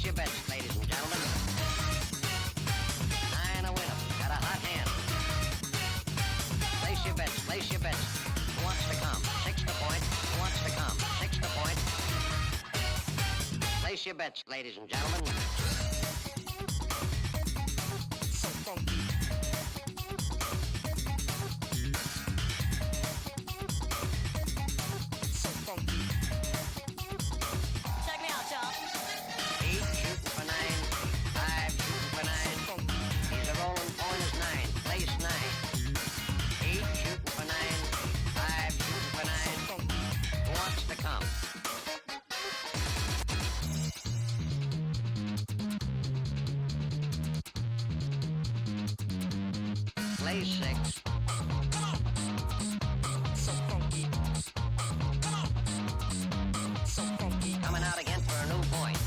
Place your bets, ladies and gentlemen. 9 a winner. Got a hot hand. Place your bets, place your bets. Who wants to come? 6 the point. Who wants to come? 6 the point. Place your bets, ladies and gentlemen. So funky. So funky. Check me out, y'all. 8 shooting for 9. 5 shooting for 9. He's a rolling point is 9. Place 9. 8 shooting for 9. 5 shooting for 9. Who wants to come? Place 6. So funky. So funky. Coming out again for a new point.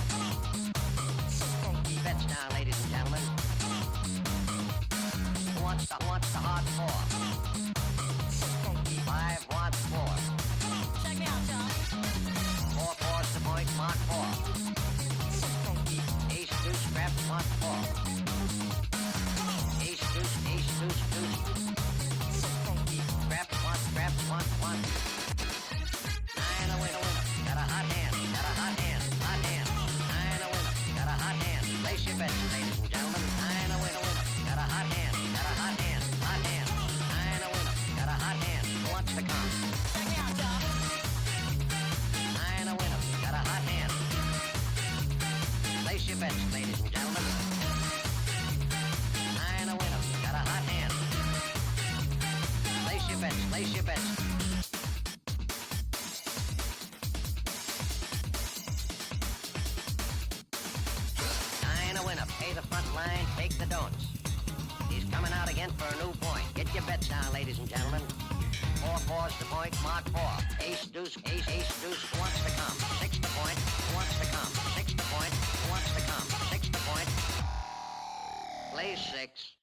So funky. Bets down, ladies and gentlemen. Who wants the hard 4? So funky. 5 wants 4. Check me out, y'all. 4 4's the point, mark 4. So funky. Ace, deuce, scrap, mark 4. Ace, deuce, deuce. So funky. Scrap, 1. 9 a winner. Got a hot hand. 9 a winner. Got a hot hand. Place your bets, ladies and gentlemen. 9 a winner. Got a hot hand. 9 a winner. Got a hot hand. Who wants to come? Check me out, y'all. 9 a winner. Got a hot hand. Place your bets, ladies and gentlemen. 9 a winner. Got a hot hand. Place your bets. 9 a winner. Pay the front line, take the don'ts. He's coming out again for a new point. Get your bets down, ladies and gentlemen. 4 4's the point, mark 4. Ace, deuce. Who wants to come? 6 the point. Who wants to come? 6 the point. Who wants to come? 6 the point. Plays 6.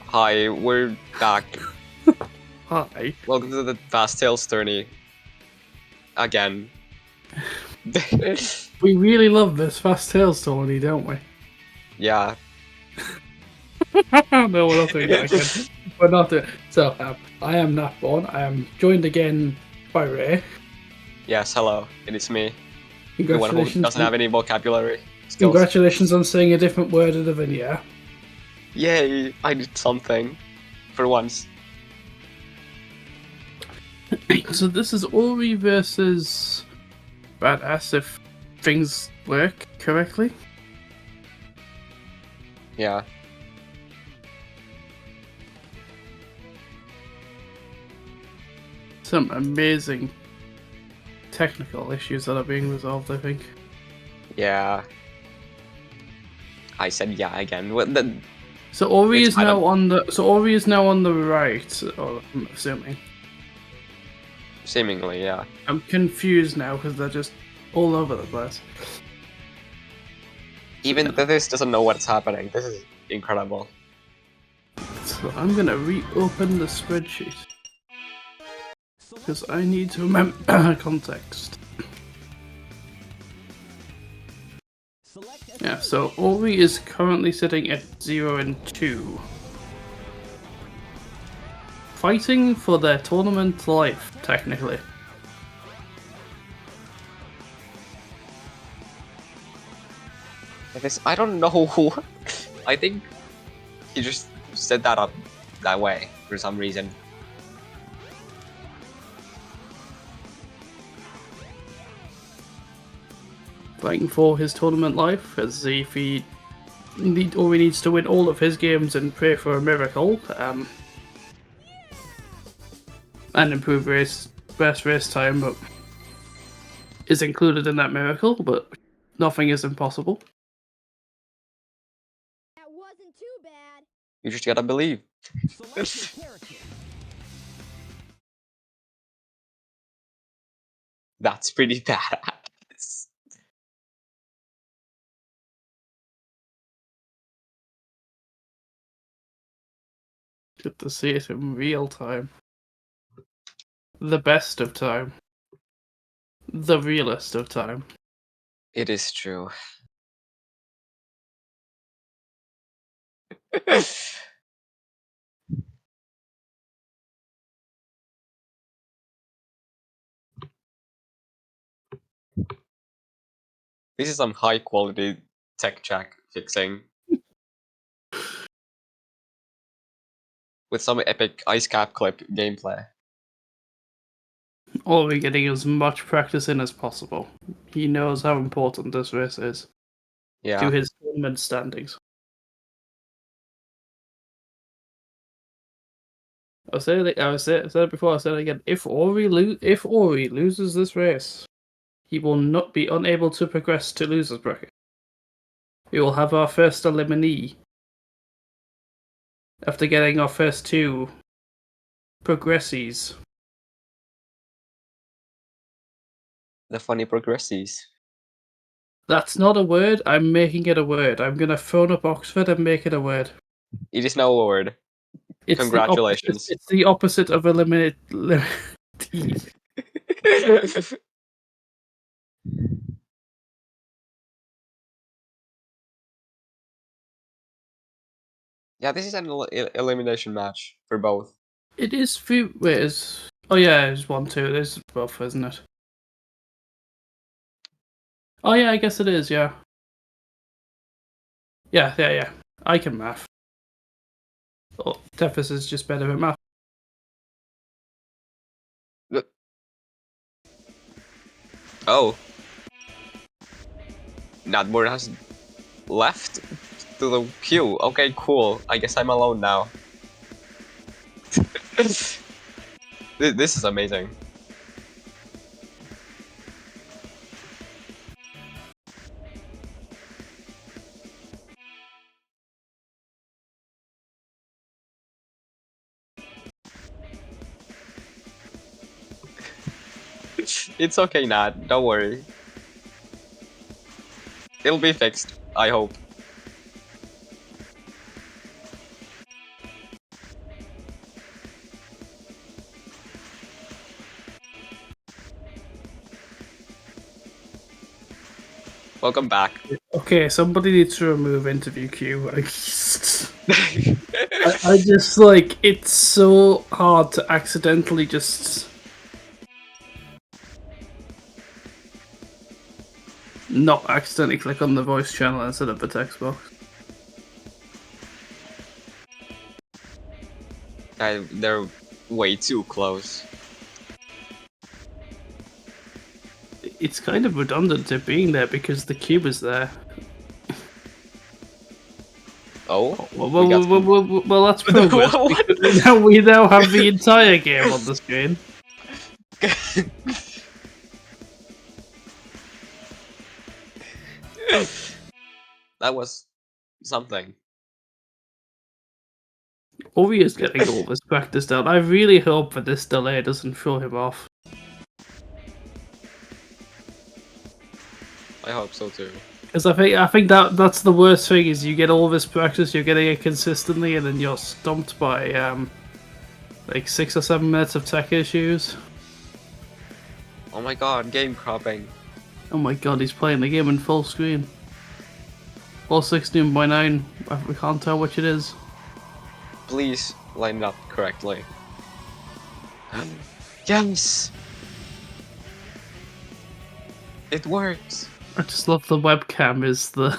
Hi, we're back. Hi. Welcome to the Fast Tales tourney. Again. We really love this Fast Tales tourney, don't we? Yeah. No, we're not doing that again. We're not doing. So, I am Natborn. I am joined again by Ray. Yes, hello. It is me. The one who Congratulations! doesn't have any vocabulary skills. Congratulations on saying a different word of the video. Yay! I did something. For once. So this is Ori versus Badass if things work correctly. Yeah. Some amazing technical issues that are being resolved, I think. Yeah. I said yeah again. What the... So Ori It's is now either- on the. So Ori is now on the right. Or I'm assuming. Seemingly, yeah. I'm confused now because they're just all over the place. Even this doesn't know what's happening. This is incredible. So I'm gonna reopen the spreadsheet because I need to remember context. Yeah, so Ori is currently sitting at 0 and 2. Fighting for their tournament life, technically. I don't know. I think he just set that up that way for some reason. Fighting for his tournament life, as if he Ori needs to win all of his games and pray for a miracle, and improve best race time, but is included in that miracle, but nothing is impossible. That wasn't too bad. You just gotta believe. That's pretty badass. Good to see it in real time. The best of time. The realest of time. It is true. This is some high quality tech check fixing. With some epic ice cap clip gameplay. Ori getting as much practice in as possible. He knows how important this race is Yeah. to his tournament standings. I said it before. I said it again. If Ori loses this race, he will not be unable to progress to losers bracket. We will have our first eliminee after getting our first two progressees. The funny progressies. That's not a word. I'm making it a word. I'm gonna phone up Oxford and make it a word. It is now a word. It's Congratulations. It's the opposite of eliminate. Yeah, this is an elimination match for both. It is few. Wait, is oh yeah, it's 1-2. There's both, isn't it? Oh yeah, I guess it is. Yeah. Yeah. I can math. Oh, Tefis is just better at math. Oh. Nadmore has left to the queue. Okay, cool. I guess I'm alone now. This is amazing. It's okay, Nat. Don't worry. It'll be fixed, I hope. Welcome back. Okay, somebody needs to remove interview queue. I just like it's so hard to accidentally just not accidentally click on the voice channel instead of the text box. They're way too close. It's kind of redundant it being there because the cube is there. Oh, Well, that's progress. What? because we now have the entire game on the screen. That was something. Ori is getting all this practice down. I really hope that this delay doesn't throw him off. I hope so too. Because I think that's the worst thing is you get all this practice, you're getting it consistently, and then you're stumped by like 6 or 7 minutes of tech issues. Oh my god, game cropping. Oh my god, he's playing the game in full screen. Or 16:9. We can't tell which it is. Please line it up correctly. Yes! It works! I just love the webcam is the...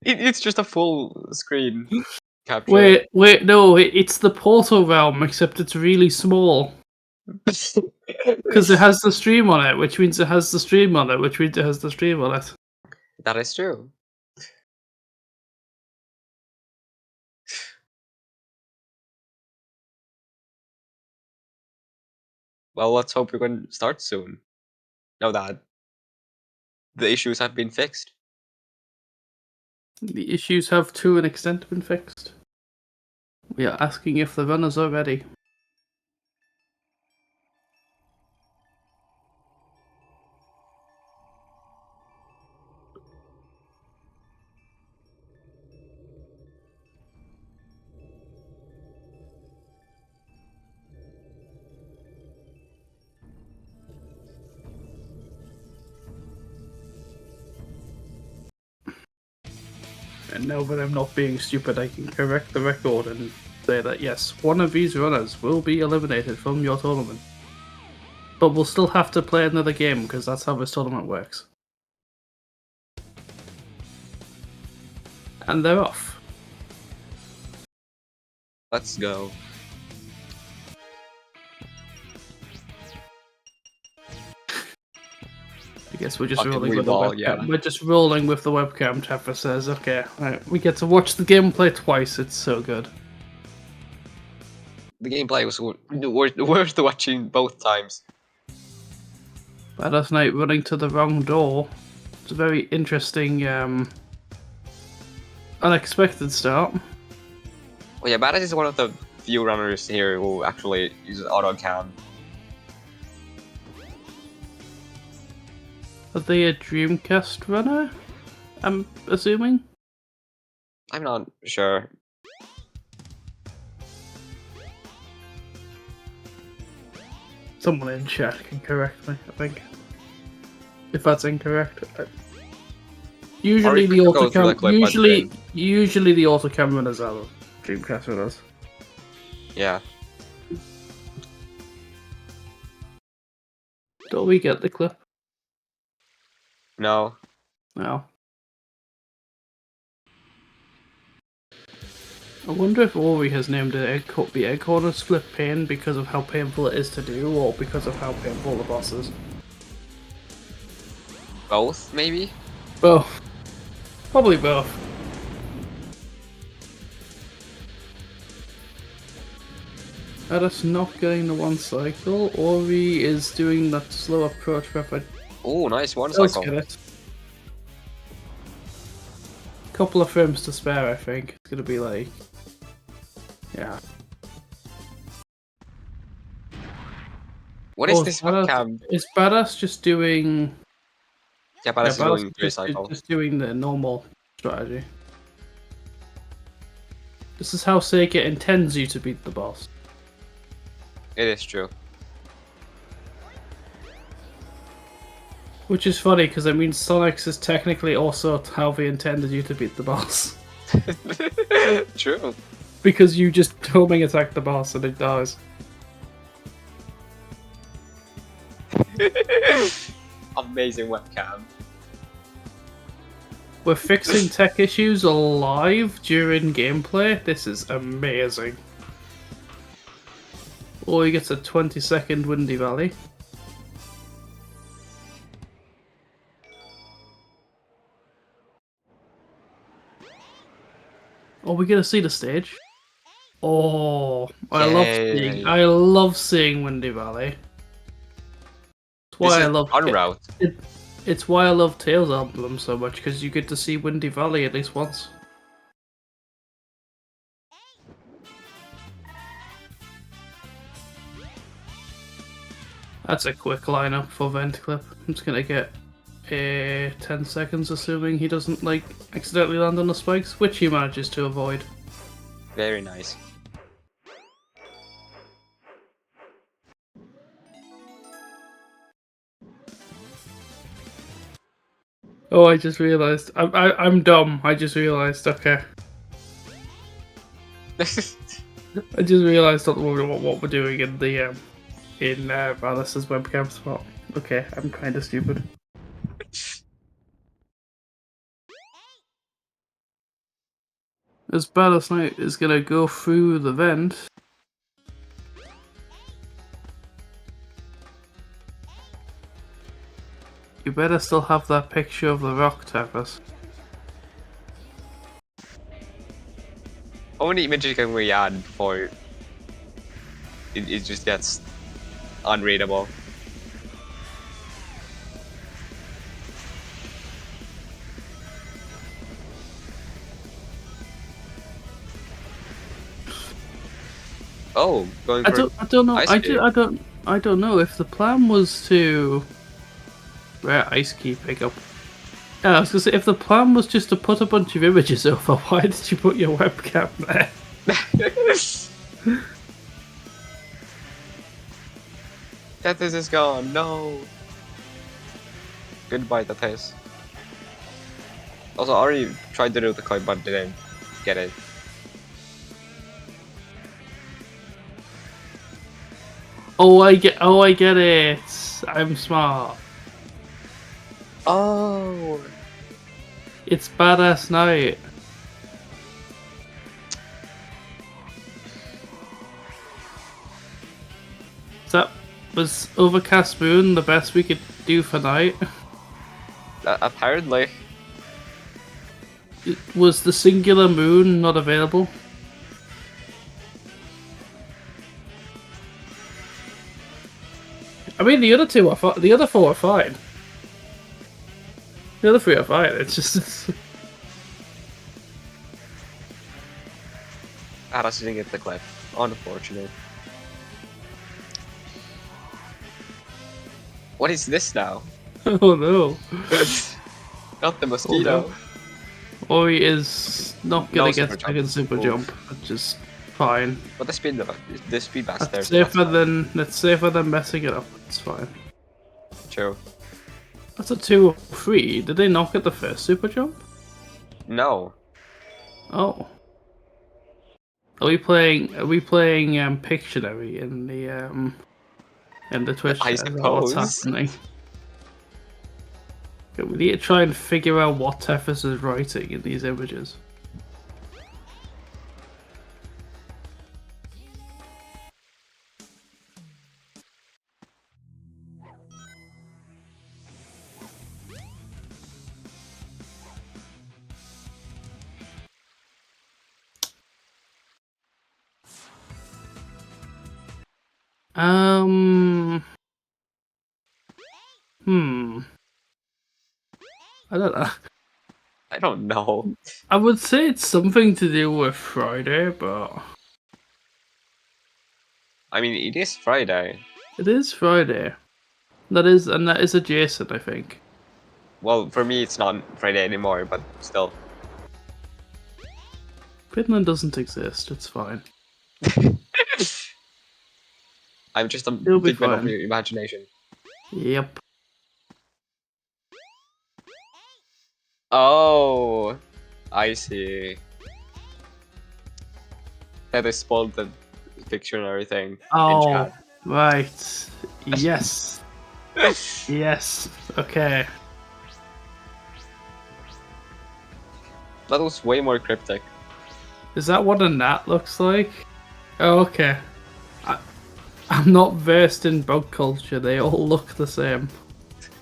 It's just a full screen capture. Wait, no, it's the Portal realm, except it's really small. Because it has the stream on it, which means it has the stream on it, which means it has the stream on it. That is true. Well, let's hope we can start soon. Now that the issues have been fixed. The issues have to an extent been fixed. We are asking if the runners are ready. And now that I'm not being stupid, I can correct the record and say that yes, one of these runners will be eliminated from your tournament. But we'll still have to play another game because that's how this tournament works. And they're off. Let's go. I guess we're just Fucking rolling with the Weeball, webcam. yeah. We're just rolling with the webcam. Teffa says, "Okay, right, we get to watch the gameplay twice. It's so good." The gameplay was worth watching both times. Badass Knight running to the wrong door. It's a very interesting, unexpected start. Well, yeah, Badass is one of the few runners here who actually uses auto cam. Are they a Dreamcast runner? I'm assuming. I'm not sure. Someone in chat can correct me, I think. If that's incorrect. Usually the go through the clip autocam. at the end. Usually the autocam runners are the Dreamcast runners. Yeah. Don't we get the clip? No. No. I wonder if Ori has named it the egg corner split pain because of how painful it is to do, or because of how painful the boss is. Both, maybe? Both. Probably both. Ada's not getting the one cycle. Ori is doing that slow approach method. Oh, nice one Let's cycle. get it. Couple of frames to spare, I think. It's gonna be like... Yeah. What is this webcam? Is Badass just doing... Yeah, Badass is doing 3 just, cycle. just doing the normal strategy. This is how Sega intends you to beat the boss. It is true. Which is funny because I mean, Sonics is technically also how they intended you to beat the boss. True. Because you just homing attack the boss and it dies. Amazing webcam. We're fixing tech issues live during gameplay. This is amazing. Or he gets a 20-second Windy Valley. Are we gonna see the stage? Oh, Yay. I love seeing Windy Valley. It's This why I is love en route. It's why I love Tails Emblem so much because you get to see Windy Valley at least once. That's a quick lineup for Vent Clip. I'm just gonna get 10 seconds, assuming he doesn't like accidentally land on the spikes, which he manages to avoid. Very nice. Oh, I just realized. I'm dumb. I just realized. Okay, I just realized what we're doing in the Alice's webcam spot. Okay, I'm kind of stupid. As Ballast Knight is gonna go through the vent. You better still have that picture of the rock tappers. How many images can we add before it just gets unreadable? Oh, going for I don't know. ice I cube. don't know if the plan was to. Rare ice key pickup. Yeah, I was gonna say if the plan was just to put a bunch of images over, why did you put your webcam there? Tethys is gone. No. Goodbye, Tethys. Also, I already tried to do the coin, but didn't get it. Oh, I get it. I'm smart. Oh. It's Badass Night. That was Overcast Moon the best we could do for night? Apparently. Was the singular moon not available? I mean, the other two are the other four are fine. The other three are fine. It's just Aras didn't get the clip. Unfortunate. What is this now? oh no. Not the mosquito. Ori is not No gonna get super second jump. super Oof. jump, which is fine. But the speed back That's there. safer than messing it up. It's fine. True. That's a 2-3. Did they not get the first super jump? No. Oh. Are we playing Pictionary in the Twitch I chat? Is that what's suppose. happening? Okay, we need to try and figure out what Tethys is writing in these images. Hmm. I don't know. I don't know. I would say it's something to do with Friday, but I mean, it is Friday. it is Friday. That is adjacent, I think. Well, for me, it's not Friday anymore, but still. Finland doesn't exist. It's fine. I'm just a It'll be figment of fine. your imagination. Yep. Oh, I see. That is spoiled the picture and everything in Oh, chat. right. Yes. Yes. Okay. That was way more cryptic. Is that what a gnat looks like? Oh, okay. I'm not versed in bug culture. They all look the same.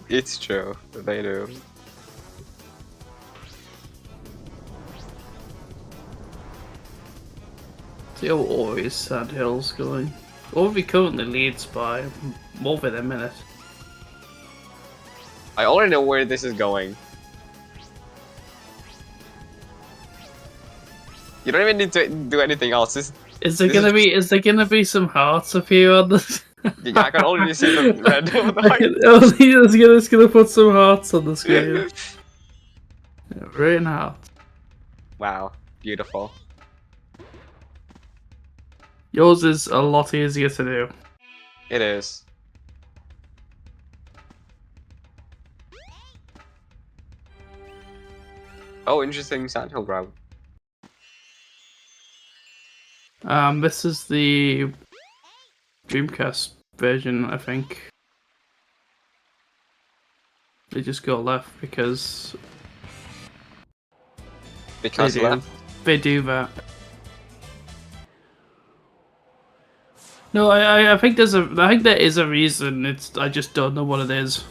It's true, they do. See how always Sandhill's going. Orvi currently leads by more than a minute. I already know where this is going. You don't even need to do anything else. Is there This gonna is be? Is there gonna be some hearts up here on this? I can already see the red of the light. It's gonna put some hearts on the screen. Yeah, right now. Wow, beautiful. Yours is a lot easier to do. It is. Oh, interesting sandhill route. This is the Dreamcast version, I think. They just go left because Because they do. left. They do that. No, I think I think there is a reason. I just don't know what it is.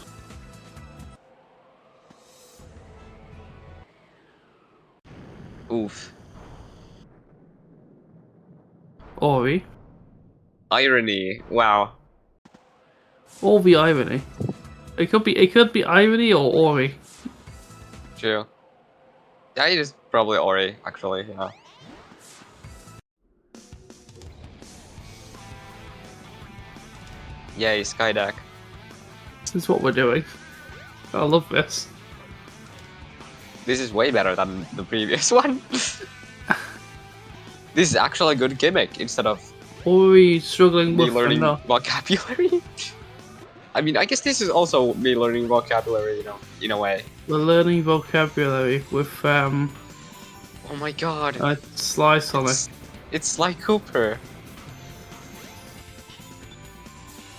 Oof. Ori. Irony. Wow. Or the irony. It could be irony or Ori. True. Yeah, it is probably Ori, actually, yeah. Yay, Skydeck. This is what we're doing. I love this. This is way better than the previous one. This is actually a good gimmick instead of Ori struggling me with learning enough. vocabulary. I mean, I guess this is also me learning vocabulary, you know, in a way. We're learning vocabulary with Oh my god. a slice on it. It's like Cooper.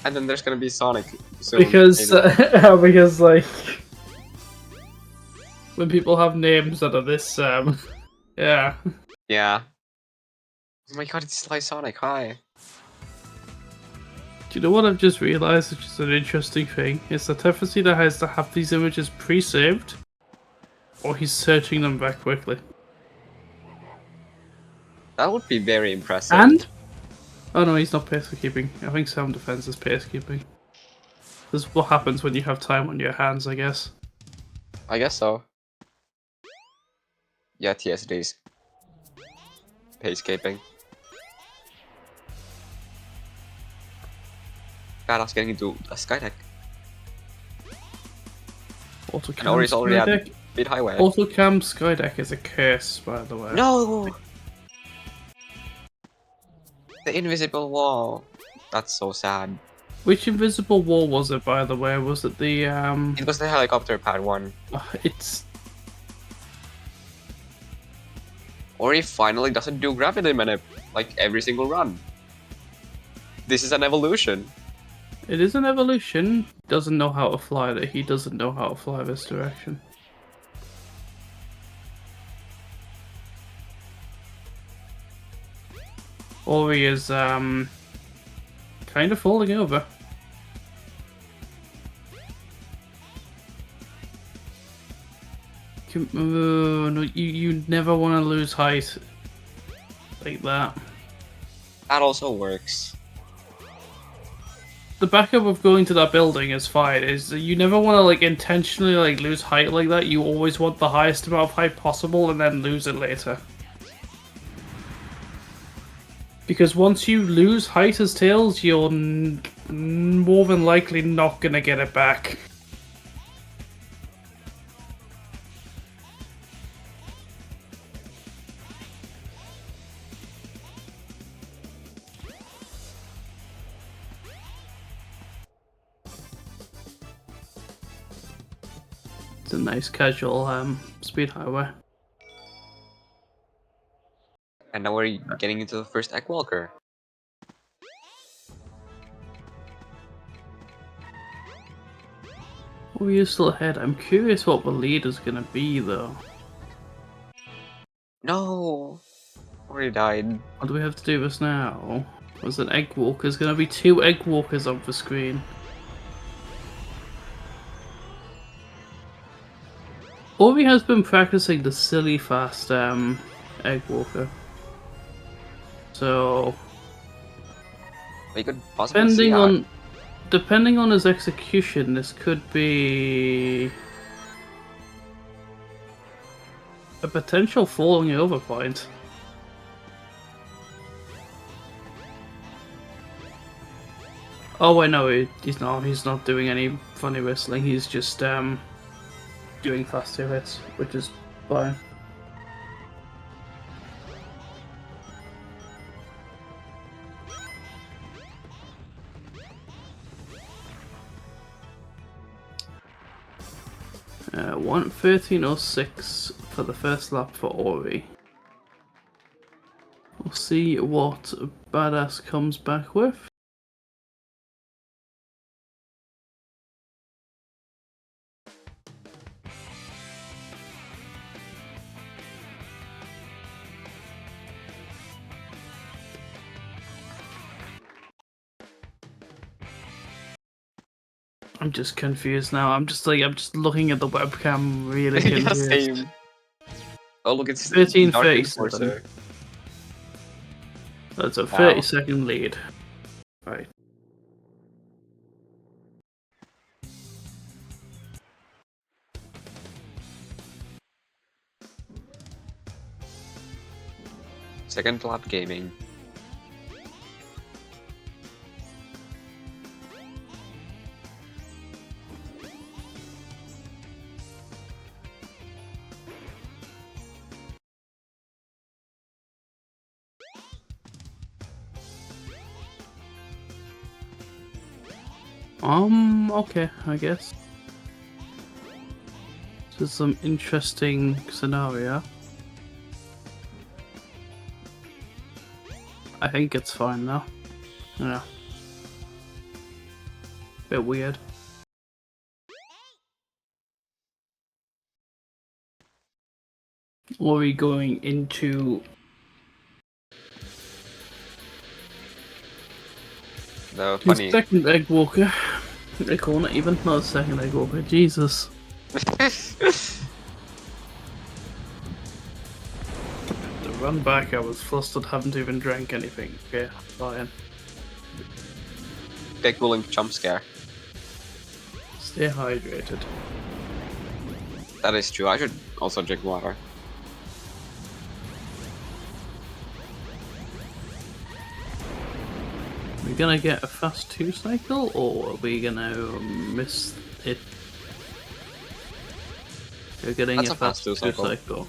And then there's gonna be Sonic soon. Because maybe. because like when people have names that are this yeah. Yeah. Oh my god, it's like Sonic, hi. Do you know what I've just realised, which is an interesting thing, is that Tefacida has to have these images pre-saved, or he's searching them back quickly. That would be very impressive. And oh no, he's not pacekeeping. I think sound defense is pacekeeping. This is what happens when you have time on your hands, I guess. I guess so. Yeah, TSDs. Pacekeeping. Badass getting into a Skydeck. And Ori's already at mid highway. Autocam Skydeck is a curse, by the way. No! The invisible wall. That's so sad. Which invisible wall was it, by the way? Was it the It was the helicopter pad one. It's Ori finally doesn't do gravity manip like every single run. This is an evolution. It is an evolution. Doesn't know how to fly that. He doesn't know how to fly this direction. Ori is kind of falling over. No, you never want to lose height like that. That also works. The backup of going to that building is fine. Is that you never want to like intentionally like lose height like that. You always want the highest amount of height possible and then lose it later. Because once you lose height as Tails, you're more than likely not gonna get it back. It's a nice casual speed highway. And now we're getting into the first Egg Walker. We're still ahead. I'm curious what the lead is gonna be though. No! Ori died. What do we have to do this now? Was an egg walker? There's gonna be 2 egg walkers on the screen. Ori has been practicing the silly fast egg walker. So We could possibly see depending on his execution, this could be a potential falling over point. Oh wait, no, he's not. He's not doing any funny whistling. He's just doing fast 2 hits, which is fine. . 1:13:06 for the first lap for Ori. We'll see what Badass comes back with. I'm just confused now. I'm just looking at the webcam, really Yeah, confused. same. Oh look, it's 13:37. That's a 30-second lead. Right. Second lap gaming. Okay, I guess. This is some interesting scenario. I think it's fine now. Yeah. Bit weird. Are we going into The his funny. second egg walker? They call it even not a second egg walker. Jesus. The run back, I was flustered, haven't even drank anything. Okay, fine. Big willing jump scare. Stay hydrated. That is true. I should also drink water. Are we gonna get a fast 2 cycle, or are we gonna miss it? We're getting That's a a fast fast 2 2 cycle. cycle.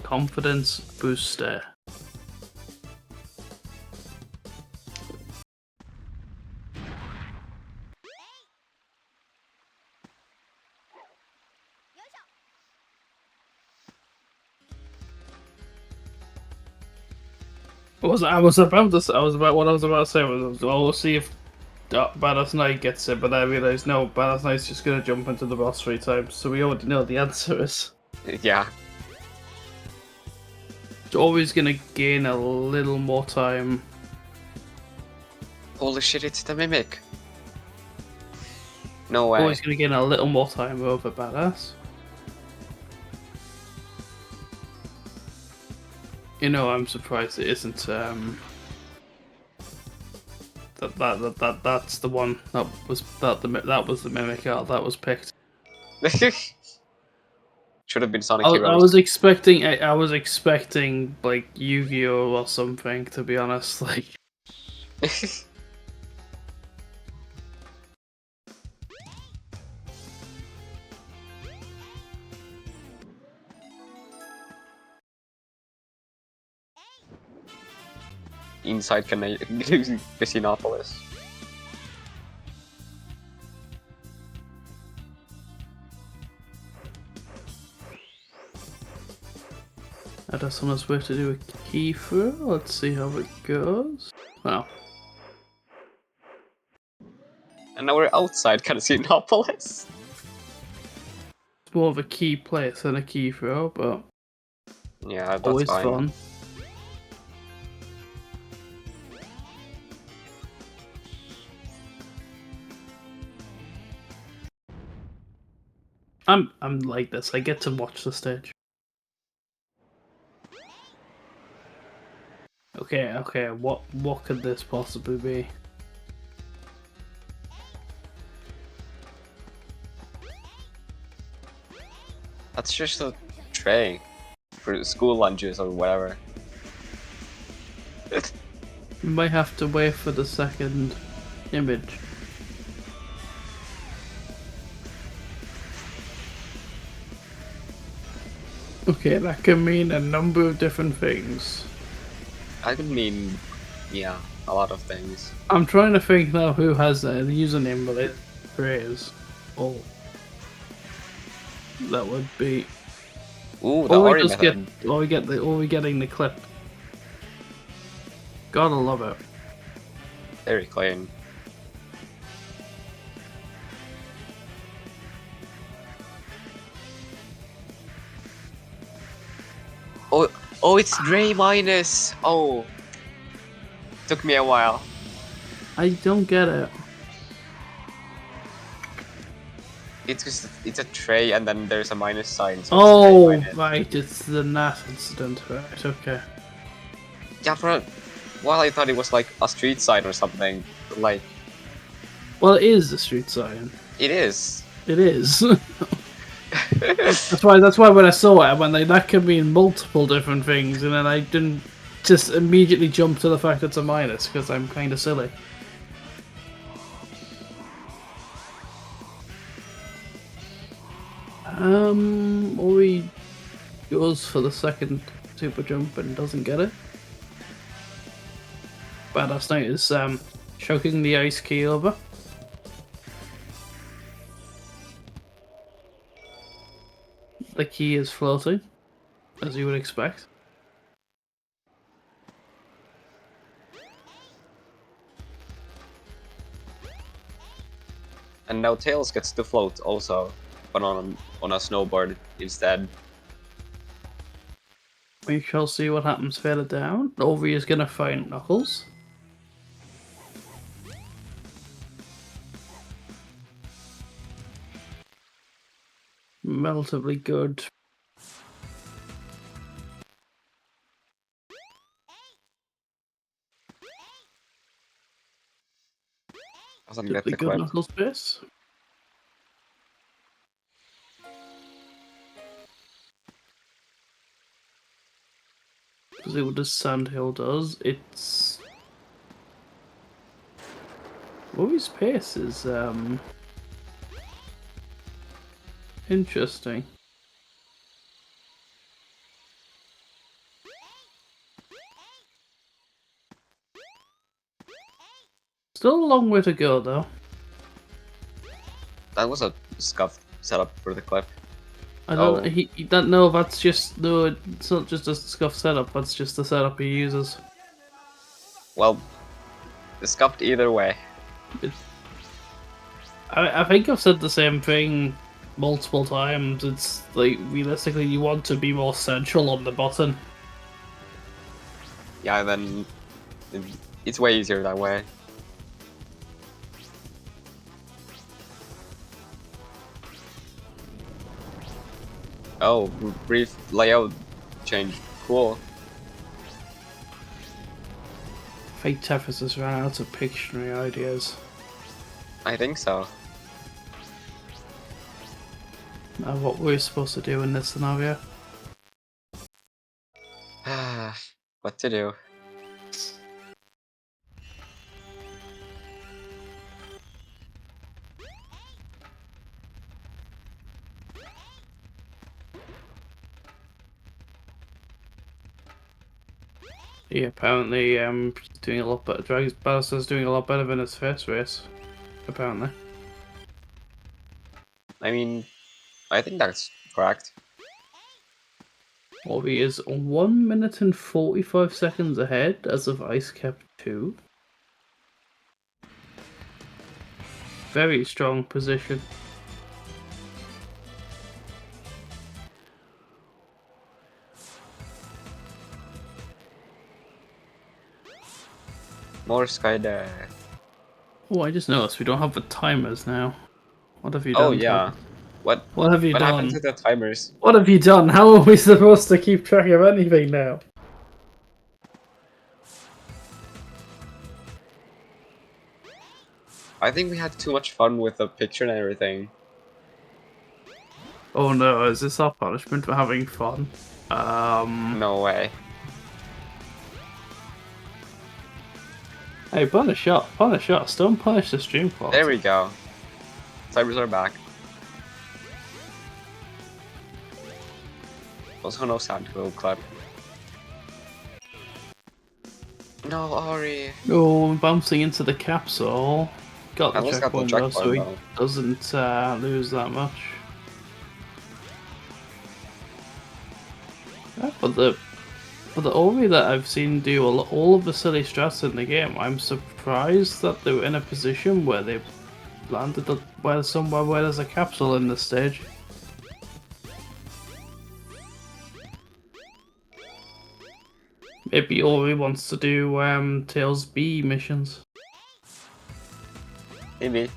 Confidence booster. What I was about to say was, well, we'll see if Badass Knight gets it, but I realised no, Badass Knight's just gonna jump into the boss 3 times, so we already know the answer is. Yeah. It's always gonna gain a little more time. Holy shit, it's the mimic. No way. Always gonna gain a little more time over Badass. You know, I'm surprised it isn't that's the one that was the mimic art that was picked. Should have been Sonic I Heroes. was expecting like Yu-Gi-Oh or something, to be honest. Like, Inside Casinopolis. I just on his way to do a key throw. Let's see how it goes. Well, And now we're outside Casinopolis. it's more of a key place than a key throw, but Yeah, that's always fine. fun. I'm like this. I get to watch the stage. Okay. What could this possibly be? That's just a tray for school lunches or whatever. We might have to wait for the second image. Okay, that can mean a number of different things. I could mean, yeah, a lot of things. I'm trying to think now who has a username with it phrase. Oh, that would be. Ooh, the Or we Ori just get, method. or we getting the clip. Gotta love it. Very clean. Oh, it's Dre minus. Oh, took me a while. I don't get it. It's just it's a tray and then there's a minus sign. So Oh, it's Dre minus. right, it's the NAT incident. Right, okay. Yeah, for a while I thought it was like a street sign or something. Like Well, it is a street sign. it is. It is. That's why when I saw it, I went like, that could mean multiple different things, and then I didn't just immediately jump to the fact it's a minus because I'm kind of silly. Ori goes for the second super jump and doesn't get it. Badass Knight is choking the ice key over. The key is floating, as you would expect. And now Tails gets to float also, but on a snowboard instead. We shall see what happens further down. Ori is gonna find Knuckles. Relatively good. Doesn't get Relatively the good clip. Knuckles base. See what this Sandhill does. It's Ori's pace is interesting. Still a long way to go though. That was a scuffed setup for the clip. I don't. Oh. He don't know. That's just no. It's not just a scuff setup. That's just the setup he uses. Well, it's scuffed either way. I think I've said the same thing multiple times. It's like realistically, you want to be more central on the button. Yeah, then it's way easier that way. Oh, brief layout change. Cool. Fate Tethys has run out of Pictionary ideas. I think so. Now, what we're supposed to do in this scenario? What to do? Yeah, apparently, doing a lot better. Dragon's Ballister's doing a lot better than his first race. Apparently. I mean, I think that's correct. Ori is 1 minute and 45 seconds ahead as of Ice Cap 2. Very strong position. More sky there. Oh, I just noticed we don't have the timers now. What have you Oh done? yeah. What? What have you What happened done? to the timers? What have you done? How are we supposed to keep track of anything now? I think we had too much fun with the picture and everything. Oh no, is this our punishment for having fun? No way. Hey, punish us. Don't punish the stream quality. There we go. Timers are back. Also no sound to clap. No, Ori. Oh, bouncing into the capsule. Got At the least got the checkpoint though, so he checkpoint doesn't lose that much. Yeah, but the Ori that I've seen do all of the silly strats in the game, I'm surprised that they're in a position where they landed somewhere where there's a capsule in this stage. Maybe Ori wants to do Tails B missions. Maybe.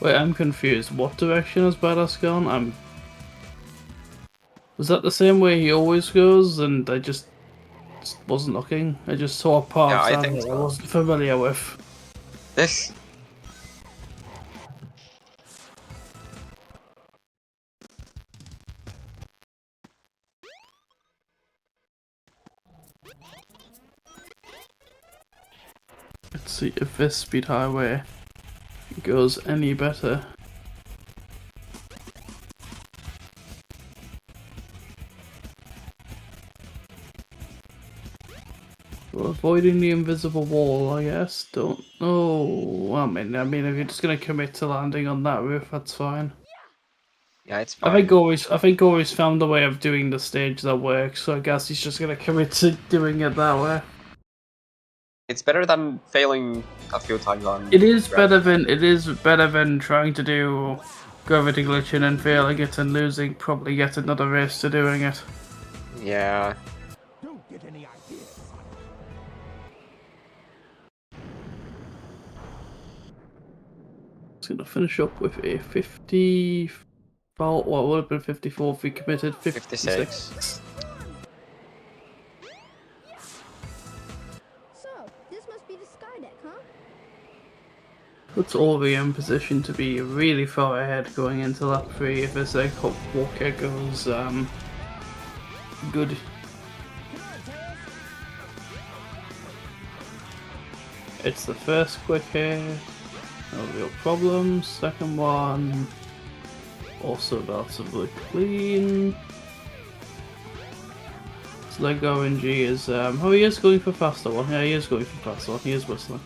Wait, I'm confused. What direction has Badass gone? Was that the same way he always goes? And I just wasn't looking. I just saw a part Yeah, of I something think that I so. wasn't familiar with. This. Let's see if this speed highway goes any better. We're avoiding the invisible wall, I guess. Don't know. I mean, if you're just gonna commit to landing on that roof, that's fine. Yeah, it's I fine. think Ori's found a way of doing the stage that works, so I guess he's just gonna commit to doing it that way. It's better than failing a few times on. It is gravity. better than trying to do gravity glitching and failing it and losing probably yet another race to doing it. Yeah. Don't get any ideas. It's gonna finish up with a 50. Well, what would have been 54 if we committed 56. So, this must be the Skydeck, huh? Puts Ori in position to be really far ahead going into lap 3 if this egg hop walker goes good. It's the first quick hit, no real problems. Second one, also relatively clean. This Lego RNG is oh, he is going for faster one. Yeah, he is going for faster one. He is whistling.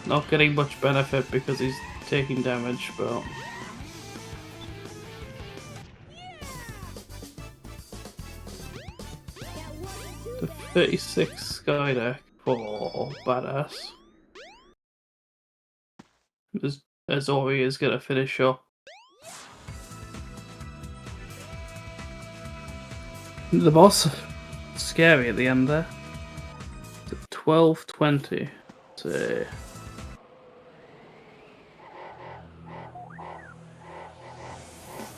Not getting much benefit because he's taking damage, but the 36 Skydeck for Badass. As Ori is gonna finish up. The boss, scary at the end there. 12:20. So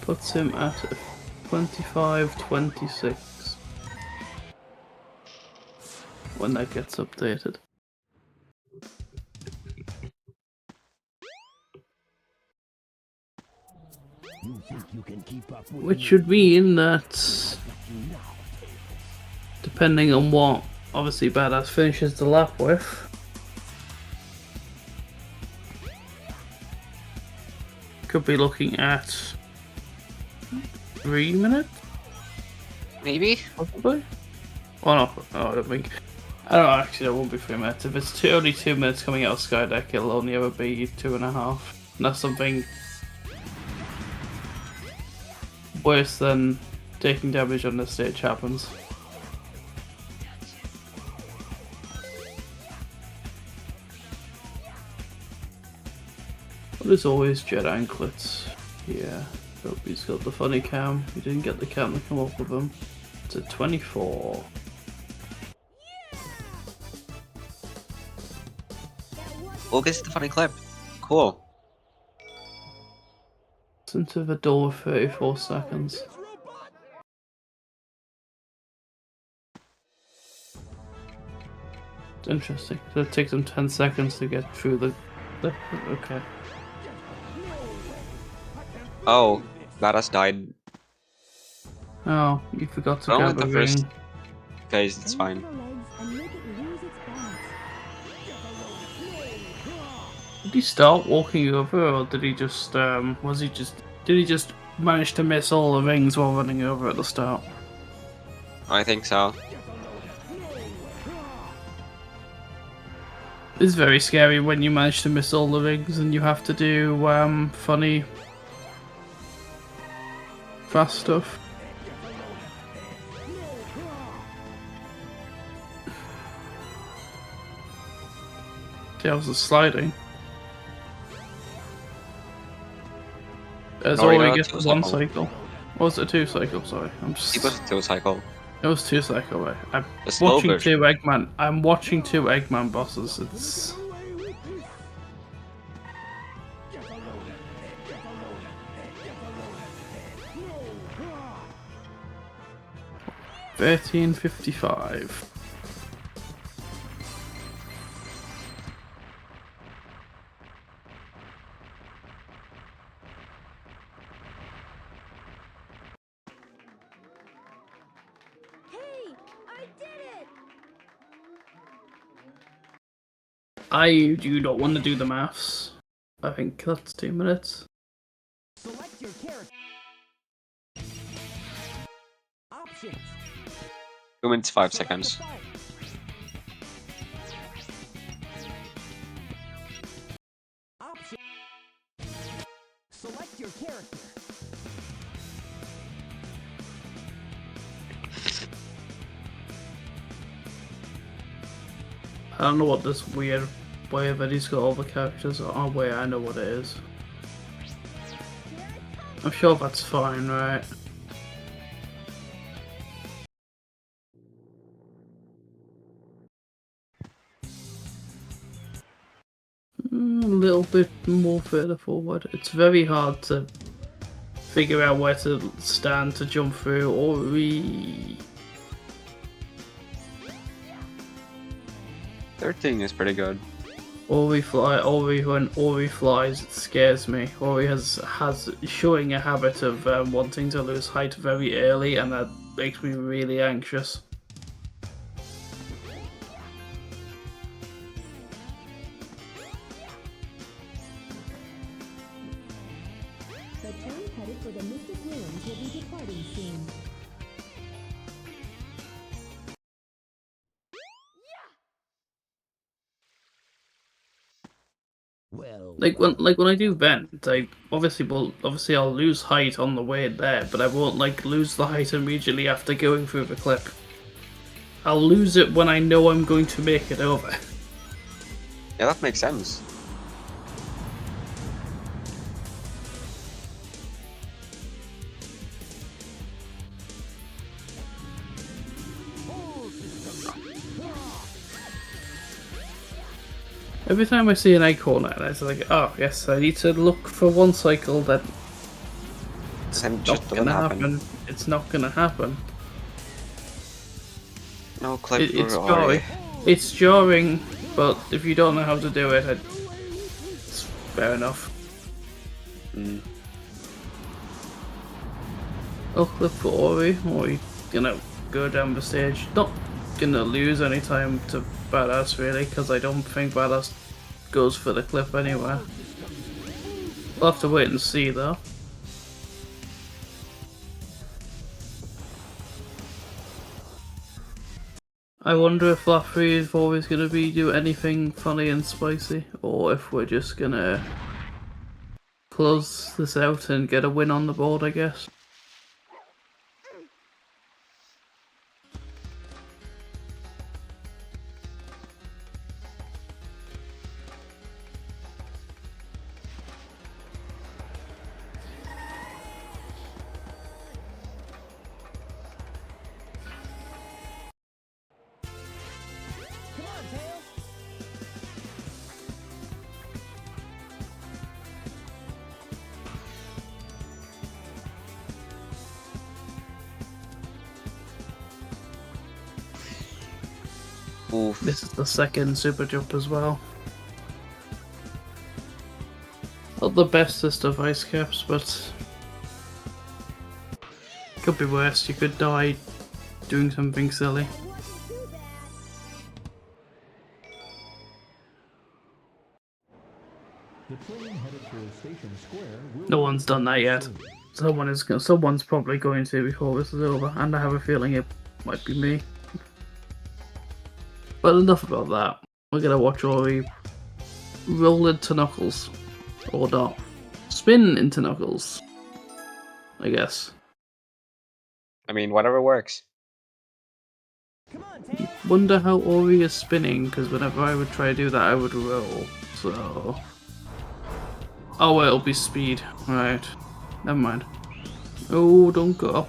puts him at 25:26 when that gets updated. You think you can keep up with Which me? should mean that, depending on what obviously Badass finishes the lap with, could be looking at 3 minutes, Maybe? possibly. Oh no, I don't think. I don't know, actually, it won't be 3 minutes. If it's only 2 minutes coming out of Skydeck, it'll only ever be 2.5. And that's something worse than taking damage on this stage happens. But as always, jet anklets. Yeah, hope he's got the funny cam. He didn't get the cam to come up with him. It's a 24. We'll get to the funny clip. Cool. Since of a door 34 seconds. It's interesting. So it takes them 10 seconds to get through the okay. Oh, Badass died. Oh, you forgot to Well, grab with a the first ring. phase, it's fine. Did he start walking over, or did he just did he just manage to miss all the rings while running over at the start? I think so. It's very scary when you manage to miss all the rings and you have to do funny fast stuff. See, I was sliding. As No, you already got gets two 1 cycle. cycle. Or was it 2 cycle? Sorry, I'm just. He was 2 cycle. It was 2 cycle. Right? I'm The slow watching version. 2 Eggman. I'm watching 2 Eggman bosses. It's 13:55. Hey, I did it! I do not want to do the maths. I think that's 2 minutes. Select your character. Options. 2 minutes 5 Select seconds. the fight. Option. Select your character. I don't know what this weird way that he's got all the characters are. Oh wait, I know what it is. I'm sure that's fine, right? A little bit more further forward. It's very hard to figure out where to stand to jump through or 13 is pretty good. Ori when Ori flies, it scares me. Ori has showing a habit of wanting to lose height very early, and that makes me really anxious. The train headed for the Mystic Ruins will be departing soon. Well, Like when I do vent, I obviously I'll lose height on the way there, but I won't like lose the height immediately after going through the clip. I'll lose it when I know I'm going to make it over. Yeah, that makes sense. Every time I see an egg corner, it's like, oh yes, I need to look for 1 cycle that And not just doesn't gonna happen. happen. It's not gonna happen. No clip It's for jarring. Ori. It's jarring, but if you don't know how to do it, it's fair enough. Mm. I'll clip for Ori. Ori gonna go down the stage. Not gonna lose any time to Badass really, because I don't think Badass goes for the clip anywhere. We'll have to wait and see though. I wonder if lap 3 is always going to be do anything funny and spicy, or if we're just going to close this out and get a win on the board, I guess. Come on, Tails. Oof. This is the second super jump as well. Not the bestest of ice caps, but could be worse. You could die doing something silly. The train headed for Station Square will No one's done that yet. Someone's probably going to before this is over, and I have a feeling it might be me. But enough about that. We're gonna watch Ori roll into Knuckles. Or not. Spin into Knuckles. I guess. I mean, whatever works. Come on, Tails. Wonder how Ori is spinning, because whenever I would try to do that, I would roll. So. Oh, well, it'll be speed. Right. Never mind. Oh, don't go up.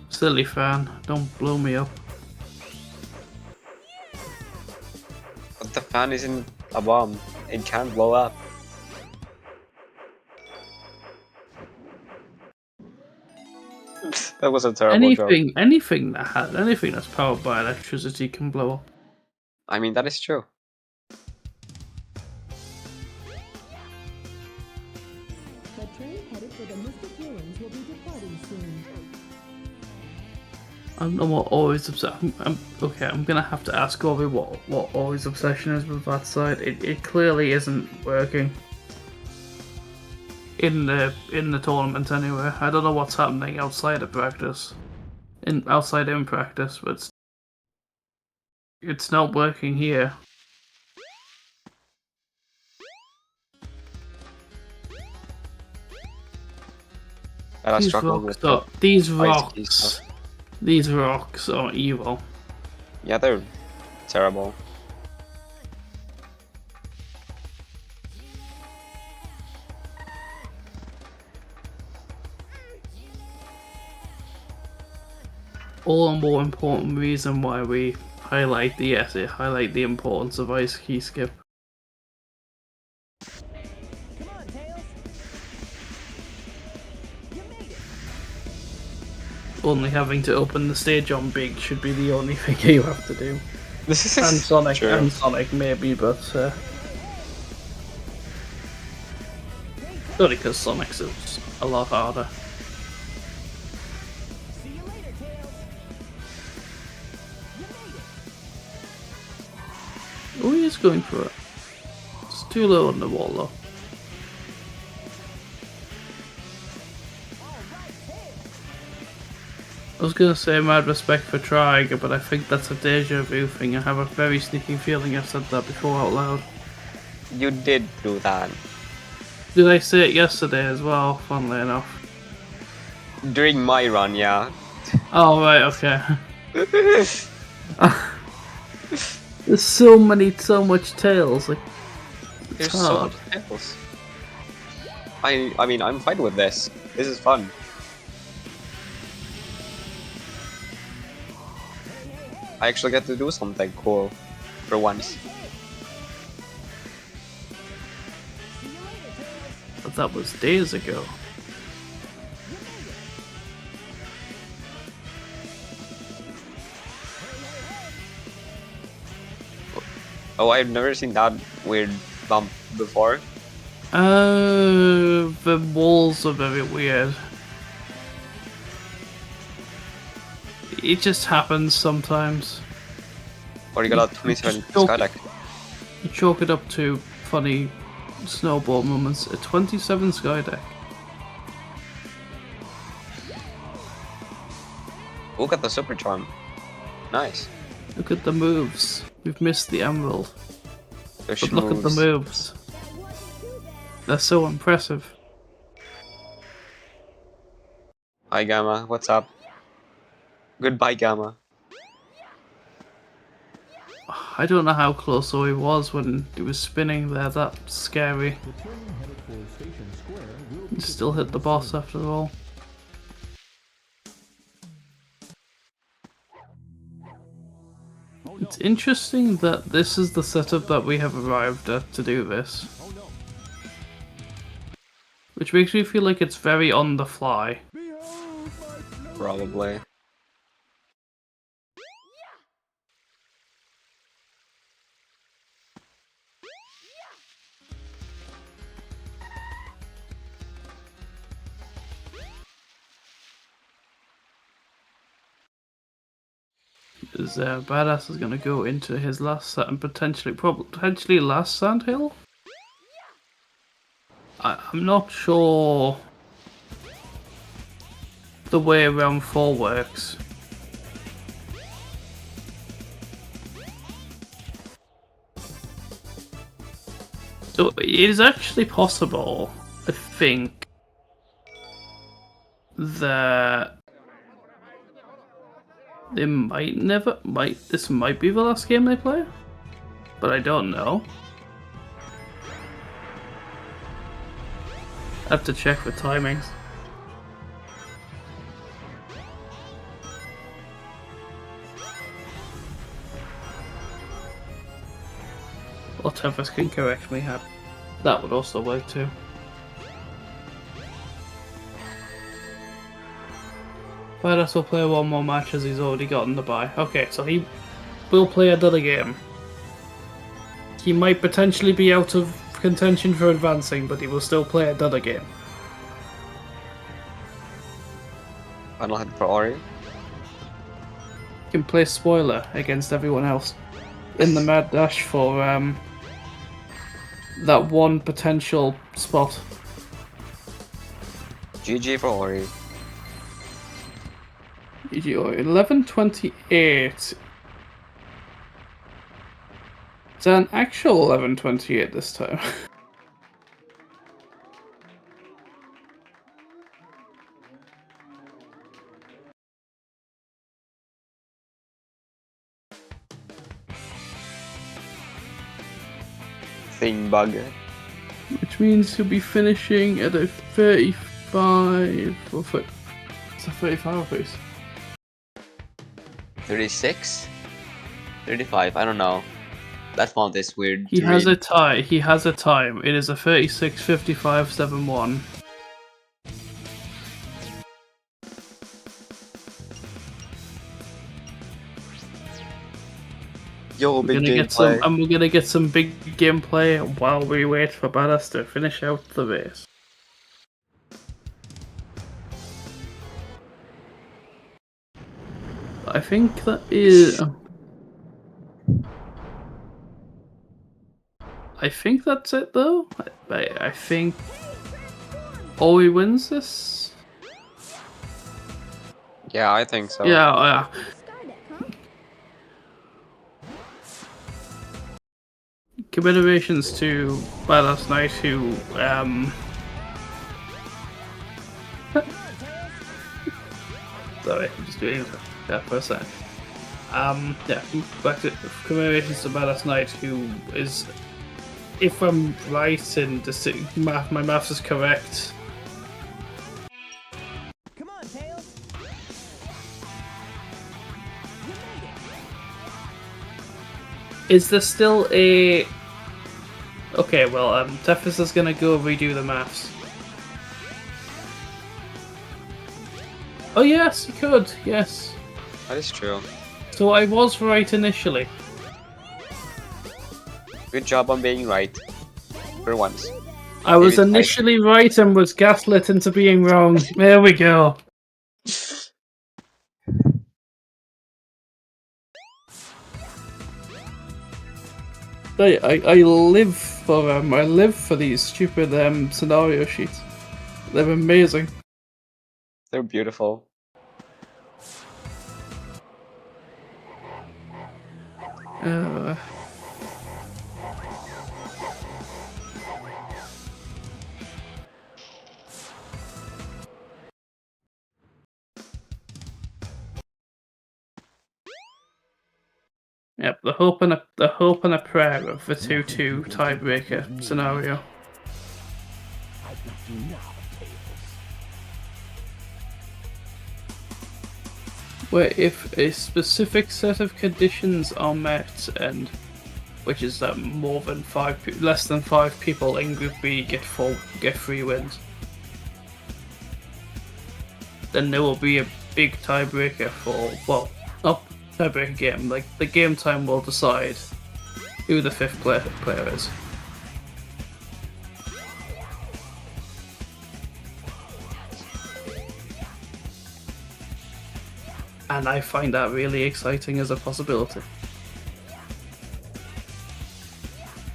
Silly fan. Don't blow me up. But the fan isn't a bomb. It can't blow up. That was a terrible joke. Anything that's powered by electricity can blow up. I mean, that is true. The train headed for the Mystic Ruins will be departing soon. I don't know what Ori's obsession. Okay, I'm gonna have to ask Ori what Ori's obsession is with that side. It clearly isn't working. In the tournament anyway. I don't know what's happening outside of practice. Outside in practice, but it's not working here. And I struggled with These ice key rocks. stuff. These rocks are evil. Yeah, they're terrible. All the more important reason why we highlight the essay, highlight the importance of ice key skip. Come on, Tails. You made it. Only having to open the stage on big should be the only thing you have to do. This is And Sonic, true. maybe, but only because Sonic's is a lot harder. See you later, Tails. You made it. Oh, he is going for it. It's too low on the wall, though. I was gonna say mad respect for trying, but I think that's a deja vu thing. I have a very sneaky feeling I've said that before out loud. You did do that. Did I say it yesterday as well, funnily enough? During my run, yeah. Oh, right, okay. There's so much tails, like, There's it's so hard. much tails. I mean, I'm fine with this. This is fun. I actually get to do something cool for once. But that was days ago. Oh, I've never seen that weird bump before. The walls are very weird. It just happens sometimes. Or you got a 27 Just skydeck. You chalk it up to funny snowball moments. A 27 skydeck. Look at the super charm. Nice. Look at the moves. We've missed the emerald. The But look at the schmooves. moves. They're so impressive. Hi Gamma, what's up? Goodbye Gamma. I don't know how close he was when he was spinning there. That's scary. The train headed for Station Square will be Still hit the boss after all. It's interesting that this is the setup that we have arrived at to do this. Which makes me feel like it's very on the fly. Probably. Is Badass is gonna go into his last and potentially last sandhill? I'm not sure the way round 4 works. So it is actually possible, I think, that they this might be the last game they play, but I don't know. I have to check the timings. Or Tempest can correct me. That would also work too. Badass will play one more match as he's already gotten the bye. Okay, so he will play another game. He might potentially be out of contention for advancing, but he will still play another game. Final hit for Ori. He can play spoiler against everyone else in the mad dash for that one potential spot. GG for Ori. 11:28. It's an actual 11:28 this time. Thing bug. Which means he'll be finishing at a 35 or it's a 35 pace. 36? 35, I don't know. That font is weird. He has a tie. He has a time. It is a 36:55.71. Yo, We're big gonna get gameplay. some, and we're gonna get some big gameplay while we wait for Badass to finish out the race. I think that is. I think that's it though. I think Ori wins this. Yeah, I think so. Yeah. Commemorations to Badass Knight who sorry, I'm just doing that for a sec. Yeah, back to commemorations to Badass Knight who is, if I'm right and my maths is correct. Come on, Tails. You made it. Is there still a... Okay, well, Tefis is gonna go redo the maths. Oh yes, he could, yes. That is true. So I was right initially. Good job on being right. For once. I was Maybe initially right and was gaslit into being wrong. There we go. I live for these stupid scenario sheets. They're amazing. They're beautiful. Uh, Yep, the hope and a prayer of the 2-2 tiebreaker scenario. Where if a specific set of conditions are met, and which is that less than 5 people in Group B get 3 wins, then there will be a big tiebreaker for tiebreaker game. Like the game time will decide who the 5th player is. And I find that really exciting as a possibility.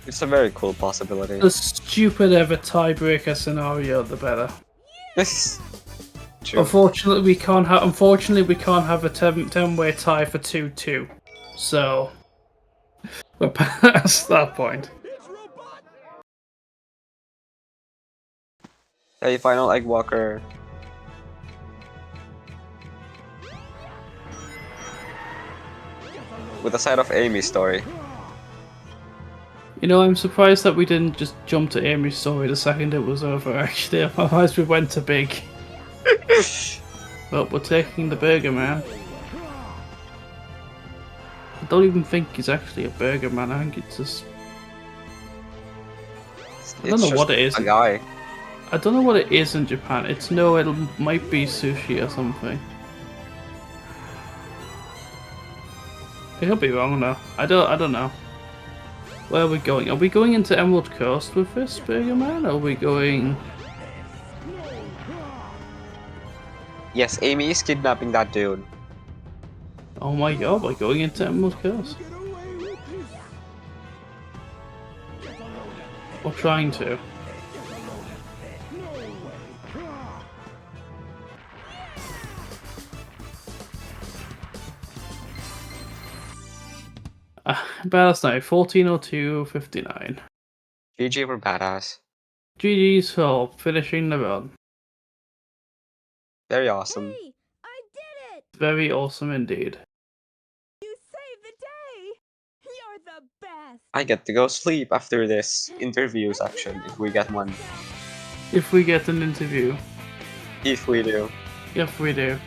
It's a very cool possibility. The stupider the tiebreaker scenario, the better. This true. Unfortunately, we can't have a 10-way tie for 2-2. So we're past that point. Hey, final Egg Walker. With a side of Amy's story. You know, I'm surprised that we didn't just jump to Amy's story the second it was over, actually. Otherwise we went to big. But we're taking the Burger Man. I don't even think he's actually a Burger Man, I think it's just... I don't know what it is. A guy. I don't know what it is in Japan. It might be sushi or something. I could be wrong though. I don't know. Where are we going? Are we going into Emerald Coast with this Burger Man? Or are we going... Yes, Amy is kidnapping that dude. Oh my god, we're going into Emerald Coast. We're trying to. Badass now, 14:02:59. GG were badass. GG's for finishing the run. Very awesome. Hey, I did it! Very awesome indeed. You saved the day! You're the best! I get to go sleep after this interview section if we get one. If we get an interview. If we do. If we do.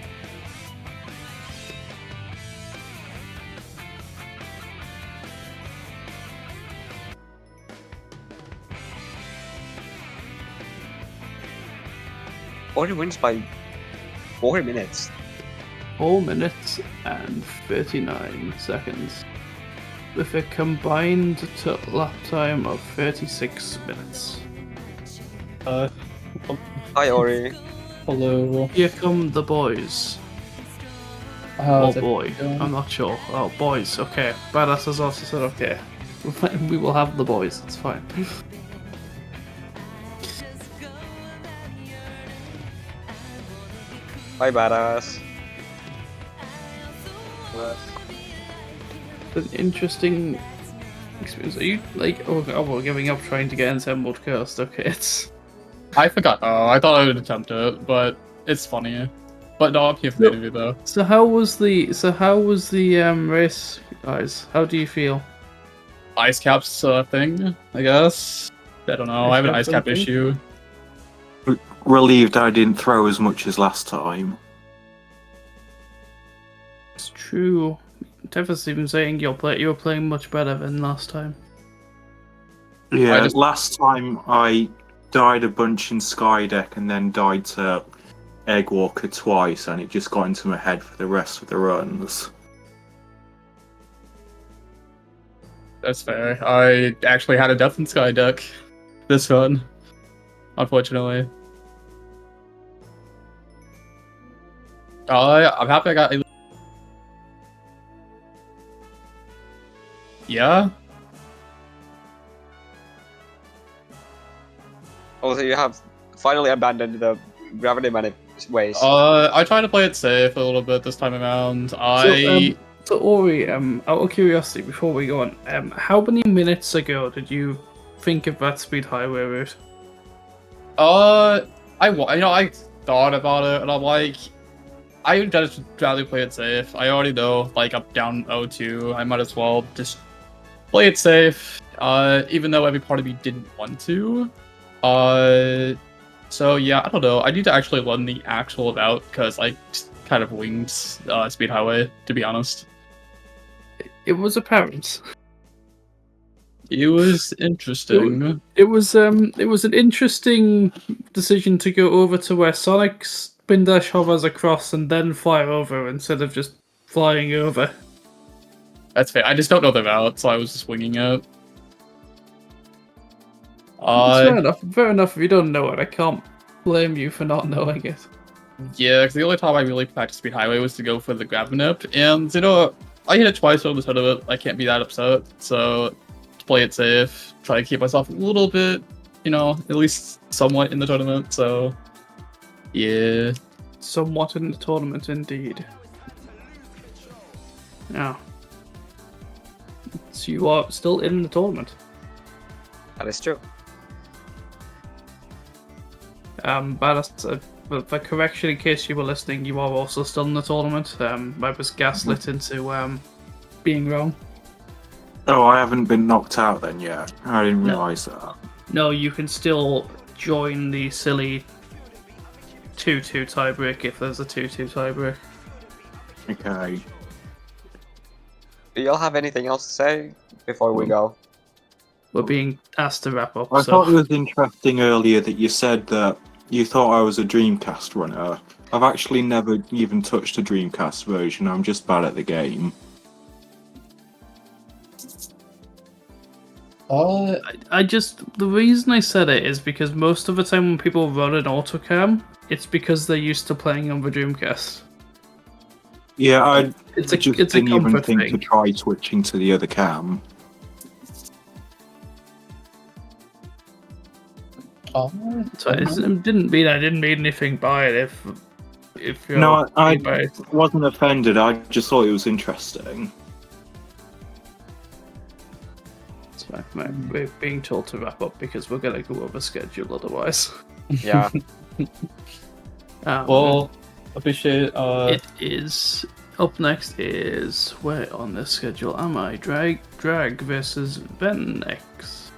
Ori wins by 4 minutes. 4 minutes and 39 seconds. With a combined lap time of 36 minutes. Hi Ori. Hello. Here come the boys. How's Oh boy, it going? I'm not sure. Oh, boys, okay. Badass has also said okay. We will have the boys, it's fine. Bye badass. An interesting experience. Are you like, oh, we're giving up trying to get into Emerald Coast? Okay, it's. I forgot. Oh, I thought I would attempt it, but it's funny. But no, I'm here for the interview though. So how was the race, guys? How do you feel? Ice caps thing, I guess. I don't know. I have an ice cap thing? issue. Relieved I didn't throw as much as last time. It's true. Tef's even saying you were playing much better than last time. Yeah, last time I died a bunch in Skydeck and then died to Eggwalker twice, and it just got into my head for the rest of the runs. That's fair. I actually had a death in Sky deck this run, unfortunately. I'm happy I got. Yeah. Oh, so you have finally abandoned the gravity manip ways. I tried to play it safe a little bit this time around. So Ori, out of curiosity, before we go on, how many minutes ago did you think of that speed highway route? I thought about it, and I'm like, I would just rather play it safe. I already know, like, I'm down 0-2. I might as well just play it safe. Even though every part of me didn't want to. So yeah, I don't know. I need to actually learn the actual route because I just kind of winged speed highway, to be honest. It was apparent. It was interesting. It was an interesting decision to go over to where Sonic spin dash hovers across and then fly over instead of just flying over. That's fair. I just don't know the route, so I was just winging it. It's fair enough. Fair enough. If you don't know it, I can't blame you for not knowing it. Yeah, because the only time I really practiced speed highway was to go for the grab nip, and you know, I hit it twice over the head of it. I can't be that upset, so play it safe, try to keep myself a little bit, you know, at least somewhat in the tournament. So yeah, Somewhat in the tournament, indeed. Yeah. So you are still in the tournament. That is true. But that's for correction, in case you were listening, you are also still in the tournament. I was gaslit into being wrong. Oh, I haven't been knocked out then yet. I didn't No. realise that. No, you can still join the silly 2-2 tiebreak if there's a 2-2 tiebreak. Okay. Do y'all have anything else to say before we go? We're being asked to wrap up. I So thought it was interesting earlier that you said that you thought I was a Dreamcast runner. I've actually never even touched a Dreamcast version. I'm just bad at the game. I just the reason I said it is because most of the time when people run an autocam, it's because they're used to playing on the Dreamcast. Yeah, I It's just a didn't even comfort think thing. to try switching to the other cam. So it didn't mean I didn't mean anything by it. If you're No, I by it. wasn't offended. I just thought it was interesting. It's fine, mate. We're being told to wrap up because we're gonna go over schedule otherwise. Yeah. well, appreciate. It is up next. Is where on this schedule am I? Drag versus Venex.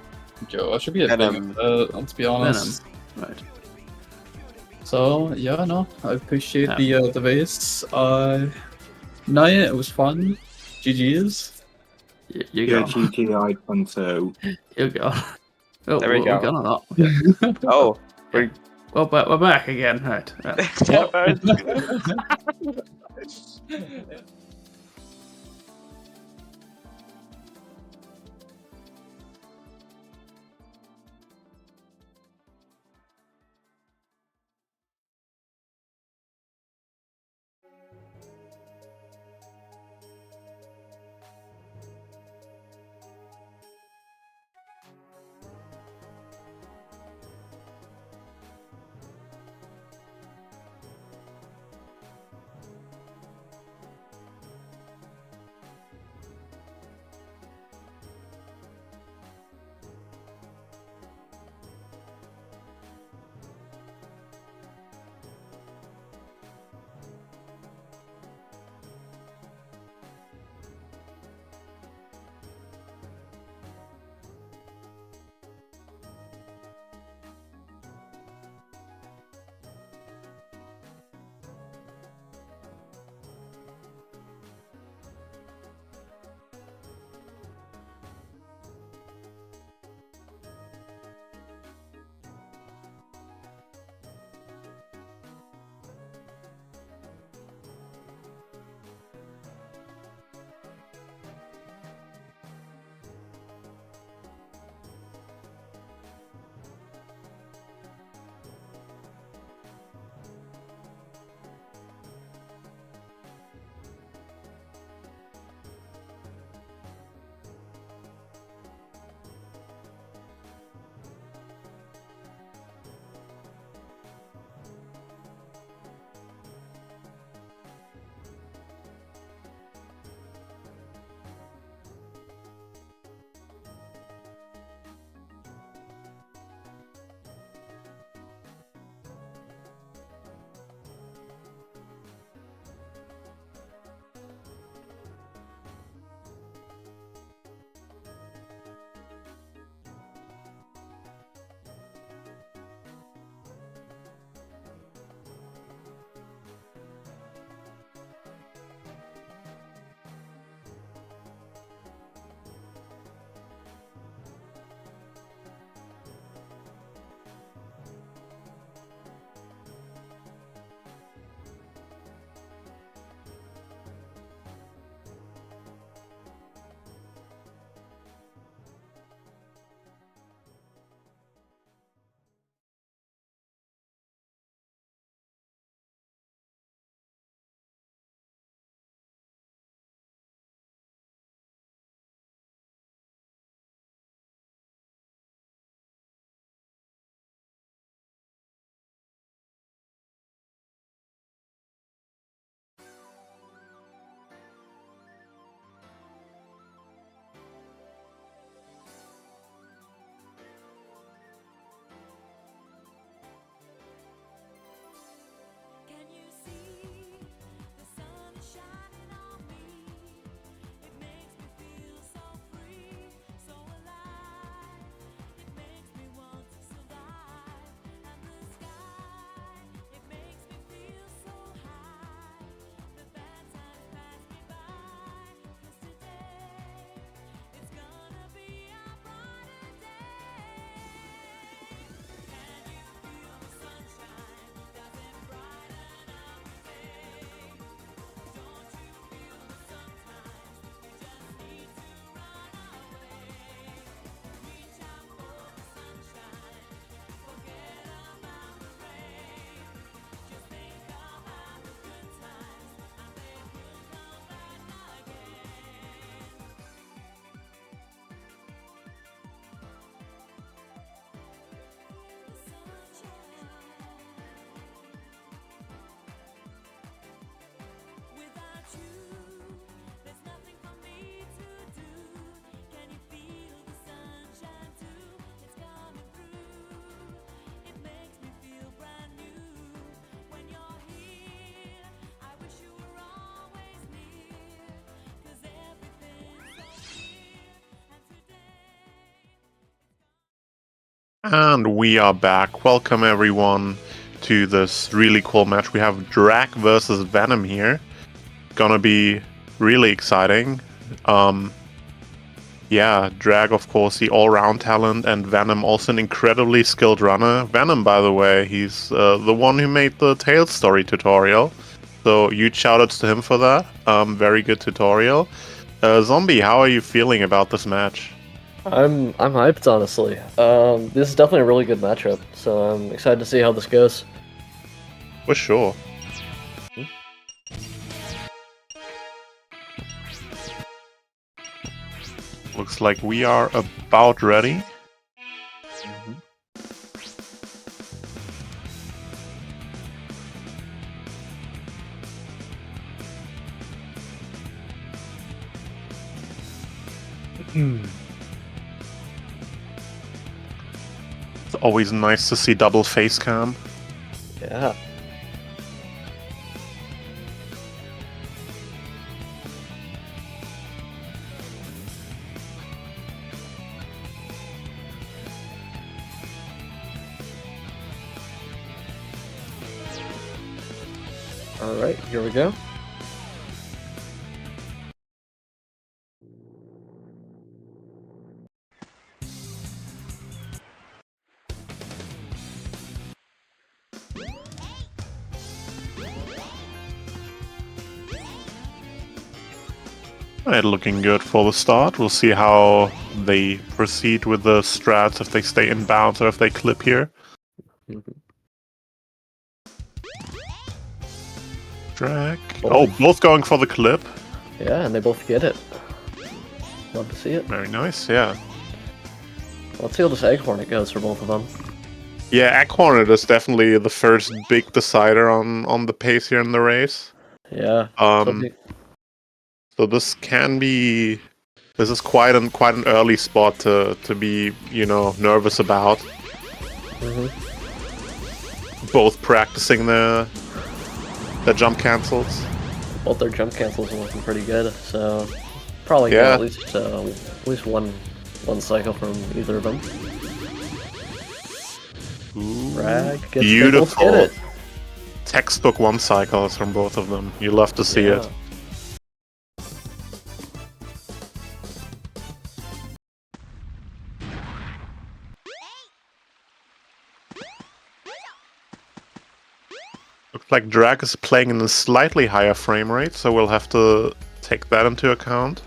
Joe, I should be a Venom. big, let's be honest. Venom. Right. So yeah, no, I appreciate the base. Night, it was fun. GG's. You Yeah, go. GG, I had fun too. You go. Oh, There we we're go. gonna not. Okay. Oh, we're Well, but we're back again, right? And we are back. Welcome everyone to this really cool match. We have Drag versus Venom here. Gonna be really exciting. Yeah, Drag, of course, the all-round talent, and Venom, also an incredibly skilled runner. Venom, by the way, he's the one who made the Tails story tutorial. So huge shoutouts to him for that. Very good tutorial. Zombie, how are you feeling about this match? I'm hyped, honestly. This is definitely a really good matchup, so I'm excited to see how this goes. For sure. Looks like we are about ready. It's always nice to see double face cam. Yeah. Alright, here we go. Alright, looking good for the start. We'll see how they proceed with the strats, if they stay in bounds or if they clip here. Drag. Oh, both going for the clip. Yeah, and they both get it. Love to see it. Very nice, yeah. Let's see how this Egg Hornet goes for both of them. Yeah, Egg Hornet is definitely the first big decider on the pace here in the race. Yeah. So this can be... This is quite an early spot to be, you know, nervous about. Both practicing the jump cancels. Both their jump cancels are looking pretty good, so probably get at least one cycle from either of them. Drag gets Beautiful. Get it. Textbook one cycles from both of them. You love to see it. Looks like Drag is playing in a slightly higher frame rate, so we'll have to take that into account.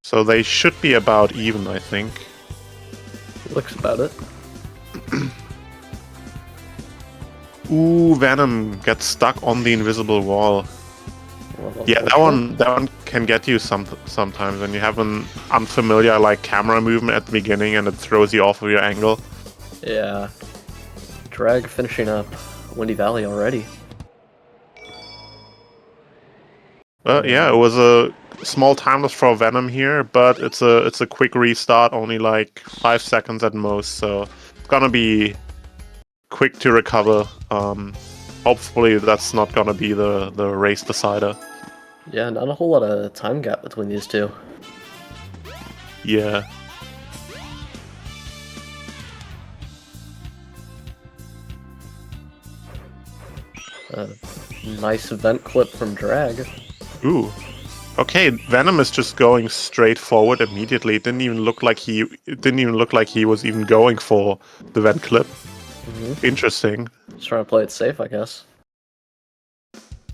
So they should be about even, I think. Looks about it. Ooh, Venom gets stuck on the invisible wall. Yeah, that one can get you sometimes when you have an unfamiliar like camera movement at the beginning and it throws you off of your angle. Yeah. Drag finishing up Windy Valley already. Yeah, it was a small time loss for Venom here, but it's a quick restart, only like 5 seconds at most, so it's gonna be quick to recover. Hopefully that's not gonna be the race decider. Yeah, not a whole lot of time gap between these two. Yeah. Nice vent clip from Drag. Ooh. Okay, Venom is just going straight forward immediately. It didn't even look like he was even going for the vent clip. Interesting. Just trying to play it safe, I guess.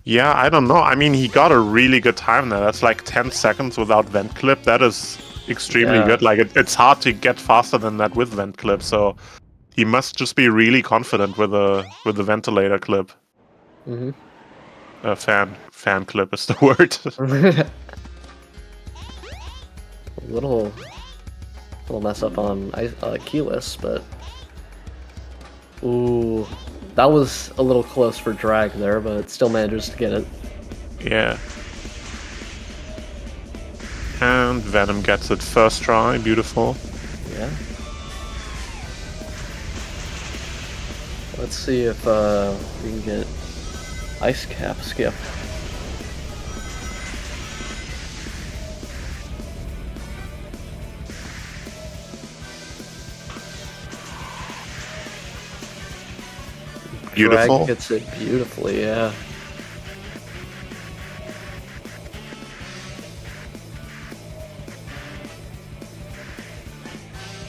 Yeah, I don't know. I mean, he got a really good time there. That's like 10 seconds without vent clip. That is extremely good. Like, it's hard to get faster than that with vent clip, so he must just be really confident with the ventilator clip. Fan clip is the word. little mess up on keyless, but ooh, that was a little close for Drag there, but still manages to get it. Yeah. And Venom gets it first try. Beautiful. Yeah. Let's see if we can get Ice Cap skip. Beautiful. Drag gets it beautifully, yeah.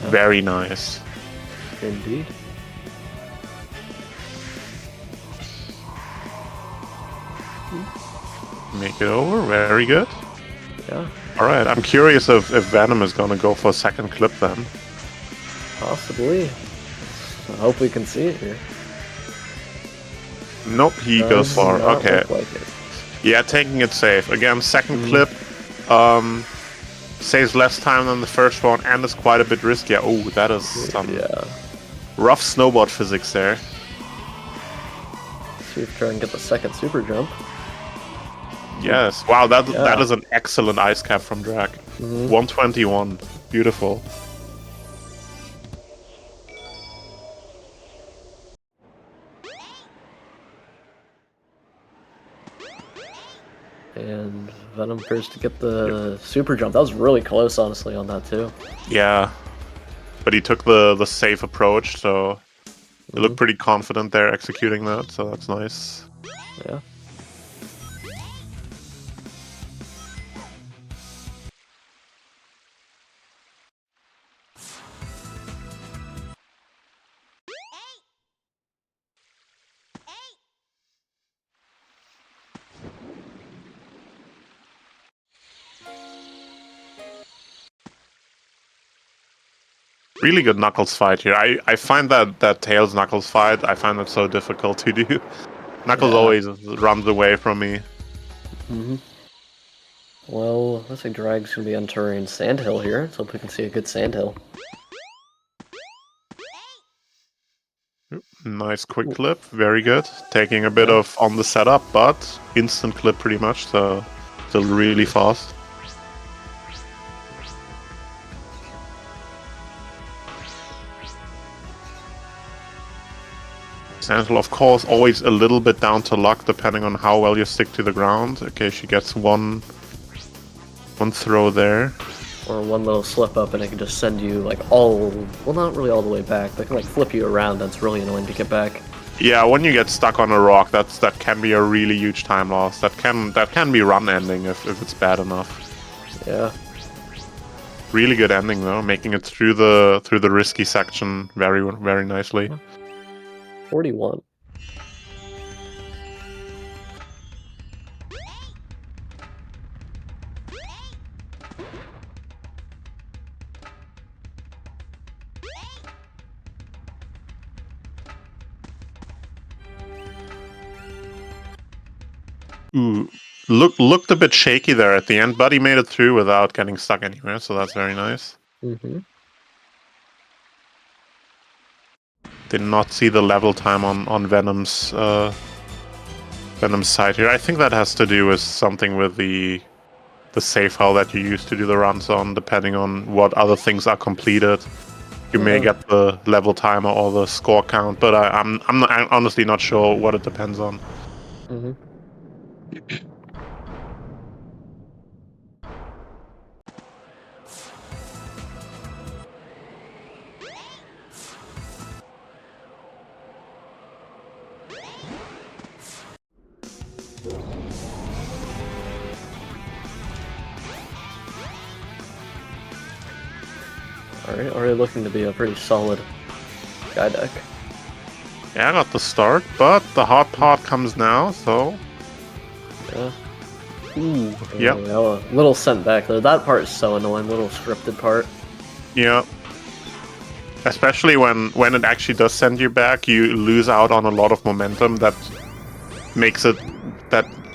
Very nice. Indeed. Make it over. Very good. Yeah, Alright, I'm curious if Venom is gonna go for a second clip then. possibly. I hope we can see it here. Nope, he Does goes for. not Okay. look like it. Yeah, taking it safe. Again, second clip. Saves less time than the first one and is quite a bit riskier. Oh, that is some Yeah. rough snowboard physics there. See if try and get the second super jump. Yes. Wow, that Yeah. is an excellent ice cap from Drag. 121. Beautiful. And Venom appears to get the super jump. That was really close, honestly, on that too. Yeah. But he took the safe approach, so he looked pretty confident there executing that, so that's nice. Yeah. Really good Knuckles fight here. I find that Tails Knuckles fight, I find that so difficult to do. Knuckles always runs away from me. Well, looks like Drag's gonna be entering Sandhill here. Let's hope we can see a good Sandhill. Nice quick clip, very good. Taking a bit of on the setup, but instant clip pretty much, so still really fast. Sandhill, of course, always a little bit down to luck depending on how well you stick to the ground. Okay, she gets one throw there. Or one little slip up and it can just send you like all, well, not really all the way back, but it can like flip you around. That's really annoying to get back. Yeah, when you get stuck on a rock, that can be a really huge time loss. That can be run ending if it's bad enough. Yeah. Really good ending though, making it through the risky section very nicely. 41. Ooh, looked a bit shaky there at the end, but he made it through without getting stuck anywhere, so that's very nice. Did not see the level time on Venom's side here. I think that has to do with something with the save file that you use to do the runs on, depending on what other things are completed. You may get the level timer or the score count, but I'm honestly not sure what it depends on. Already looking to be a pretty solid guy deck. Yeah, I got the start, but the hard part comes now, so... Yeah. Ooh, yep. A little sent back there. That part is so annoying, little scripted part. Yeah. Especially when it actually does send you back, you lose out on a lot of momentum that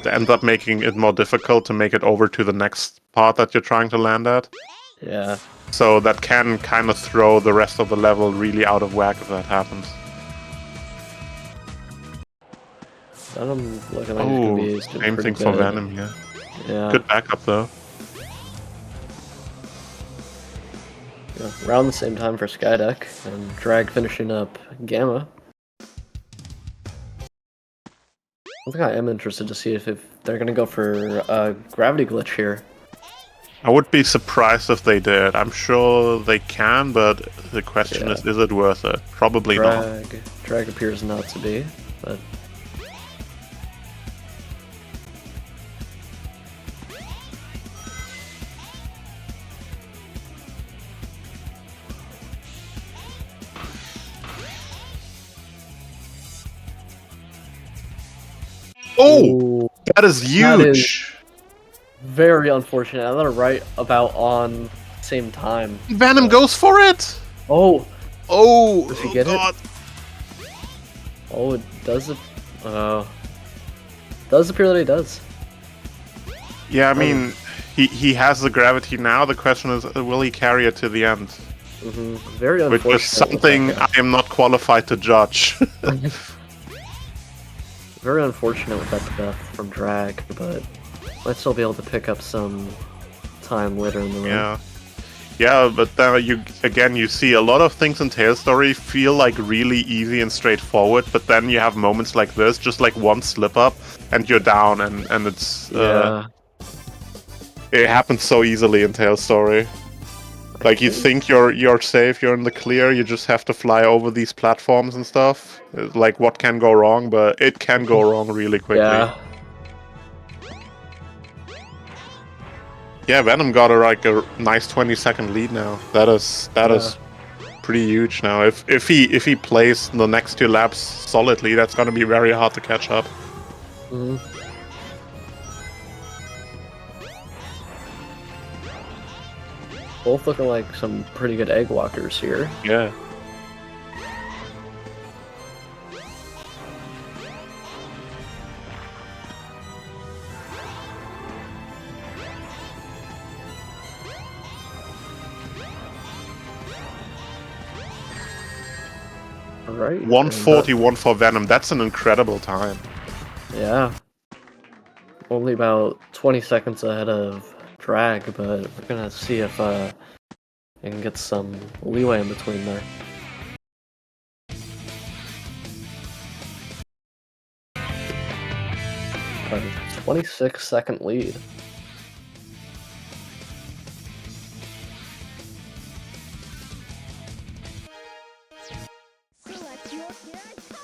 ends up making it more difficult to make it over to the next part that you're trying to land at. Yeah. So that can kind of throw the rest of the level really out of whack if that happens. Venom looking like he's gonna be same thing for Venom, yeah. Yeah. Good backup though. Yeah, around the same time for Skydeck, and Drag finishing up Gamma. I think I am interested to see if they're gonna go for a gravity glitch here. I would be surprised if they did. I'm sure they can, but the question is it worth it? Probably not. Drag appears not to be. but Oh, ooh, that is that is huge. very unfortunate. I thought it right about on same time. Venom goes for it. Oh, Oh, does he oh get God. it? Oh, it does it. Does appear that he does. Yeah, I mean, he has the gravity now. The question is, will he carry it to the end? Very unfortunate. Which is something I am not qualified to judge. Very unfortunate with that death from drag, but might still be able to pick up some time later in the run. Yeah. Yeah, but then you see a lot of things in Tail Story feel like really easy and straightforward, but then you have moments like this, just like one slip up, and you're down, and it's it happens so easily in Tail Story. Like you think you're safe, you're in the clear, you just have to fly over these platforms and stuff. Like what can go wrong, but it can go wrong really quickly. Yeah. Yeah, Venom got a nice 20-second lead now. That is pretty huge now. If he plays the next 2 laps solidly, that's gonna be very hard to catch up. Both looking like some pretty good egg walkers here. Yeah. Right. 141 for Venom. That's an incredible time. Yeah. Only about 20 seconds ahead of drag, but we're gonna see if I can get some leeway in between there. A 26-second lead. Select your character.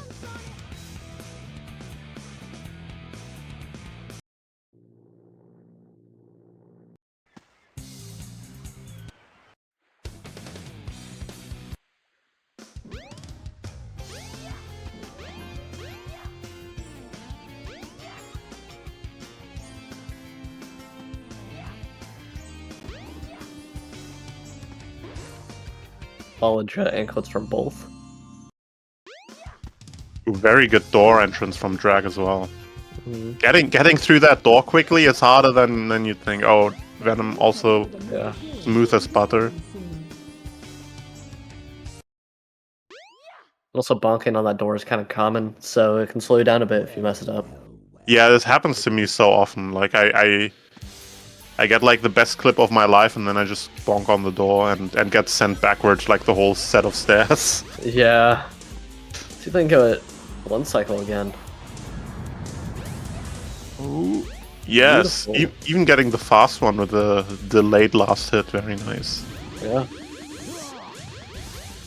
Solid anklets from both. Very good door entrance from Drag as well. Getting through that door quickly is harder than you'd think. Oh, Venom also smooth as butter. Also, bonking on that door is kind of common, so it can slow you down a bit if you mess it up. Yeah, this happens to me so often. Like I get like the best clip of my life, and then I just bonk on the door and get sent backwards like the whole set of stairs. Yeah. See if I can go at one cycle again. Ooh. Yes, even getting the fast one with the delayed last hit, very nice. Yeah.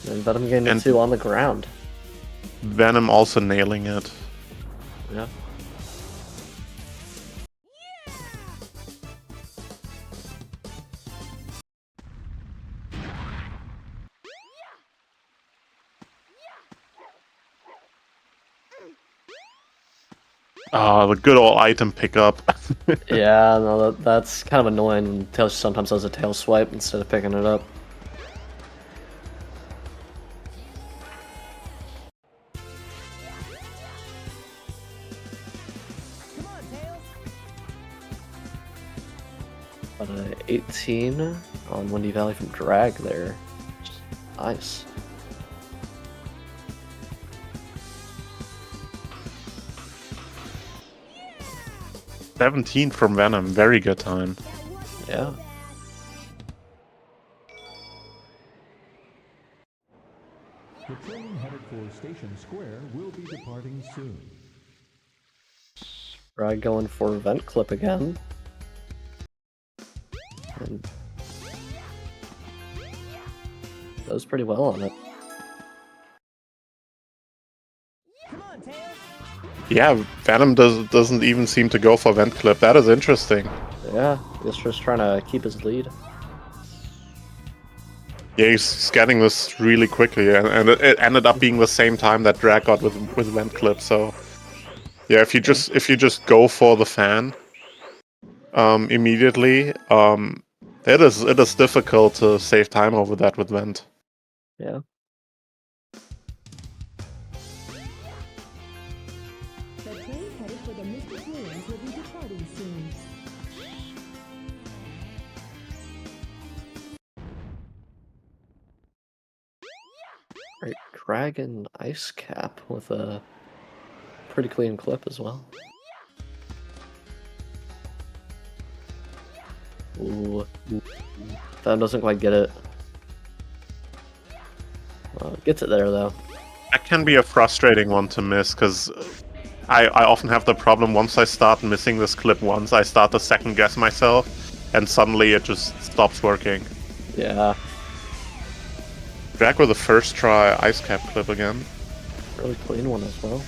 And Venom getting 2 on the ground. Venom also nailing it. Yeah. Ah, the good old item pickup. Yeah, no, that's kind of annoying when Tail sometimes does a tail swipe instead of picking it up. About 18 on Windy Valley from drag there. Nice. $17 from Venom, very good time. Yeah. The train headed for Station Square will be departing soon. Drag going for vent clip again. And does pretty well on it. Come on, Tails. Yeah, Venom doesn't even seem to go for Vent Clip. That is interesting. Yeah, he's just trying to keep his lead. Yeah, he's getting this really quickly, and it ended up being the same time that Drag got with Vent Clip. So yeah, if you just go for the fan immediately, it is difficult to save time over that with Vent. Yeah. The train headed for the Mystic Ruins will be departing soon. Right, Dragon Ice Cap with a pretty clean clip as well. Ooh. That doesn't quite get it. Gets it there though. That can be a frustrating one to miss, because I often have the problem once I start missing this clip once, I start to second guess myself, and suddenly it just stops working. Yeah. Back with the first try Ice Cap clip again. Really clean one as well.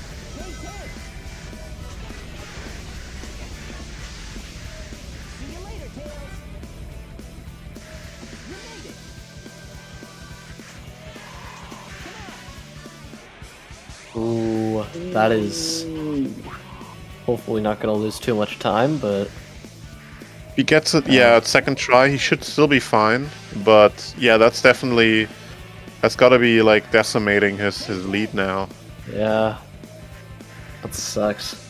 See you later, Tails. You made it. Ooh, that is hopefully not going to lose too much time, but He gets it, yeah, at second try, he should still be fine, but yeah, that's got to be like decimating his lead now. yeah, that sucks.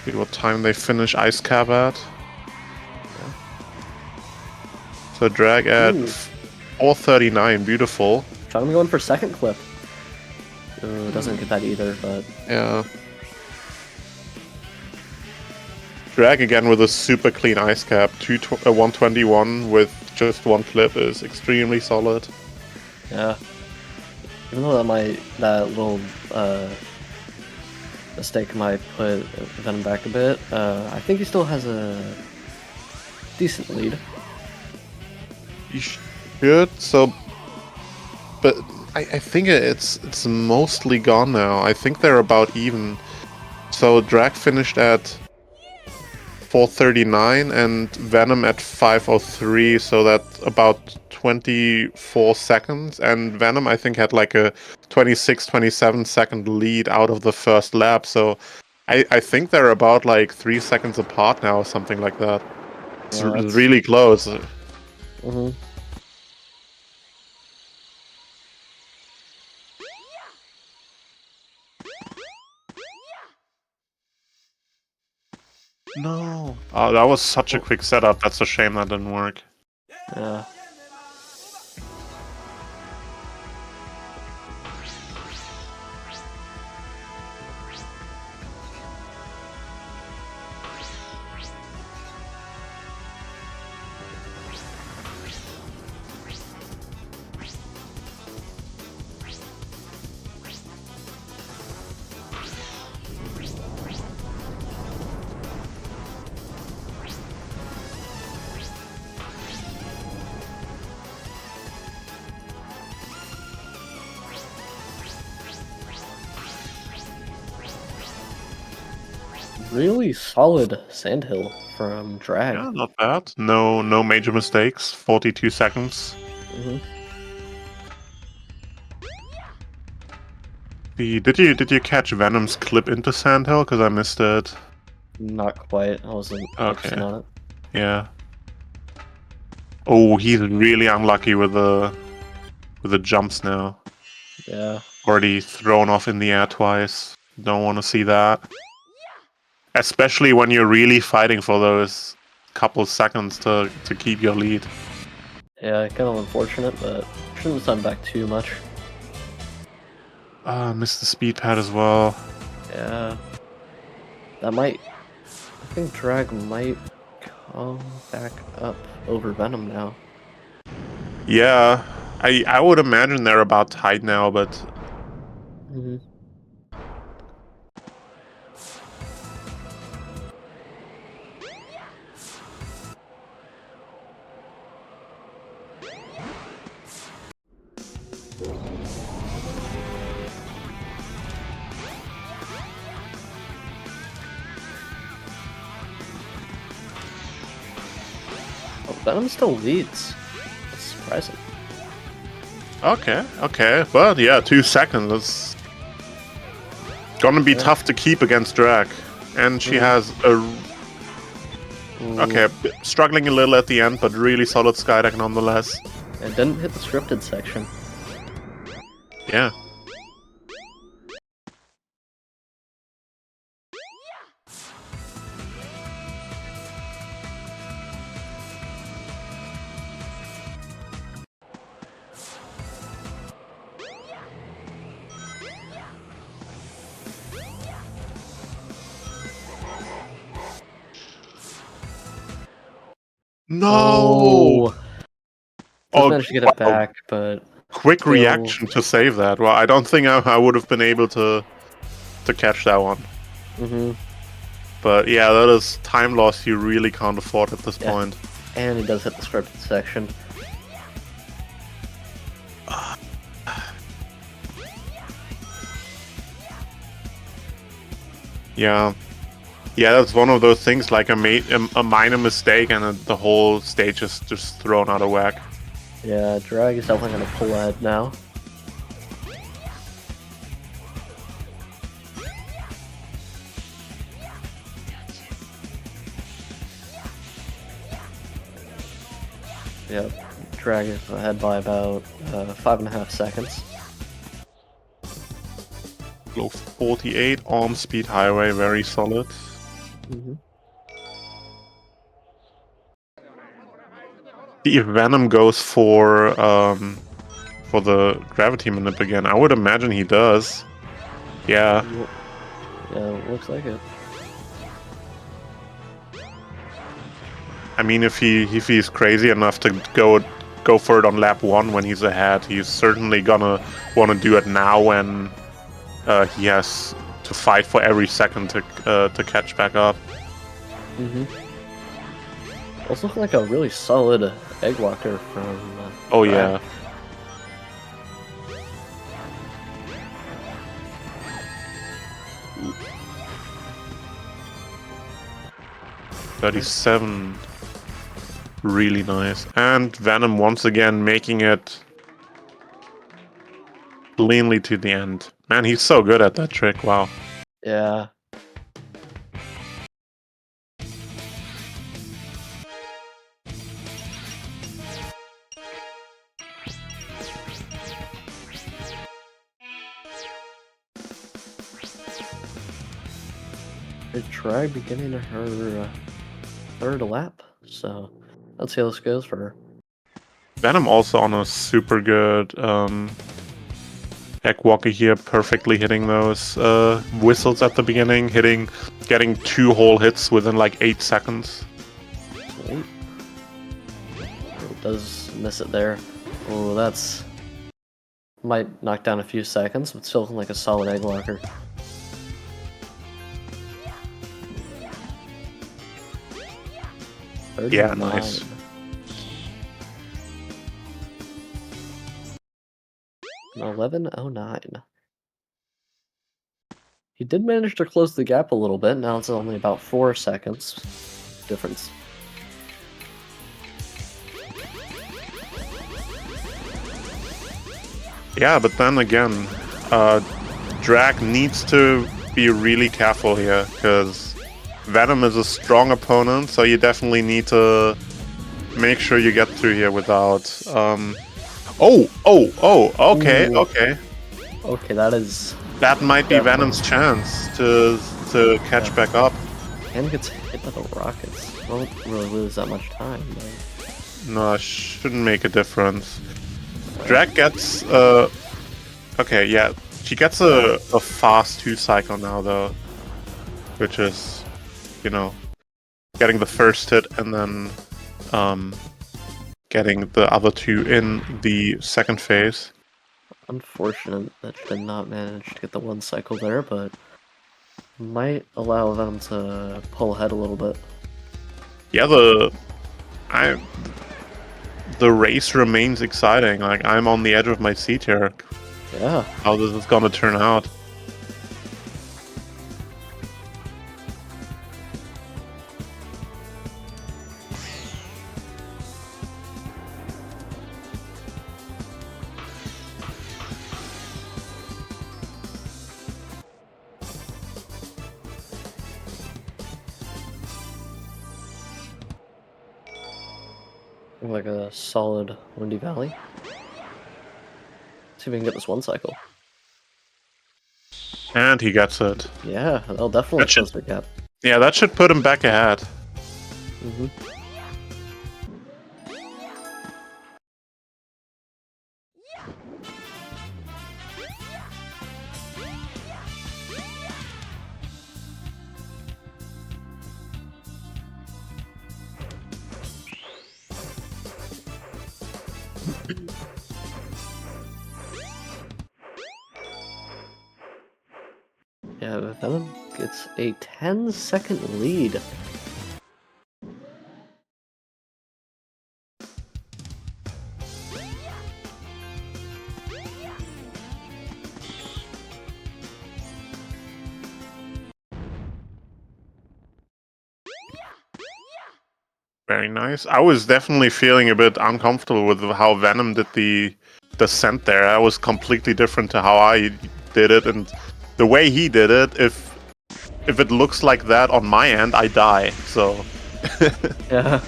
See what time they finish Ice Cap at. So Drag at 4:39, beautiful. Trying to go in for second clip. Ooh, doesn't get that either, but Yeah. Drag again with a super clean Ice Cap. 121 with just one clip is extremely solid. yeah. Even though that little mistake might put Venom back a bit, I think he still has a decent lead. You should, but I think it's mostly gone now. I think they're about even. So Drag finished at 4:39 and Venom at 5:03, so that's about 24 seconds. And Venom, I think, had like a 26-27 second lead out of the first lap. So I think they're about like 3 seconds apart now, or something like that. It's Yeah, that's really close. Mm-hmm. No. Oh, that was such a quick setup. That's a shame that didn't work. Yeah. Really solid sandhill from Drag. Yeah, not bad. No major mistakes. 42 seconds. Mm-hmm. Did you catch Venom's clip into Sandhill? Because I missed it. Not quite. I wasn't focusing on it. Yeah. Oh, he's really unlucky with the jumps now. Yeah. Already thrown off in the air twice. Don't want to see that. Especially when you're really fighting for those couple seconds to keep your lead. Yeah, kind of unfortunate, but shouldn't have done back too much. Missed the speed pad as well. Yeah. That might... I think Drag might come back up over Venom now. Yeah, I would imagine they're about tied now, but... Mm-hmm. Venom still leads. That's surprising. Okay. But yeah, 2 seconds. It's gonna be tough to keep against Drag. And she has a... Okay, struggling a little at the end, but really solid Skydeck nonetheless. It didn't hit the scripted section. Yeah. No! Just managed to get it back, but quick still... reaction to save that. Well, I don't think I would have been able to catch that one. But yeah, that is time loss you really can't afford at this point. And he does hit the scripted section. Yeah, that's one of those things. Like I made a minor mistake, and the whole stage is just thrown out of whack. Yeah, Drag is definitely gonna pull ahead now. Yep, Drag is ahead by about 5.5 seconds. Low 48 on speed highway, very solid. See if Venom goes for the gravity manip again. I would imagine he does. Yeah. Yeah, looks like it. I mean, if he's crazy enough to go for it on lap 1 when he's ahead, he's certainly gonna want to do it now when he has to fight for every second to catch back up. Also looking like a really solid egg walker from. Oh yeah. $37. Really nice. And Venom once again making it cleanly to the end. Man, he's so good at that trick. Wow. Yeah. Good try beginning her third lap, so let's see how this goes for her. Venom also on a super good egg walker here, perfectly hitting those whistles at the beginning, getting 2 whole hits within like 8 seconds. It does miss it there. Oh, that's might knock down a few seconds, but still looking like a solid egg walker. Yeah, nice. 11:09. He did manage to close the gap a little bit. Now it's only about 4 seconds difference. Yeah, but then again, Drag needs to be really careful here, because Venom is a strong opponent, so you definitely need to make sure you get through here without... okay. Okay, that is... That might be Venom's chance to catch back up. And gets hit by the rockets. Won't really lose that much time, though. No, shouldn't make a difference. Drag gets... okay, yeah. She gets a fast 2 cycle now, though. Which is, you know, getting the first hit and then getting the other 2 in the second phase. Unfortunate that she did not manage to get the 1 cycle there, but might allow them to pull ahead a little bit. Yeah, the race remains exciting. Like, I'm on the edge of my seat here. Yeah. How this is gonna turn out. Like a solid Windy Valley. See if we can get this one cycle. And he gets it. Yeah, that'll definitely That should- close the gap. Yeah, that should put him back ahead. Mm-hmm. Yeah, Venom gets a 10-second lead. Very nice. I was definitely feeling a bit uncomfortable with how Venom did the descent there. That was completely different to how I did it, and the way he did it, if it looks like that on my end, I die. So Yeah.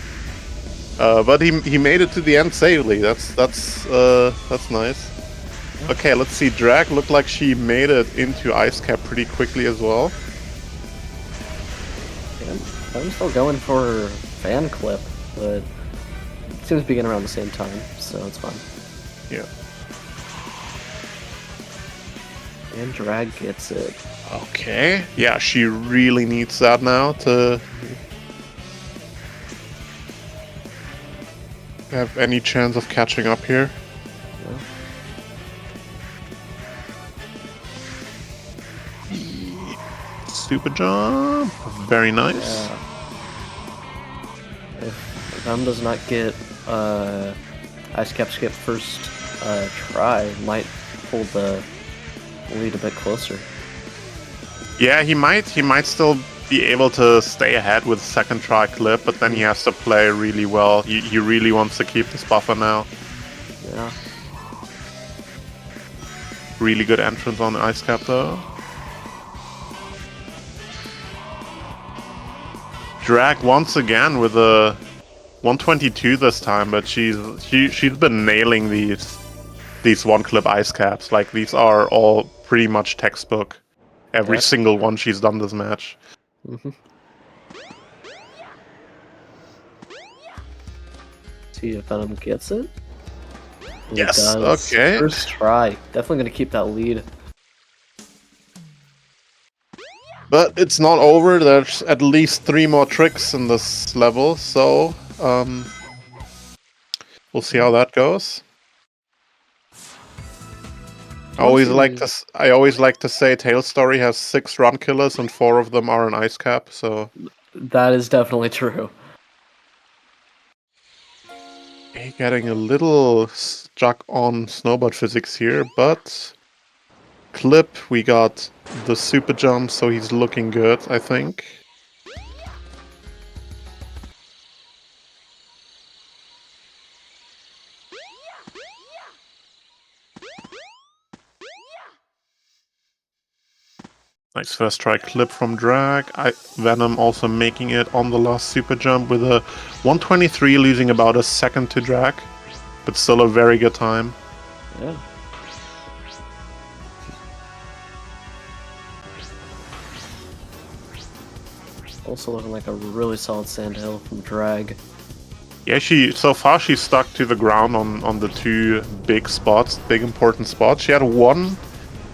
but he made it to the end safely. That's nice. Okay, let's see. Drag looked like she made it into Ice Cap pretty quickly as well. Yeah, I'm still going for fan clip, but it seems to be getting around the same time, so it's fine. Yeah. And Drag gets it. Okay. Yeah, she really needs that now to have any chance of catching up here. Super jump. Very nice. Yeah. If Venom does not get Ice Cap skip first try, might hold the lead a bit closer. Yeah, he might still be able to stay ahead with second try clip, but then he has to play really well. He really wants to keep this buffer now. Yeah. Really good entrance on the Ice Cap though. Drag once again with a 122 this time, but she's been nailing these one clip Ice Caps. Like, these are all pretty much textbook. Every single one she's done this match. Mm-hmm. See if Venom gets it. He Yes, does. okay. First try. Definitely going to keep that lead. But it's not over. There's at least 3 more tricks in this level, so we'll see how that goes. I always like to say Tail Story has 6 run killers and 4 of them are an Ice Cap. So that is definitely true. Getting a little stuck on snowboard physics here, but Clip, we got the super jump, so he's looking good, I think. Nice first try Clip from Drag. Venom also making it on the last super jump with a 123, losing about a second to Drag, but still a very good time. Yeah. Also looking like a really solid sandhill from Drag. Yeah, so far she's stuck to the ground on the 2 big spots, big important spots. She had one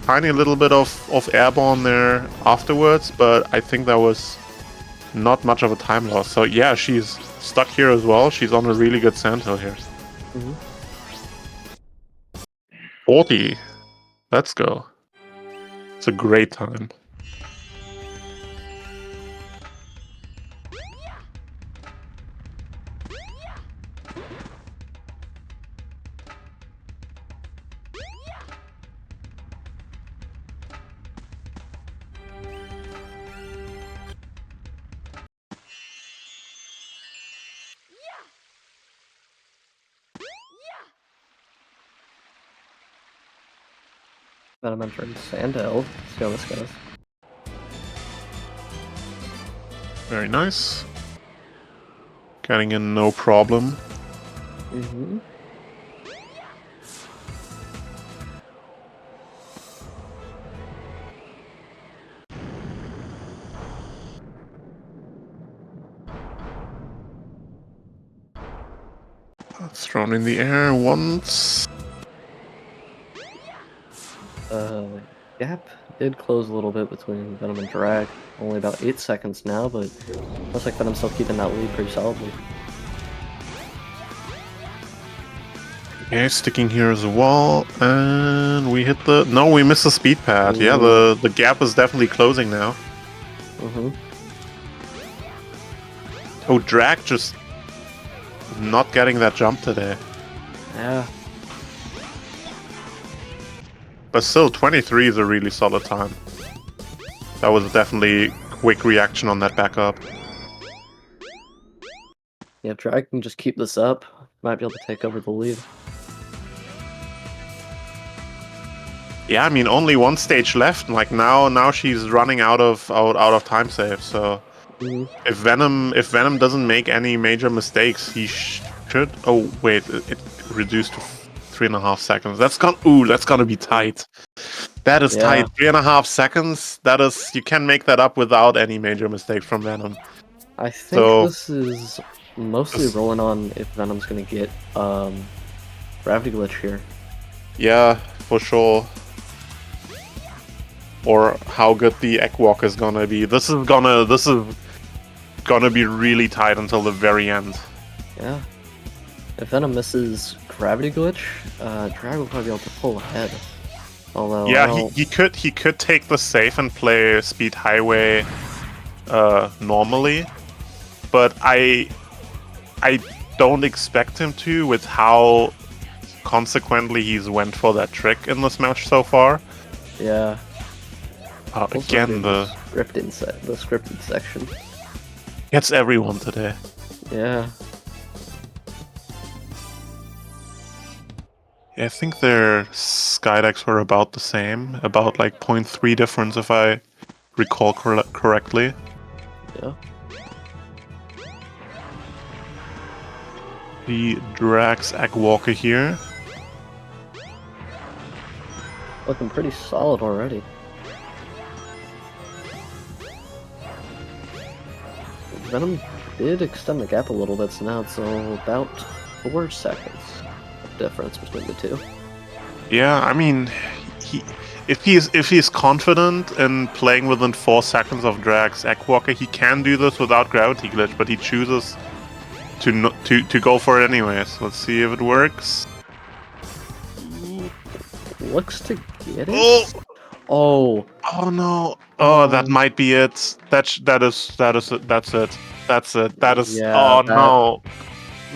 tiny little bit of airborne there afterwards, but I think that was not much of a time loss. So yeah, she's stuck here as well. She's on a really good sandhill here. Mm-hmm. 40. Let's go. It's a great time. Venom entering sandhill. Let's see how this goes. Very nice. Getting in no problem. Mm-hmm. Thrown in the air once. Gap did close a little bit between Venom and Drag. Only about 8 seconds now, but looks like Venom's still keeping that lead pretty solidly. Okay, sticking here as well, and we hit the... No, we missed the speed pad. Yeah, Ooh. the gap is definitely closing now. Mm-hmm. Oh, Drag just not getting that jump today. Yeah. But still, 23 is a really solid time. That was definitely quick reaction on that backup. Yeah, if Drag can just keep this up, might be able to take over the lead. Yeah, I mean, only one stage left. Like now she's running out of time save. So if Venom doesn't make any major mistakes, he should. Oh wait, it reduced to 3.5 seconds. That's gonna be tight. That is tight. 3.5 seconds. That is, you can make that up without any major mistakes from Venom. I think this is mostly rolling on if Venom's gonna get gravity glitch here. Yeah, for sure. Or how good the egg walk is gonna be. This is gonna be really tight until the very end. Yeah. If Venom misses gravity glitch, Drag will probably be able to pull ahead. Although yeah, he could take the safe and play Speed Highway normally, but I don't expect him to with how consequently he's went for that trick in this match so far. Yeah. Again, the scripted section gets everyone today. Yeah. I think their SkyDecks were about the same, about like 0.3 difference if I recall correctly. Yeah. The Drax Egg Walker here. Looking pretty solid already. Venom did extend the gap a little bit, so now it's about 4 seconds of difference between the two. Yeah, I mean, if he's confident in playing within 4 seconds of Drag's Egg Walker, he can do this without gravity glitch, but he chooses to go for it anyways. Let's see if it works. Looks to get it. Oh no! Oh, that might be it. That's it. That is. Yeah, oh no!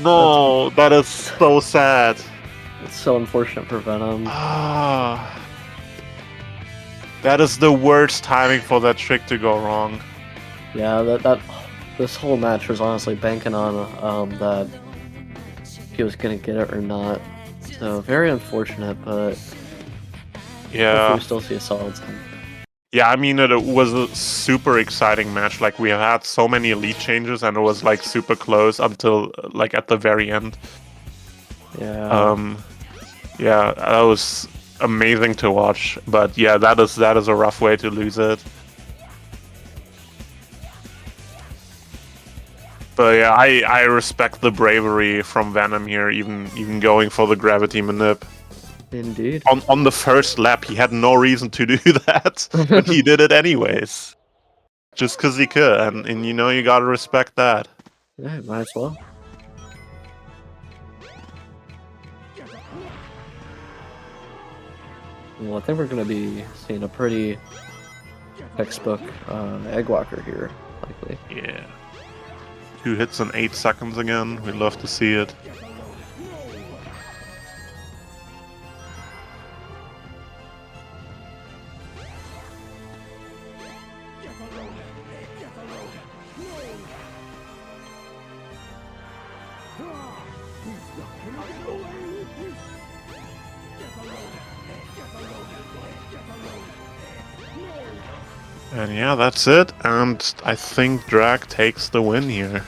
No, that is so sad. It's so unfortunate for Venom. Ah, that is the worst timing for that trick to go wrong. Yeah, this whole match was honestly banking on that he was gonna get it or not. So very unfortunate, but yeah, we still see a solid time. Yeah, I mean, it was a super exciting match. Like, we had so many elite changes, and it was like super close until like at the very end. Yeah. Yeah, that was amazing to watch. But yeah, that is a rough way to lose it. But yeah, I respect the bravery from Venom here, even going for the gravity manip. Indeed. On the first lap, he had no reason to do that, but he did it anyways. Just because he could, and you know, you gotta respect that. Yeah, might as well. Well, I think we're going to be seeing a pretty textbook Egg Walker here, likely. Yeah. 2 hits in 8 seconds again. We'd love to see it. And yeah, that's it. And I think Drag takes the win here.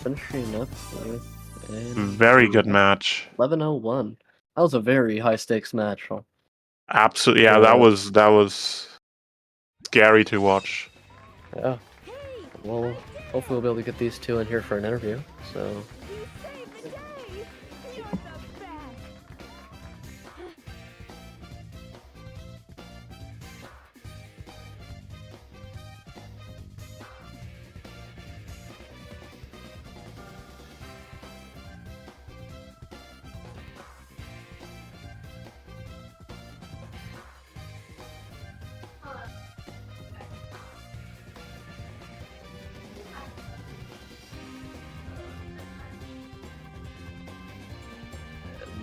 Finishing up with And Very good match. 11:01. That was a very high stakes match. Absolutely, yeah. That was scary to watch. Yeah. Well, hopefully we'll be able to get these two in here for an interview. So.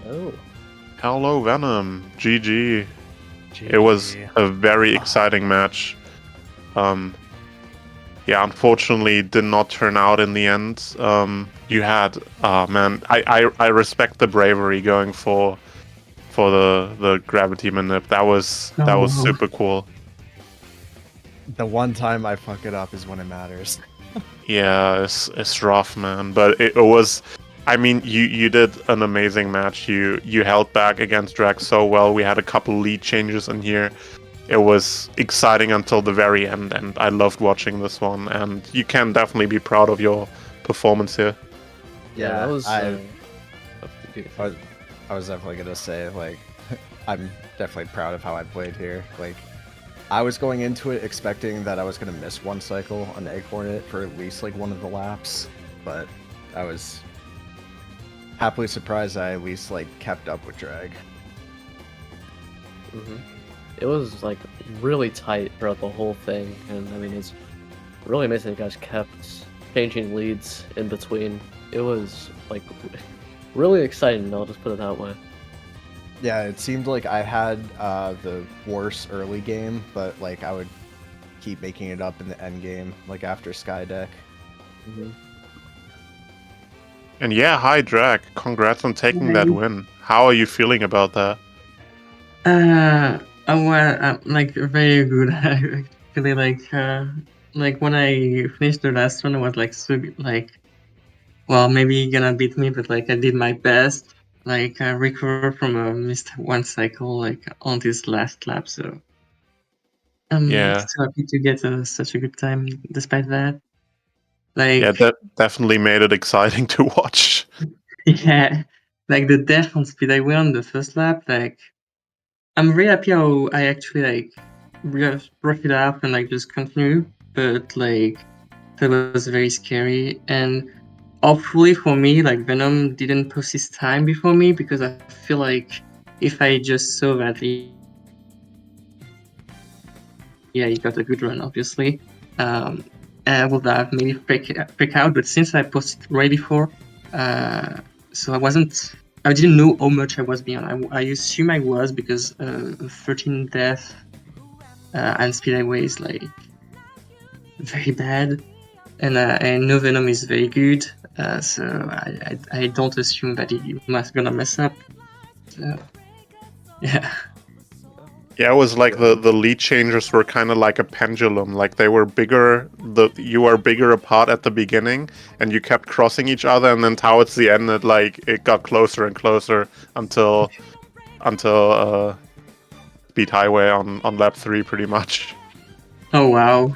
Oh. Hello, Venom. GG. It was a very exciting match. Yeah, unfortunately, did not turn out in the end. You had, man, I respect the bravery going for the gravity manip. That was super cool. The one time I fuck it up is when it matters. Yeah, it's rough, man. But it was, I mean, you did an amazing match. You held back against Drag so well. We had a couple lead changes in here. It was exciting until the very end, and I loved watching this one. And you can definitely be proud of your performance here. Yeah, that was. I was definitely gonna say, like, I'm definitely proud of how I played here. Like, I was going into it expecting that I was gonna miss one cycle on Egg Hornet for at least like one of the laps, but I was happily surprised I at least like kept up with Drag. It was like really tight throughout the whole thing, and I mean it's really amazing you guys kept changing leads in between. It was like really exciting. I'll just put it that way. Yeah, it seemed like I had the worst early game, but like I would keep making it up in the end game, like after Skydeck. And yeah, hi Drag. Congrats on taking that win. How are you feeling about that? Well, like very good. Actually, like when I finished the last one, I was like so like, well, maybe you're gonna beat me, but like I did my best. Like I recovered from a missed one cycle, like on this last lap. So I'm so happy to get such a good time despite that. Like Yeah, that definitely made it exciting to watch. yeah, like the death on speed highway on the first lap, like I'm very happy how I actually like rough it up and like just continue, but like that was very scary. And hopefully for me, like Venom didn't post his time before me, because I feel like if I just saw that yeah, he got a good run, obviously. I would have maybe freak out, but since I posted right before, so I didn't know how much I was behind. I assume I was, because 13 death and speed highway is like very bad, and I know Venom is very good, so I don't assume that he must gonna mess up. So, yeah. Yeah, it was like the lead changes were kind of like a pendulum. Like they were bigger, you were bigger apart at the beginning, and you kept crossing each other, and then towards the end, it got closer and closer until Speed Highway on lap 3, pretty much. Oh wow!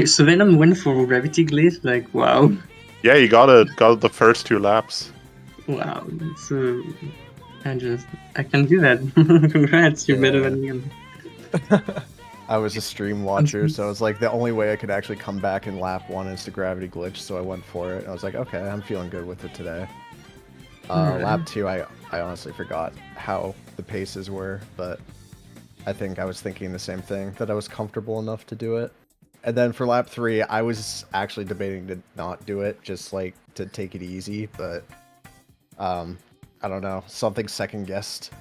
So Venom went for gravity glitch, like wow. Yeah, you got it the first 2 laps. Wow, so I can do that. Congrats, you're better than me. I was a stream watcher, so it was like the only way I could actually come back in lap 1 is the gravity glitch, so I went for it. I was like, okay, I'm feeling good with it today. Lap 2, I honestly forgot how the paces were, but I think I was thinking the same thing, that I was comfortable enough to do it. And then for lap 3, I was actually debating to not do it, just like to take it easy, but I don't know, something second guessed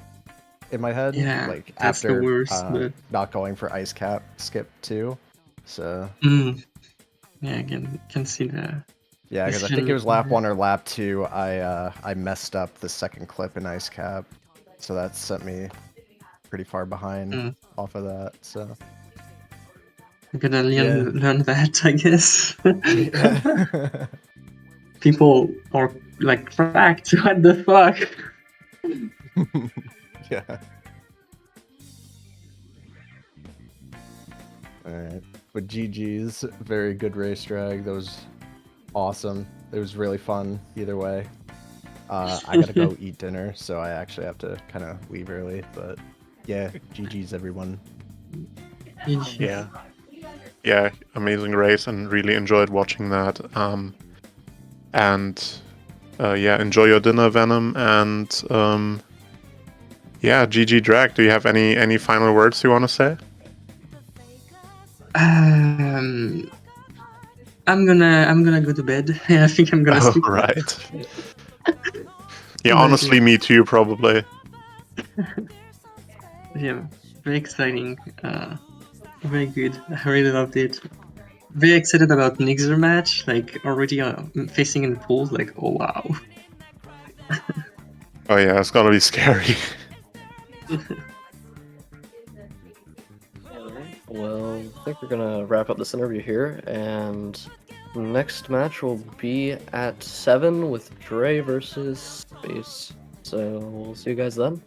in my head. Yeah, like that's after the worst, but... not going for ice cap skip too. So yeah, I can see that. Yeah, because I think it was lap 1 or lap 2. I messed up the second clip in ice cap, so that sent me pretty far behind off of that. So I'm gonna learn that, I guess. people are like cracked. What the fuck? Yeah. Alright. But GG's, very good race drag. That was awesome. It was really fun either way. I gotta go eat dinner, so I actually have to kind of leave early. But yeah, GG's everyone. Yeah. Yeah, amazing race and really enjoyed watching that. Yeah, enjoy your dinner, Venom, and yeah, GG Drag. Do you have any final words you want to say? I'm gonna go to bed. I think I'm gonna sleep. Right. Yeah, honestly, me too, probably. Yeah, very exciting. Very good. I really loved it. Very excited about Nixer match. Like already facing in the pool. Like, oh wow. Oh yeah, it's gonna be scary. Well, I think we're gonna wrap up this interview here, and next match will be at 7 with Dre versus Space. So we'll see you guys then.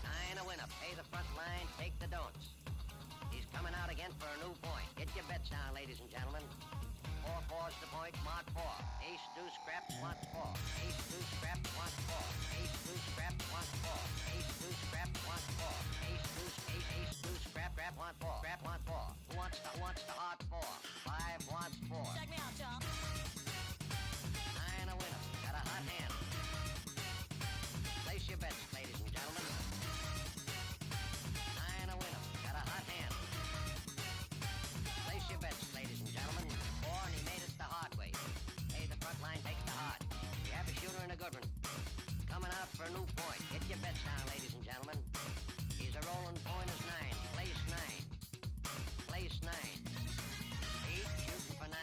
Nine a winner. Pay the front line, take the don'ts. He's coming out again for a new point. Get your bets down, ladies and gentlemen. 4-4's the point, mark 4. Ace, deuce, scrap, wants 4. Ace, deuce, scrap, wants 4. Ace, deuce, scrap, wants 4. Ace, deuce, scrap, wants 4. Ace, deuce, ace, deuce, scrap, wants 4. Scrap, wants 4. Who wants the hard 4? 5 wants 4. Check me out, y'all. 9 a winner. Got a hot hand. Place your bets, ladies and gentlemen. 9 a winner. Got a hot hand. Place your bets, ladies and gentlemen. 4 and he made it the hard way. Hey, the front line takes the hard. We have a shooter and a good one. Coming out for a new point. Get your bets down, ladies and gentlemen. He's a rolling point is 9. Place 9. Place 9. 8 shooting for 9.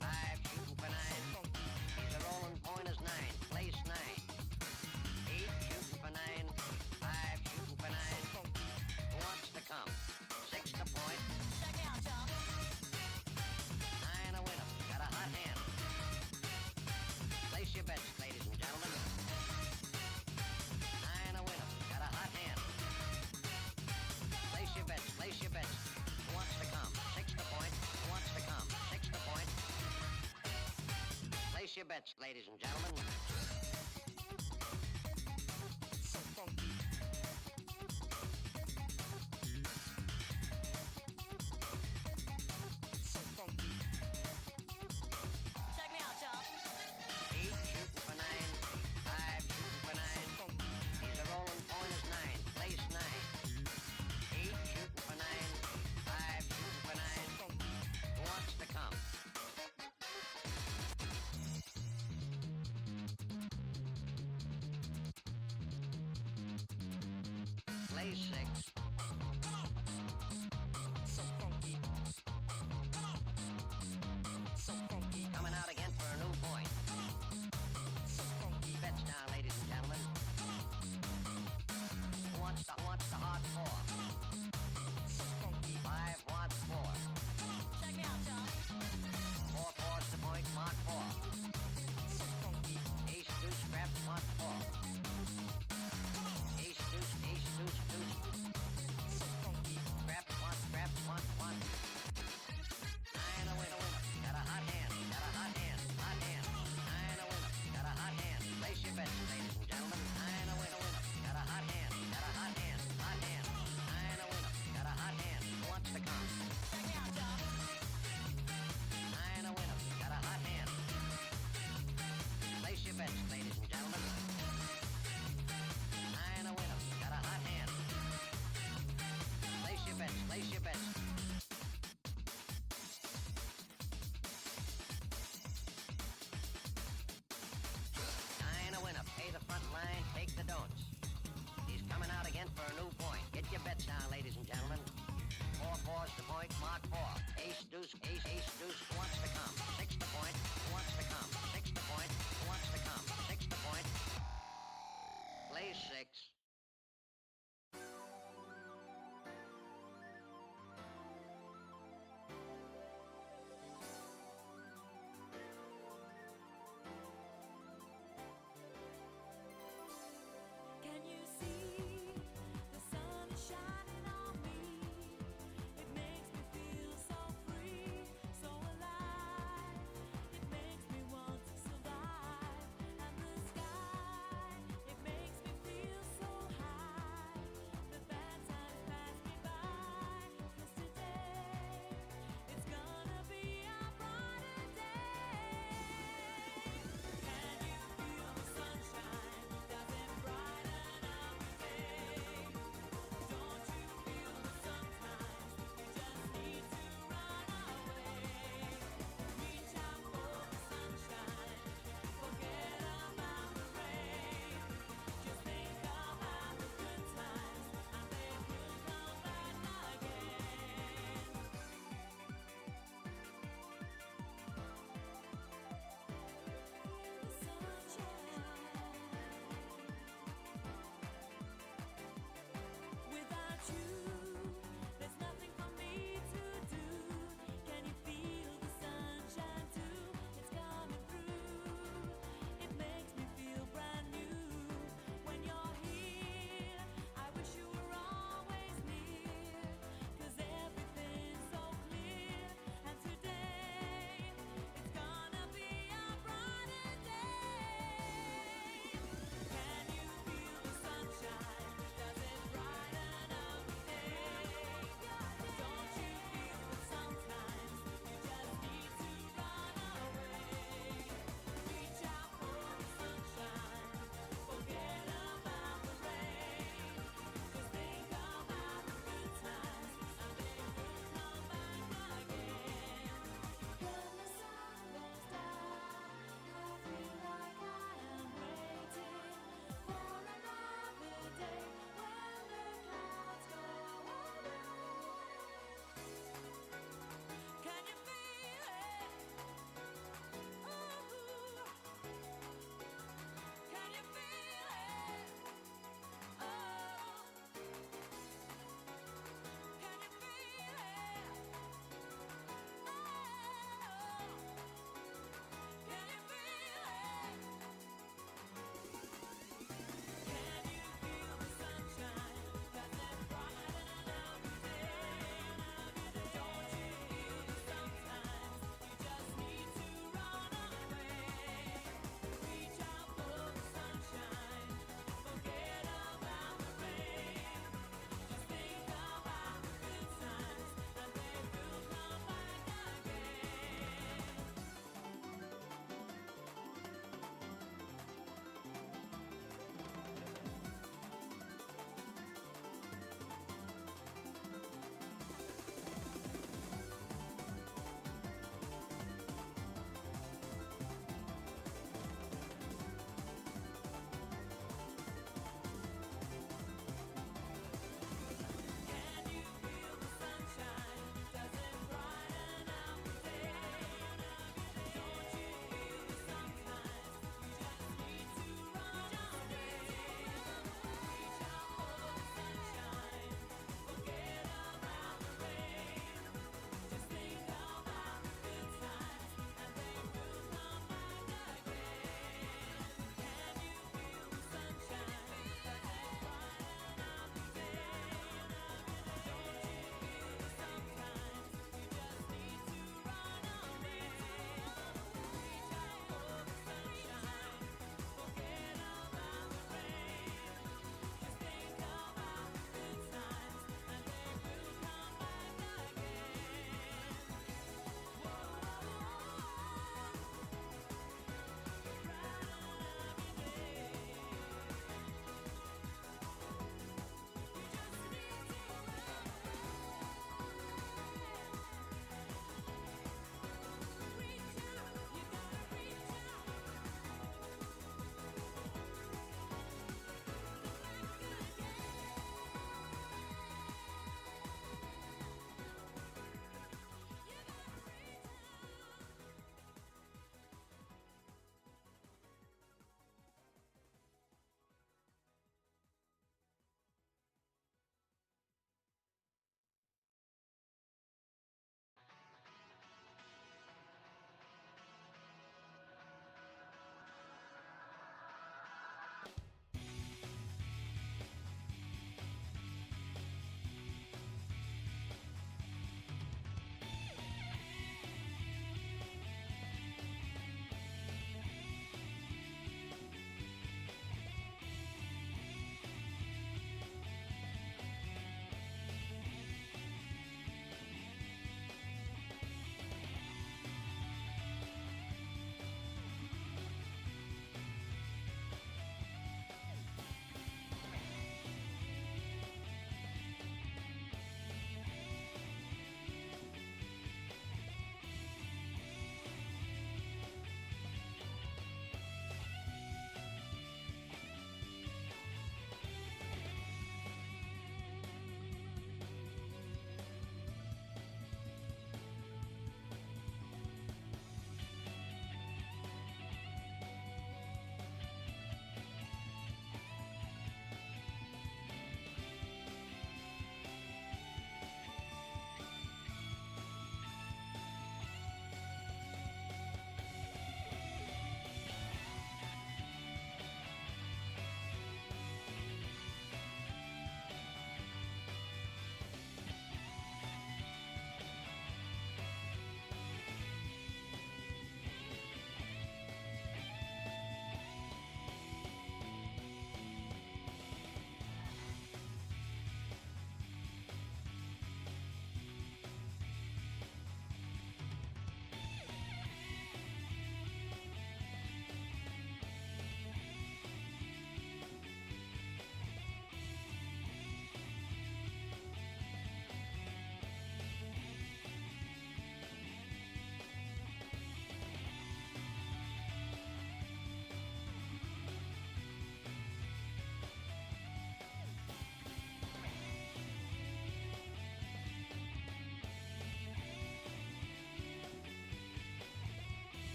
5 shooting for 9. He's a rolling point is 9. Place 9. 8 shooting for 9. 5 shooting for 9. Who wants to come? 6 to point. Check me out, y'all. 9 a winner. Got a hot hand. Place your bets, ladies and gentlemen. 9 a winner. Got a hot hand. Place your bets. Place your bets. Who wants to come? 6 to point. Who wants to come? 6 to point. Place your bets, ladies and gentlemen. So funky. So funky. Check me out, y'all. 8 shooting for 9. 5 shooting for 9. He's a rolling point is 9. Place 9. 8 shooting for 9. 5 shooting for 9. Who wants to come?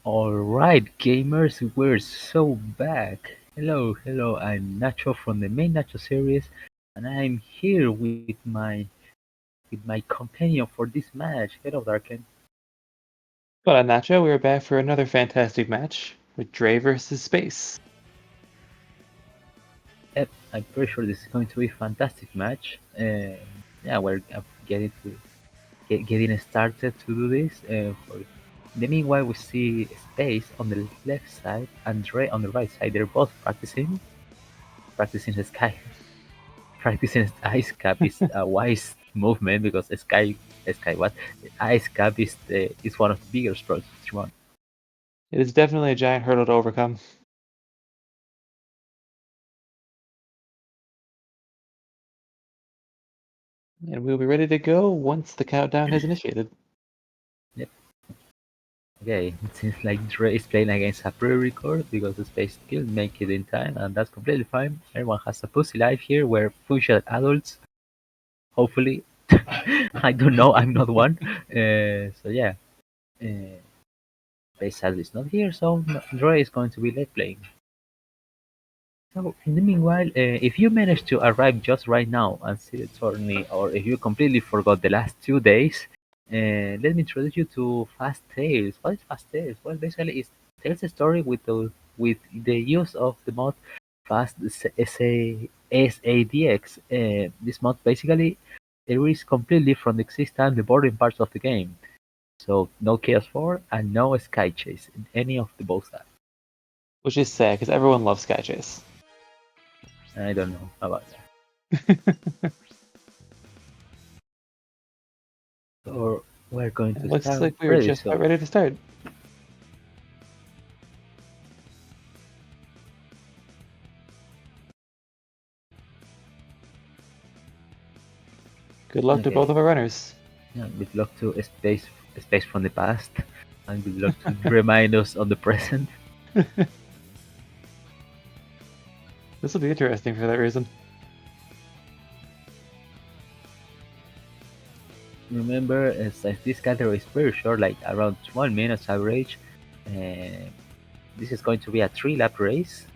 Alright, gamers, we're so back. Hello, hello, I'm Nacho from the main Nacho series, and I'm here with my companion for this match. Hello, Darken. But Nacho, we're back for another fantastic match with Dre versus Space. Yep, I'm pretty sure this is going to be a fantastic match. Yeah, we're getting started to do this. In the meanwhile, we see Space on the left side and Dre on the right side. They're both practicing the sky. Practicing ice cap is a wise movement because sky what? Ice cap is one of the bigger strokes to run. It is definitely a giant hurdle to overcome. And we'll be ready to go once the countdown has initiated. Yep. Okay, it seems like Dre is playing against a pre-record because the space didn't make it in time, and that's completely fine. Everyone has a pussy life here. We're functional adults. Hopefully. I don't know, I'm not one. So yeah. Space sadly is not here, so Dre is going to be late playing. So, in the meanwhile, if you manage to arrive just right now and see the tourney, or if you completely forgot the last 2 days, let me introduce you to Fast Tales. What is Fast Tales? Well, basically, it tells a story with the use of the mod Fast SADX. This mod basically erases completely from the existence the boring parts of the game. So, no Chaos 4 and no Sky Chase in any of the both apps. Which is sad, because everyone loves Sky Chase. I don't know about that. Or we're going to Looks start. like we were just about ready to start. Good luck to both of our runners. Yeah, good luck to Space from the past, and good luck to remind us of the present. This will be interesting for that reason. Remember, since this category is very short, like around 1 minute average, this is going to be a 3-lap race.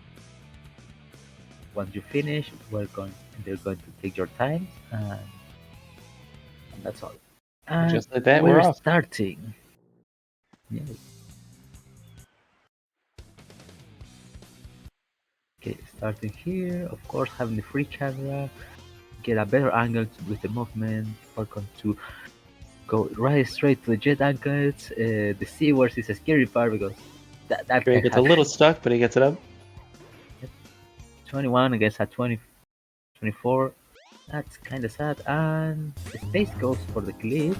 Once you finish, they're going to take your time, and that's all. And just like that, we're off. Starting. Yeah. Okay, starting here. Of course, having the free camera, get a better angle with the movement. We're going to go right straight to the jet angles. The seawards is a scary part because that Drake gets a little stuck, but he gets it up. 21 against a 24. That's kind of sad. And the Space goes for the clip.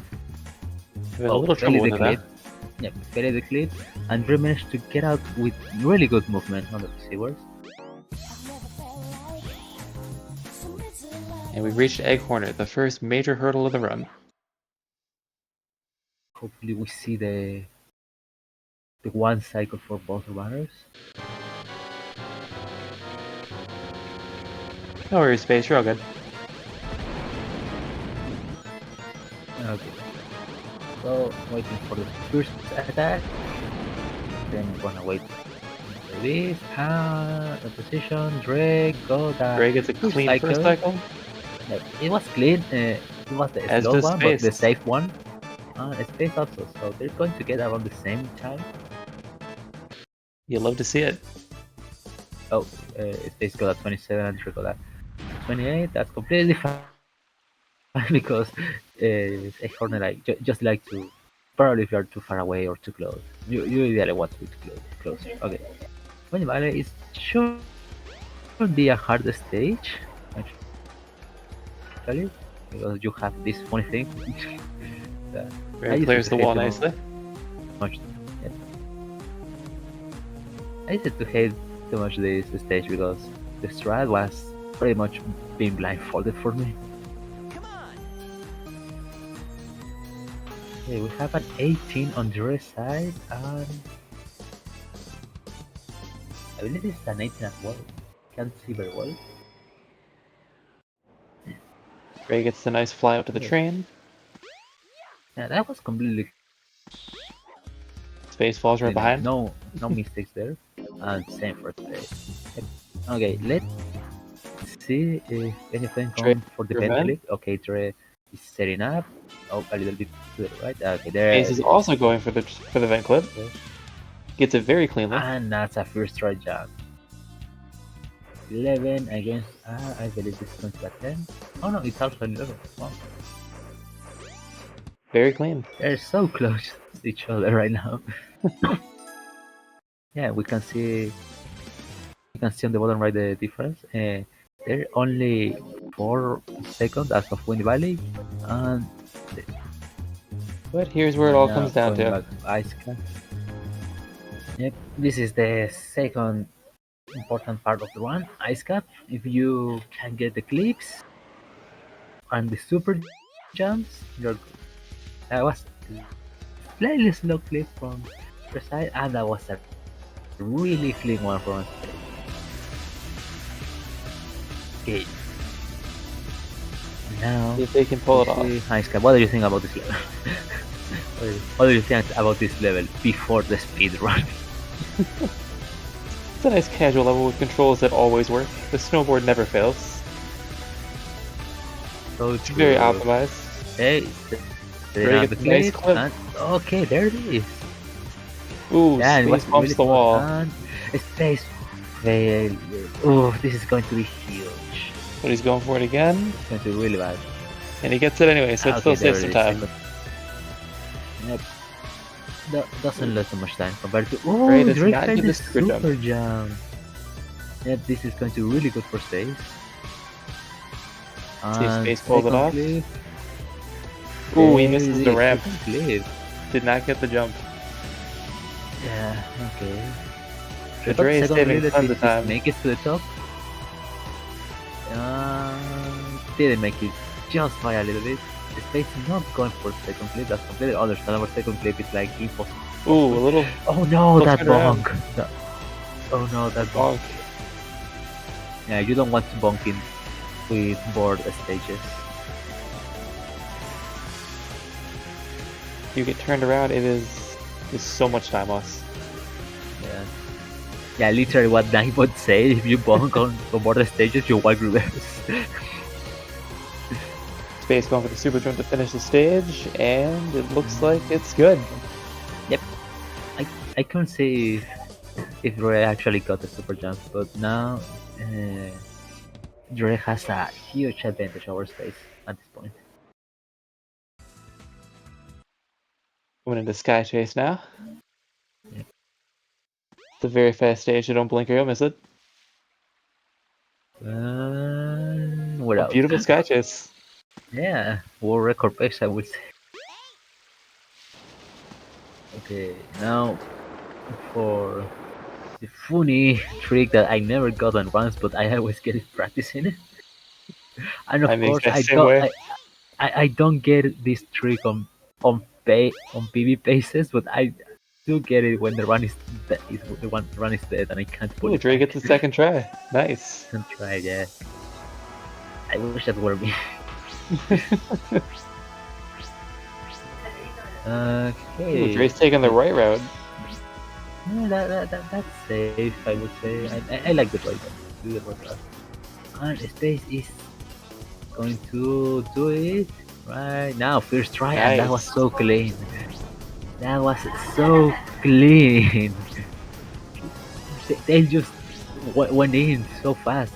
A little trouble with that. Yeah, fairly the clip. And Drew managed to get out with really good movement on the seawards. And we reached Egg Hornet, the first major hurdle of the run. Hopefully we see the one cycle for both runners. No worries, Space, you're all good. Okay. So, waiting for the first attack. Then I'm gonna wait for this. The position, Drake, go that. Drake gets a clean first cycle. Yeah, it was clean. It was the slow one, but the safe one. Space also, so they're going to get around the same time. You love to see it. Oh, Space got a 27 and Drake got a 28. That's completely fine. Because Hornet just like to, probably if you're too far away or too close, you ideally want to be closer. Okay, when Valley is should be a hard stage, actually, because you have this funny thing. Very clears the wall nicely. Much, yeah. I used to hate too much this stage because the strat was pretty much being blindfolded for me. Okay, we have an 18 on Dre's side, and I believe it's an 18 as well. Can't see very well. Ray gets the nice fly out to the train. Yeah, that was completely Space falls right behind. No mistakes there. And same for space. Yep. Okay, let's see if anything Dre, comes for the prevent. Ventilic. Okay, Dre is setting up. Oh, a little bit to the right. Okay, there. Space is also going for the vent clip. Gets it very cleanly. And that's a first try jump. 11 against. I believe this is going to be 10. Oh no, it's also 11. Wow. Very clean. They're so close to each other right now. Yeah, we can see. You can see on the bottom right the difference. They're only 4 seconds as of Wind Valley, and but here's where it all comes down to. Back to Ice Cap. Yep, this is the second important part of the run. Ice Cap. If you can get the clips and the super jumps, you're good. That was slightly slow clip from the side, and that was a really clean one from space. Okay. Now, if they can pull it off. Ice Cap, what do you think about this level? What do you think about this level before the speed run? It's a nice casual level with controls that always work. The snowboard never fails. So it's very optimized. Hey, Very good, nice clip. And, okay, there it is. Ooh, yeah, space bumps really the wall. And space fail. Oh, this is going to be huge. But he's going for it again. It's going to be really bad. And he gets it anyway, so it still saves some time. Yep. That doesn't lose so much time compared to. Oh, Ray does Drake not tried give the the super super jump. Yep, this is going to be really good for space. See if space pulls it off. Clip. Ooh, he misses the ramp. Clip. Did not get the jump. Yeah, okay. The Dre is saving tons of time. Make it to the top. Didn't make it just by a little bit. The space is not going for second clip. That's completely understandable. Second clip is like impossible. Ooh, a little. Oh no, that bonk. Oh no, that bonk. Yeah, you don't want to bonk in with board stages. You get turned around, it is so much time loss. Yeah. Yeah, literally what Knight would say, if you bonk on board stages, you walk reverse. Space going for the super jump to finish the stage, and it looks like it's good. Yep. I couldn't say if Dre actually got the super jump, but now Dre has a huge advantage over space at this point. Going into Sky Chase now. Yep. It's a very fast stage, so don't blink or you'll miss it. A beautiful Sky Chase. Yeah, world record pace, I would say. Okay, now for the funny trick that I never got on runs, but I always get it practicing it. And of course, I don't get this trick on PB paces, but I do get it when the run is dead and I can't pull it. Dre gets the second try. Nice. Second try, yeah. I wish that were me. Okay. Ooh, Dre's taking the right route. Yeah, that's safe, I would say. I like the right route. And space is going to do it right now. First try, and that was so clean. That was so clean. They just went in so fast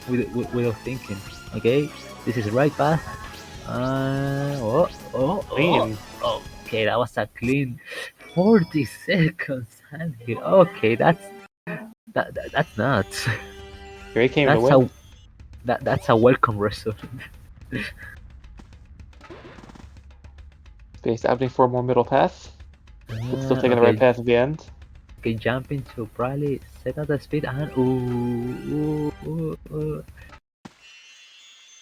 without thinking. Okay, this is right path. Okay, that was a clean 40 seconds. Okay, that's nuts. Dre came to win. That's a welcome result. Space opting for a more middle path. But still taking the right path at the end. Okay, jumping to probably set out the speed and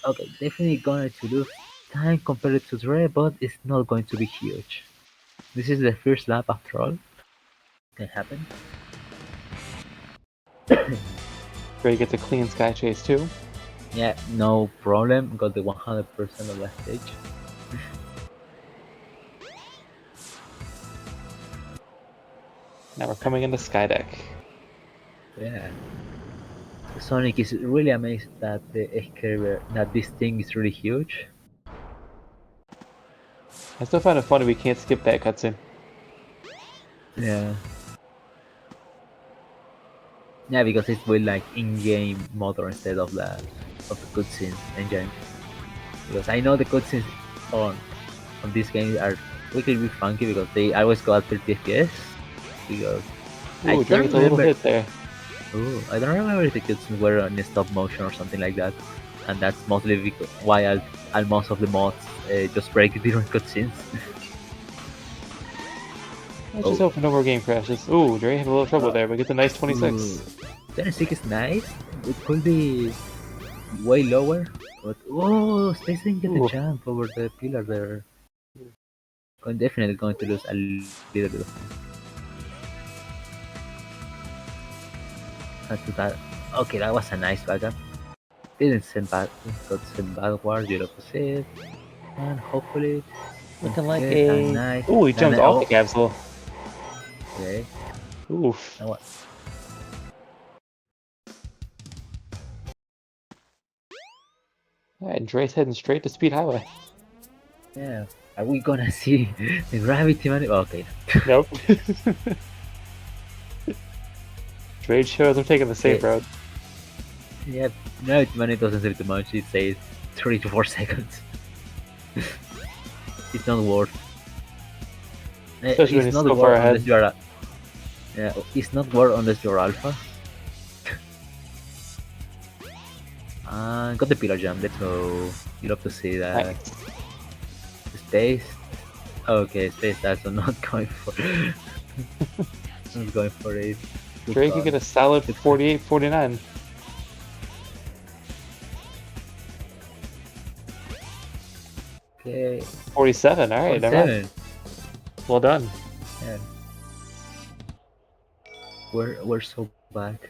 okay, definitely going to lose time compared to Dre, but it's not going to be huge. This is the first lap after all. Can happen. Dre gets a clean Sky Chase too. Yeah, no problem. Got the 100% of that stage. Now we're coming into Skydeck. Yeah. Sonic is really amazed that that this thing is really huge. I still find it funny we can't skip that cutscene. Yeah. Yeah, because it's with like in-game motor instead of the cutscenes engine. Because I know the cutscenes on this game are really funky because they always go at 30 FPS. Because Ooh, Drake with a little hit there. Ooh, I don't remember if the cutscenes were in stop motion or something like that, and that's mostly because why most of the mods just break during cutscenes. Let's just hope for no more game crashes. Ooh, Dre have a little trouble there, but get the nice 26. Ooh, 26 is nice. It could be way lower, but oh, Space didn't get the jump over the pillar there. Definitely going to lose a little bit. That. Okay, that was a nice backup. Didn't send back, got sent backward. You love to see it, and hopefully Looking like a a nice. Ooh, he jumped off the capsule. Okay. Oof. Now what? Alright, Dre's heading straight to Speed Highway. Yeah. Are we gonna see the gravity man? Okay. Nope. Dre shows I'm taking the safe road. Yeah, no, money doesn't say too much. It says 3 to 4 seconds. It's not worth. Especially when It's it's not so far worth ahead. unless you're. Yeah, it's not worth unless you're alpha. Got the pillar jump. Let's go. You love to see that. Nice. Space. Okay, space. That's not going for. Not going for it. Good Dre could call. get a solid 48-49. Okay. 47. All right, never mind. Well done. Yeah. We're so back.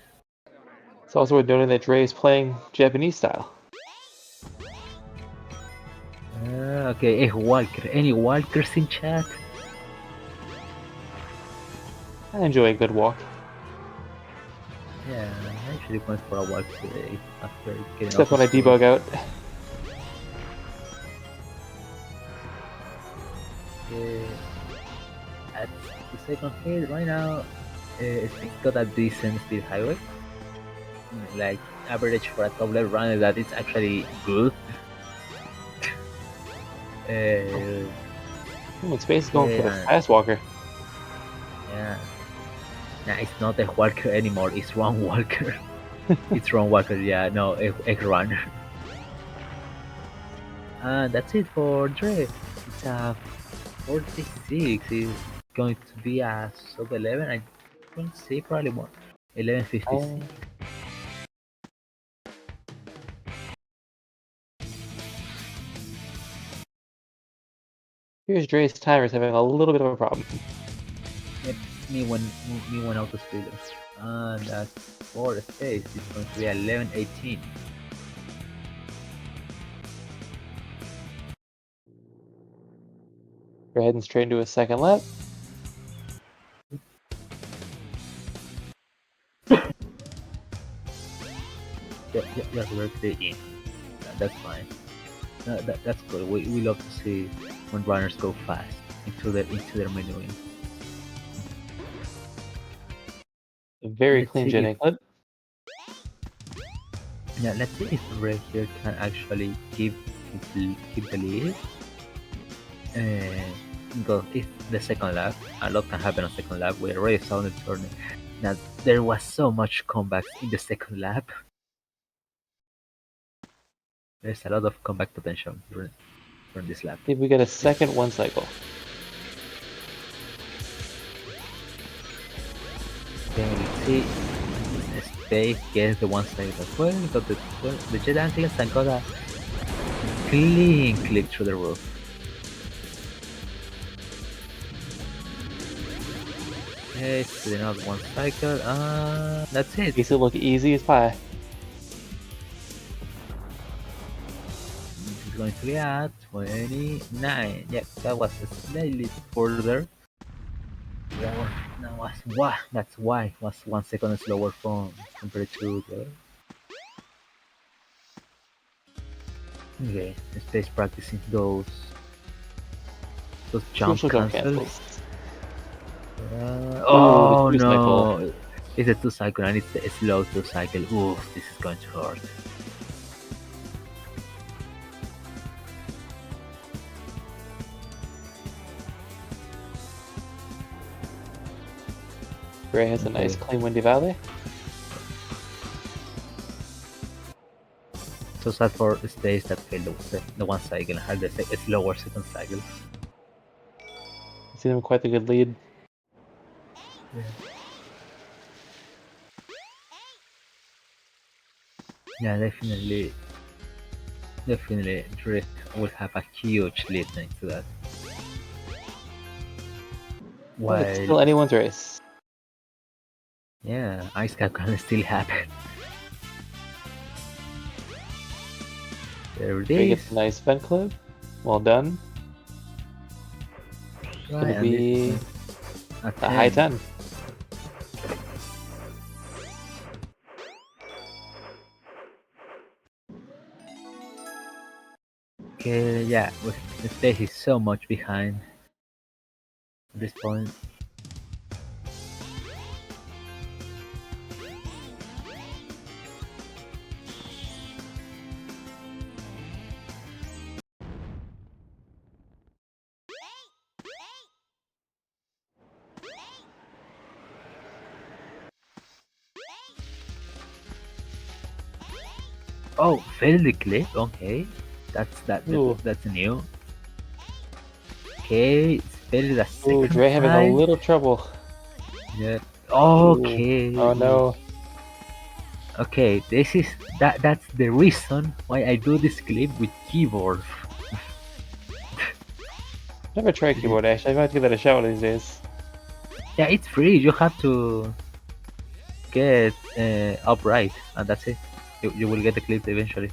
It's also worth noting that Dre is playing Japanese style. Okay, Walker. Any Walkers in chat? I enjoy a good walk. Yeah, I actually went for a walk today after getting Except off when I school. debug out. Okay. At the second phase right now, it's got a decent speed highway. Like average for a top level runner, that it's actually good. Space is going for the yeah. fast walker. Yeah. Nah, it's not a walker anymore. It's Ron Walker. It's Ron Walker. Yeah, no, egg runner. And that's it for Dre. It's a 46. It's going to be a sub 11. I don't say probably more. 11:56. Here's Dre's timers having a little bit of a problem. Yep, me one out of speed. And that's for the space. It's going to be 11:18. We're heading straight into a second lap. Yeah, we're clicking. That's fine. That's good. We love to see when runners go fast into their menuing. A very Let's clean see jet if- anklet. Yeah, let's see if Ray here can actually keep the lead. Because if the second lap, a lot can happen on second lap. We already saw in the tourney that there was so much comebacks in the second lap. There's a lot of comeback potential during this lap. If we get a second one cycle. Then we see Space gets the one cycle as well. Got the jet anklets and got a clean clip through the roof. Okay, so another one cycle. That's it. Makes it look easy as pie. It's going to be at 29. Yeah, that was slightly further. Lower. No, that's why it was 1 second slower phone compared to the other. Okay, space practicing those jump Crucial jump cancels. Ooh, Oh the 2-cycle. no! It's a 2-cycle and it's a slow 2-cycle. Oof, this is going to hurt. Gray has a nice clean windy valley. So sad for stays that failed the 1 cycle and had the slower second cycle. See them quite a good lead. Yeah, definitely. Definitely, Drift will have a huge lead next to that. But it's While, still anyone's race. yeah, Ice Cap can still happen. There it Gray is. gets a nice vent clip. Well done. It's Right, gonna and be a a high 10. 10. Okay, yeah, with the space is so much behind at this point. Oh, failed the clip. Okay, Ooh. that's new. Okay, it's failed the second Ooh, Dre having a time. little trouble. Yeah. Okay. Ooh. Oh no. Okay, this is that's the reason why I do this clip with keyboard. Never tried keyboard actually. I might give that a shot one of these days. Yeah, it's free. You have to get upright, and that's it. You will get the clip eventually.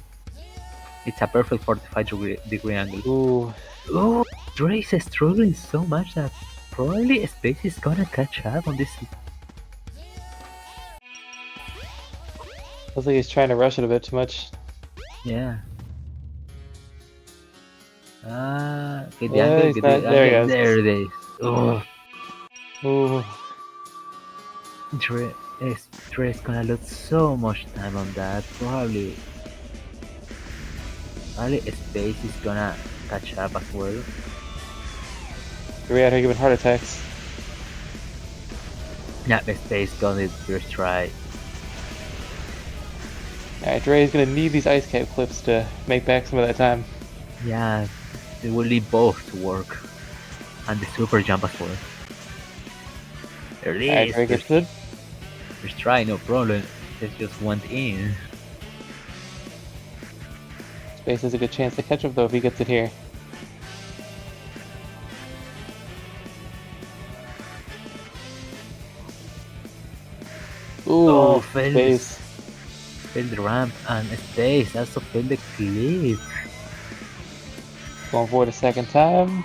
It's a perfect 45-degree angle. Ooh. Oh, Drace is struggling so much that probably Space is gonna catch up on this. Looks like he's trying to rush it a bit too much. Yeah. Get the Yeah, angle, he's get not- the there he angle. goes. There it is. Oh, Ooh. Dre's gonna lose so much time on that. Probably Space is gonna catch up as well. Dre out here giving heart attacks. Yeah, the Space got it first try. Alright, Dre is gonna need these ice cap clips to make back some of that time. Yeah, they will need both to work. And the super jump as well. There it Alright, is. Dre gets good. First try, no problem. It just went in. Space has a good chance to catch up though if he gets it here. Ooh, Oh, failed. Space. Failed the ramp and Space also failed the clip. Going for it a second time.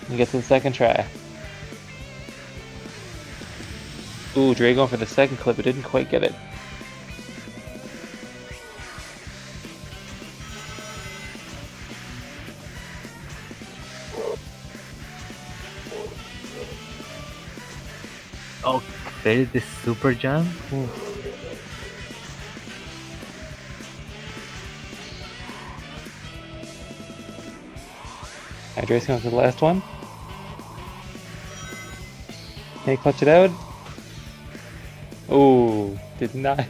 And gets the second try. Ooh, Dre going for the second clip, but didn't quite get it. Oh, failed the super jump. Ooh. Alright, Dre's going for the last one. Can he clutch it out? Ooh, did not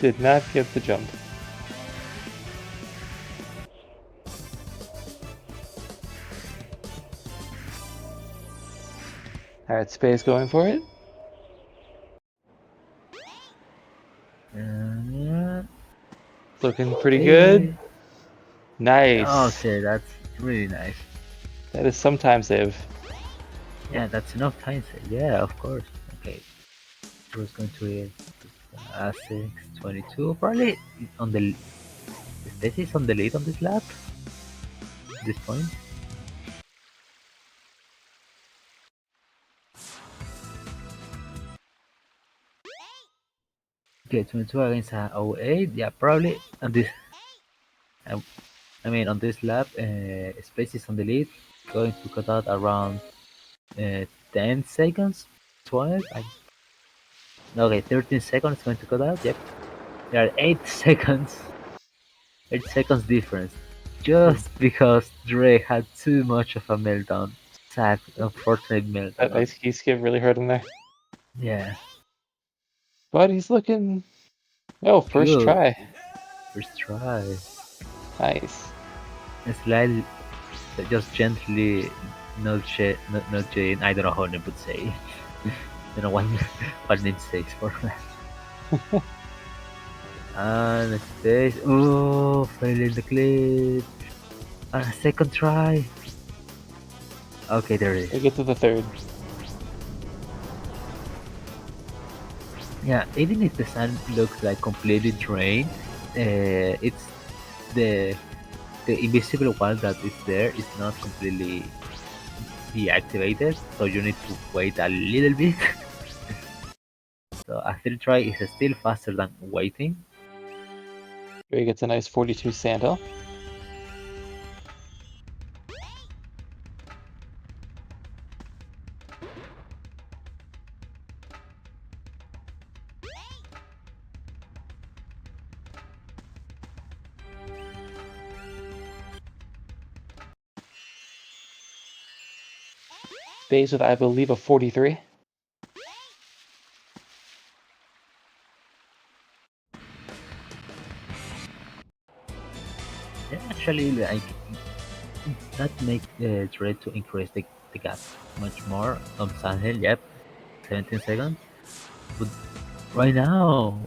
get the jump. Alright, Space going for it. Looking pretty good. Nice. Okay, that's really nice. That is some time save. Yeah, that's enough time save. Yeah, of course. Okay. Who's going to hit 622? Probably on the. Space is on the lead on this lap. At this point. Okay, 22 against 08. Yeah, probably on this. I, I mean, on this lap, Space is on the lead, going to cut out around 10 seconds, 12. Okay, 13 seconds going to cut out. Yep, there are 8 seconds, 8 seconds difference, just because Dre had too much of a meltdown. Sad, unfortunate meltdown. That ice key skip really hurt him there. Yeah. But he's looking. Oh, first Good. try. First try. Nice. Slightly, just gently nudge, nudging. I don't know how name would say. I don't know what name says for that. And space. Oh, fell in the clip. And a second try. Okay, there it is. We get to the third. Yeah, even if the sun looks like completely drained, it's the invisible wall that is there is not completely deactivated, so you need to wait a little bit. So a third try is still faster than waiting. He gets a nice 42 sandal. Bays with, I believe, a 43. Yeah, actually, like that make try to increase the gap much more on Sandhill. Yep, 17 seconds. But right now,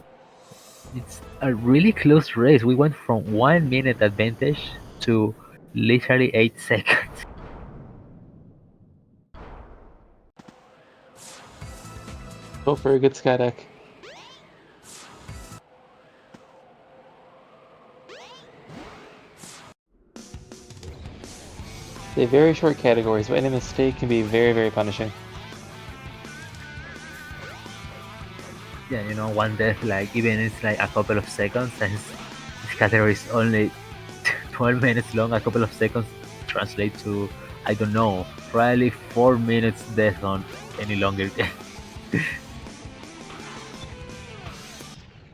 it's a really close race. We went from 1 minute advantage to literally 8 seconds. Go for a good sky deck. They're very short categories, but any mistake can be very, very punishing. Yeah, you know, one death, like even it's like a couple of seconds, and this category is only 12 minutes long. A couple of seconds translate to, I don't know, probably 4 minutes death on any longer game.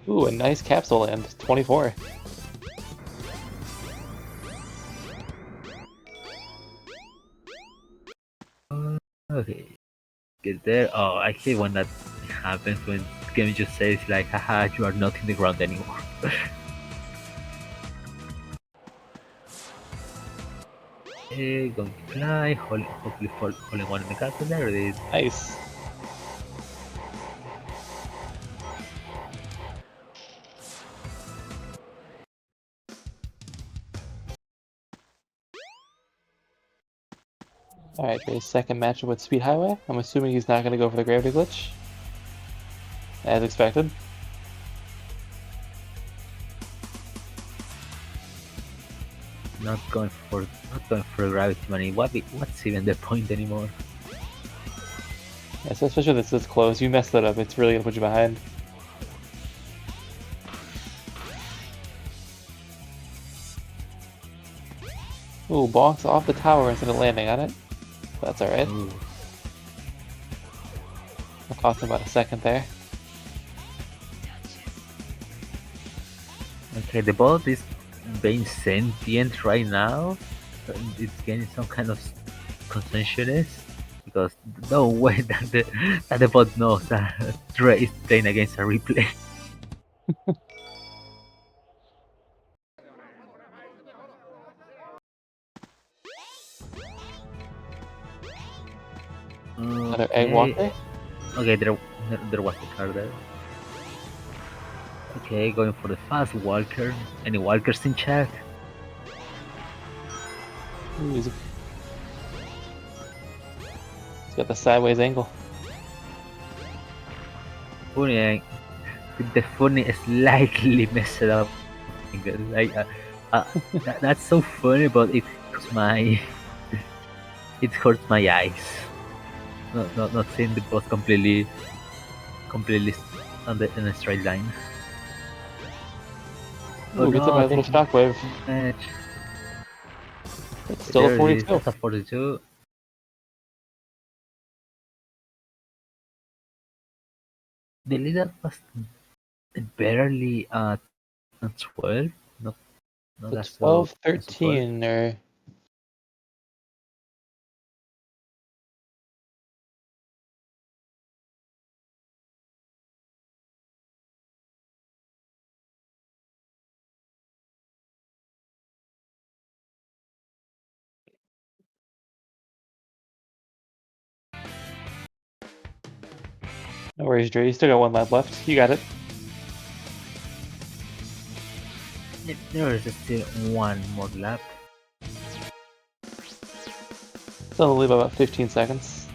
Ooh, a nice capsule land, 24. Okay, get there. Oh, I hate when that happens, when the game just says like, haha, you are not in the ground anymore. Okay, going to fly, hopefully holding one in the castle. There it is. Nice. Alright, Dre's second matchup with Speed Highway. I'm assuming he's not going to go for the gravity glitch. As expected. Not going for gravity money. What's even the point anymore? Yeah, so especially when this close, you mess that up, it's really going to put you behind. Ooh, bonks off the tower instead of landing on it. That's alright. It cost him about a second there. Okay, the bot is being sentient right now. So it's getting some kind of conscientiousness, because no way that the bot knows that Dre is playing against a replay. Another egg walker? Okay, there was the car there. Okay, going for the fast walker. Any walkers in chat? Ooh, he's got the sideways angle. Funny, the funny slightly messed up. Like, that's so funny, but it hurts my eyes. Not seeing the boss completely in a straight line. Ooh, gets hit by a little shockwave. It's still a 42. That's a 42. The leader was barely at 12. Not The as 12, well as 12. 13, or no worries, Dre. You still got one lap left. You got it. There is still one more lap. Still only about 15 seconds.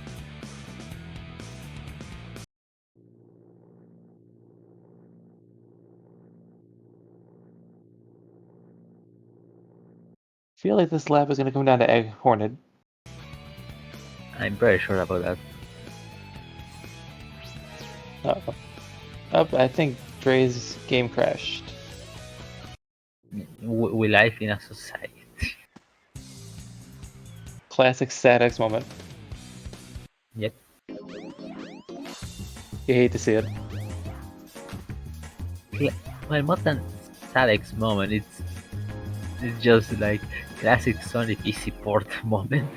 Feel like this lap is going to come down to Egg Hornet. I'm very sure about that. I think Dre's game crashed. We live in a society. Classic SADX moment. Yep. You hate to see it. Well, more than SADX moment, it's just like classic Sonic easy port moment.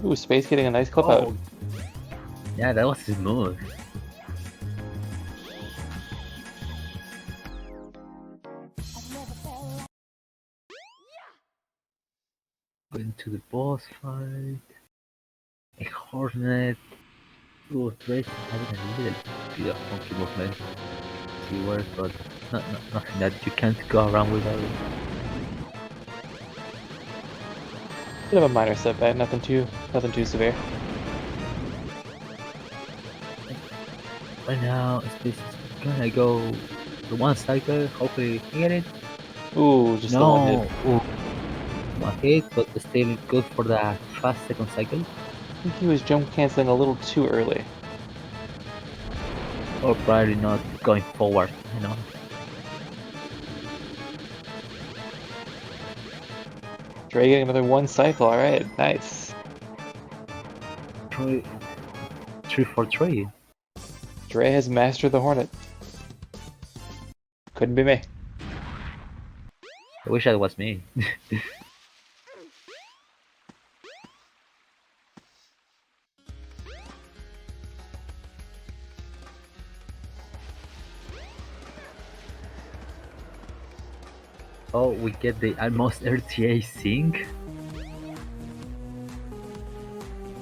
Ooh, Space getting a nice clip out. Yeah, that was smooth. Going to the boss fight. A Hornet. Ooh, Trace having a little bit of funky movement. See where, but nothing that you can't go around without it. Bit of a minor setback, nothing too severe. Right now, Space is gonna go the one cycle. Hopefully, he get it. Ooh, just the one hit. Ooh. One hit, but still good for the fast second cycle. I think he was jump canceling a little too early. Or probably not going forward, you know. Dre getting another one cycle, alright, nice. 3 for 3. Dre has mastered the Hornet. Couldn't be me. I wish that was me. Oh, we get the almost RTA sync.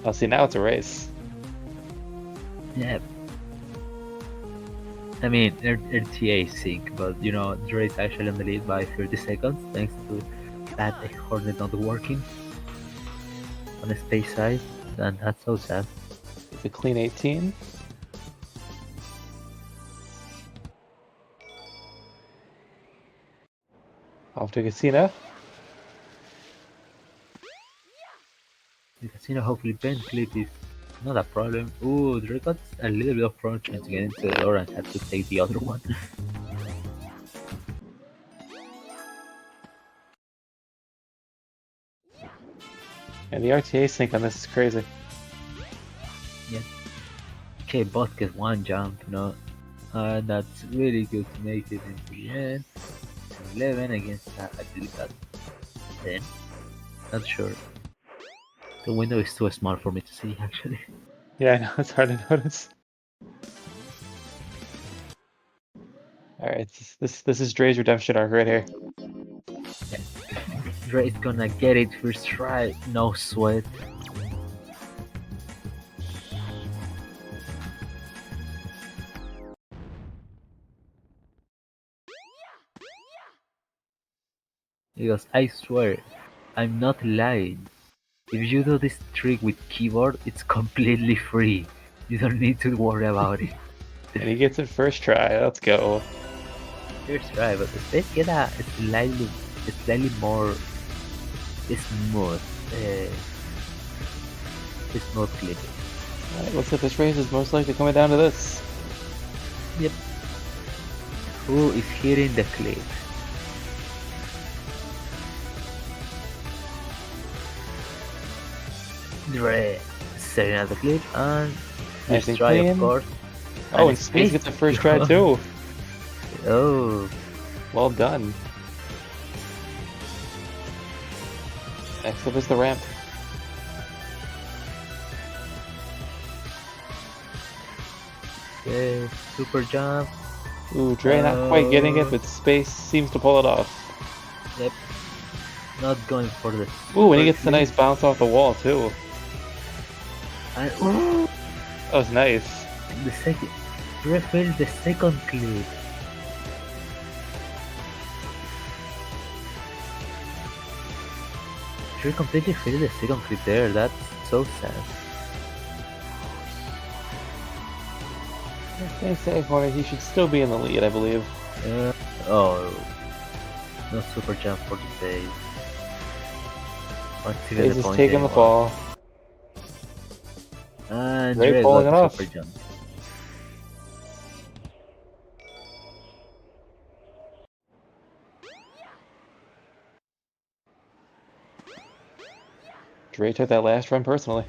Oh, see, now it's a race. Yeah. I mean, RTA sync, but you know, Dre is actually on the lead by 30 seconds thanks to that Hornet not working on the space side, and that's so sad. It's a clean 18. Off to Casino. The Casino, hopefully Ben clip is not a problem. Ooh, Dre got a little bit of problem trying to get into the door and had to take the other one. And the RTA sync on this is crazy. Yeah. Okay, both get one jump, you know. That's really good to make it into the end. 11 against I believe that 10. Not sure. The window is too small for me to see actually. Yeah, I know, it's hard to notice. Alright, this is Dre's redemption arc right here. Yeah. Dre is gonna get it first try, no sweat. Because I swear, I'm not lying. If you do this trick with keyboard, it's completely free. You don't need to worry about it. And he gets it first try, let's go. First try, but let's get a slightly more smooth clip. Alright, looks like this race is most likely coming down to this. Yep. Who is hitting the cliff? Dre staring at the cliff and Nice this and try, of clean. course. Oh, and Space gets the first try too. Oh. Well done. Next up is the ramp. Okay, super jump. Ooh, Dre not quite getting it, but Space seems to pull it off. Yep. Not going for the. Ooh, and he super gets the nice flip. bounce off the wall too. And, That was nice. the second. Dre failed the second clip. Dre completely failed the second clip there. That's so sad. Can't say for it, he should still be in the lead, I believe. Oh. No super jump for the day. Space is taking the fall. And Dre Dre pulling got it the off. super jump. Dre took that last run personally.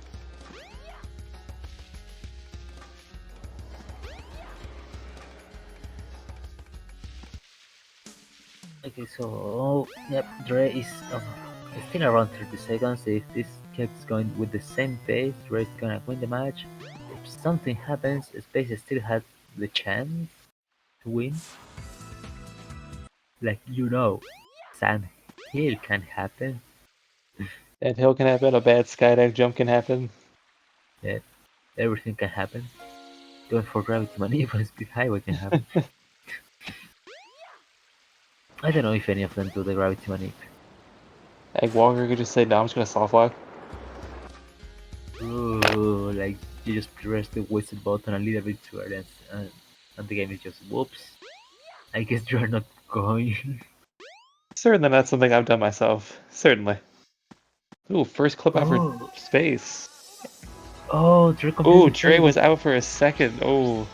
Okay, so yep, Dre is still around 30 seconds. If this keeps going with the same pace, Dre is gonna win the match. If something happens, Space still has the chance to win. Like Sand Hill can happen. That hill can happen, a bad skydive jump can happen. Yeah, everything can happen. Going for gravity maneuver and speed highway can happen. I don't know if any of them do the gravity maneuver. Egg Walker could just say, no, I'm just gonna soft lock. Ooh, like you just press the whistle button a little bit too early and the game is just whoops. I guess you're not going. Certainly not something I've done myself. Certainly. Ooh, first clip out for Oh. Space. Oh, Dre Ooh, completely Dre tired. was out for a second. Oh.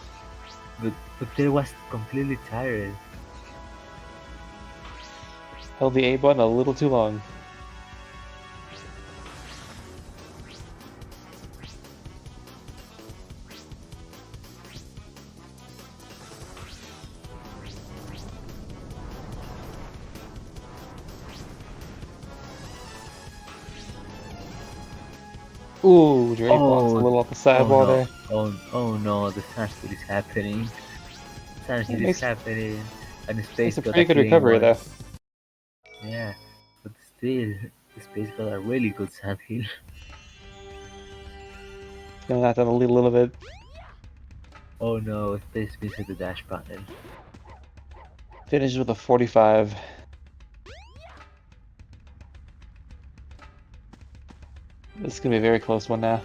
But Dre was completely tired. Held the A button a little too long. Ooh, Dre blocks a little off the sidewall no. there. Oh no, the Sunset is happening. Sunset is Makes- happening. And Space It's a got pretty good clean recovery one. though. Yeah, but still, Space got a really good sandhill. Gonna have to lead a little bit. Oh no, Space misses the dash button. Finishes with a 45. This is gonna be a very close one now.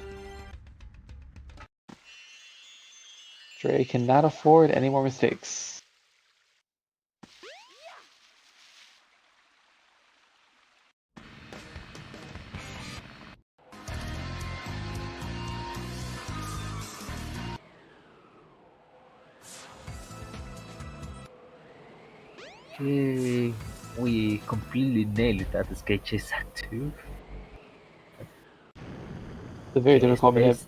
Dre cannot afford any more mistakes. Okay, we completely nailed that skate chase at 2. It's a very difficult minute.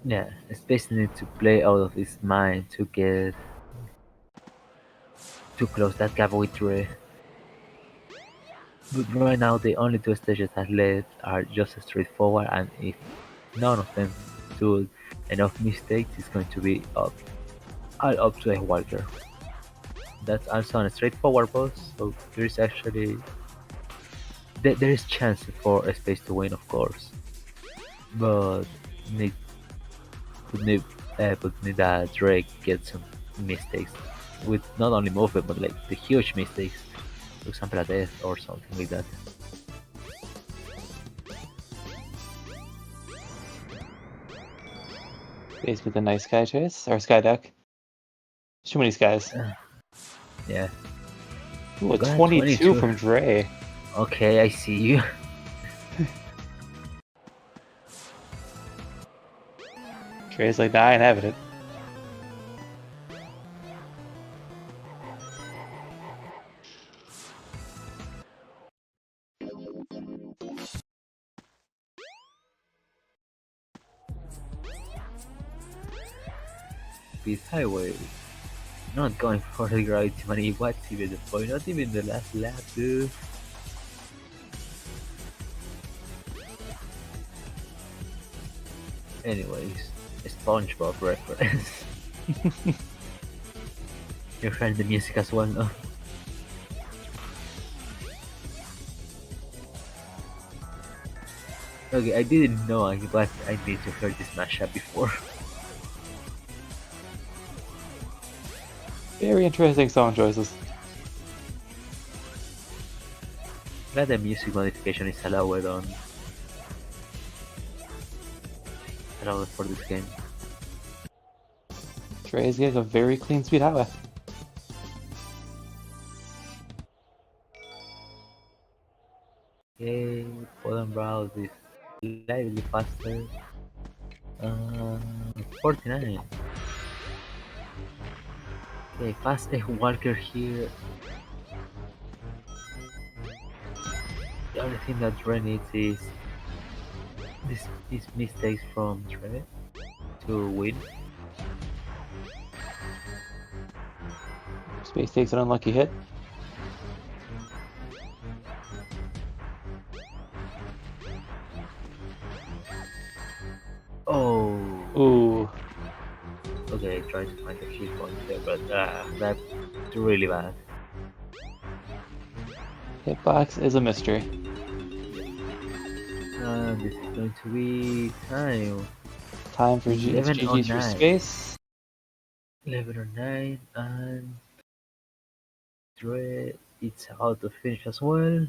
Yeah, Space needs to play out of his mind to get to close that gap with Dre. But right now, the only two stages that left are just straightforward, and if none of them do enough mistakes, it's going to be all up to a Walker. That's also a straightforward boss, so there is actually there is chance for a Space to win, of course, but need that Drake get some mistakes with not only movement but like the huge mistakes, for example a death or something like that. Basically the nice sky chase, or sky duck. Too many skies. Yeah. Ooh, a Got 22 from Dre. Okay, I see you. Trey's like, nah, I ain't having it. Speed highway. Not going for the gravity money. What's even the point? Not even the last lap, dude. Anyways, a SpongeBob reference. You heard the music as well, no? Okay, I didn't know I need to hear this mashup before. Very interesting song choices. Glad the music modification is allowed for this game. Trey's getting a very clean speed highway. Okay, bottom browse is slightly faster. 49. Okay, fast F Walker here. The only thing that Dre needs is these mistakes from Dre to win. Space takes an unlucky hit. Oh. Ooh. Okay, try to find the hit point there, but that's really bad. Hitbox is a mystery. This is going to be time. Time for GG's for space. 11 or 9, and Dre, it's out to finish as well.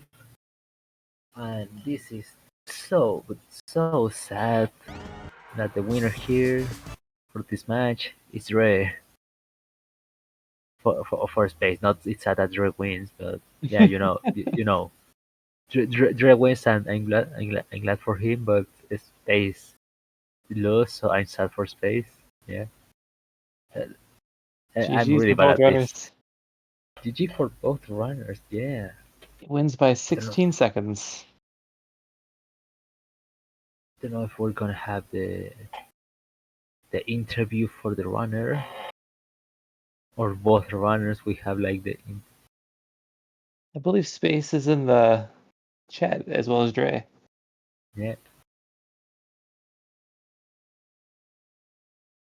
And this is so sad that the winner here for this match is Dre. For space, not it's sad that Dre wins, but yeah, you know, you know, Dre wins, and I'm glad for him, but space lost, so I'm sad for space. Yeah. I'm GG's really for bad both at runners. this. GG for both runners, yeah. He wins by 16 seconds. Don't know if we're gonna have the interview for the runner, or both runners. We have like the I believe Space is in the chat as well as Dre. yeah.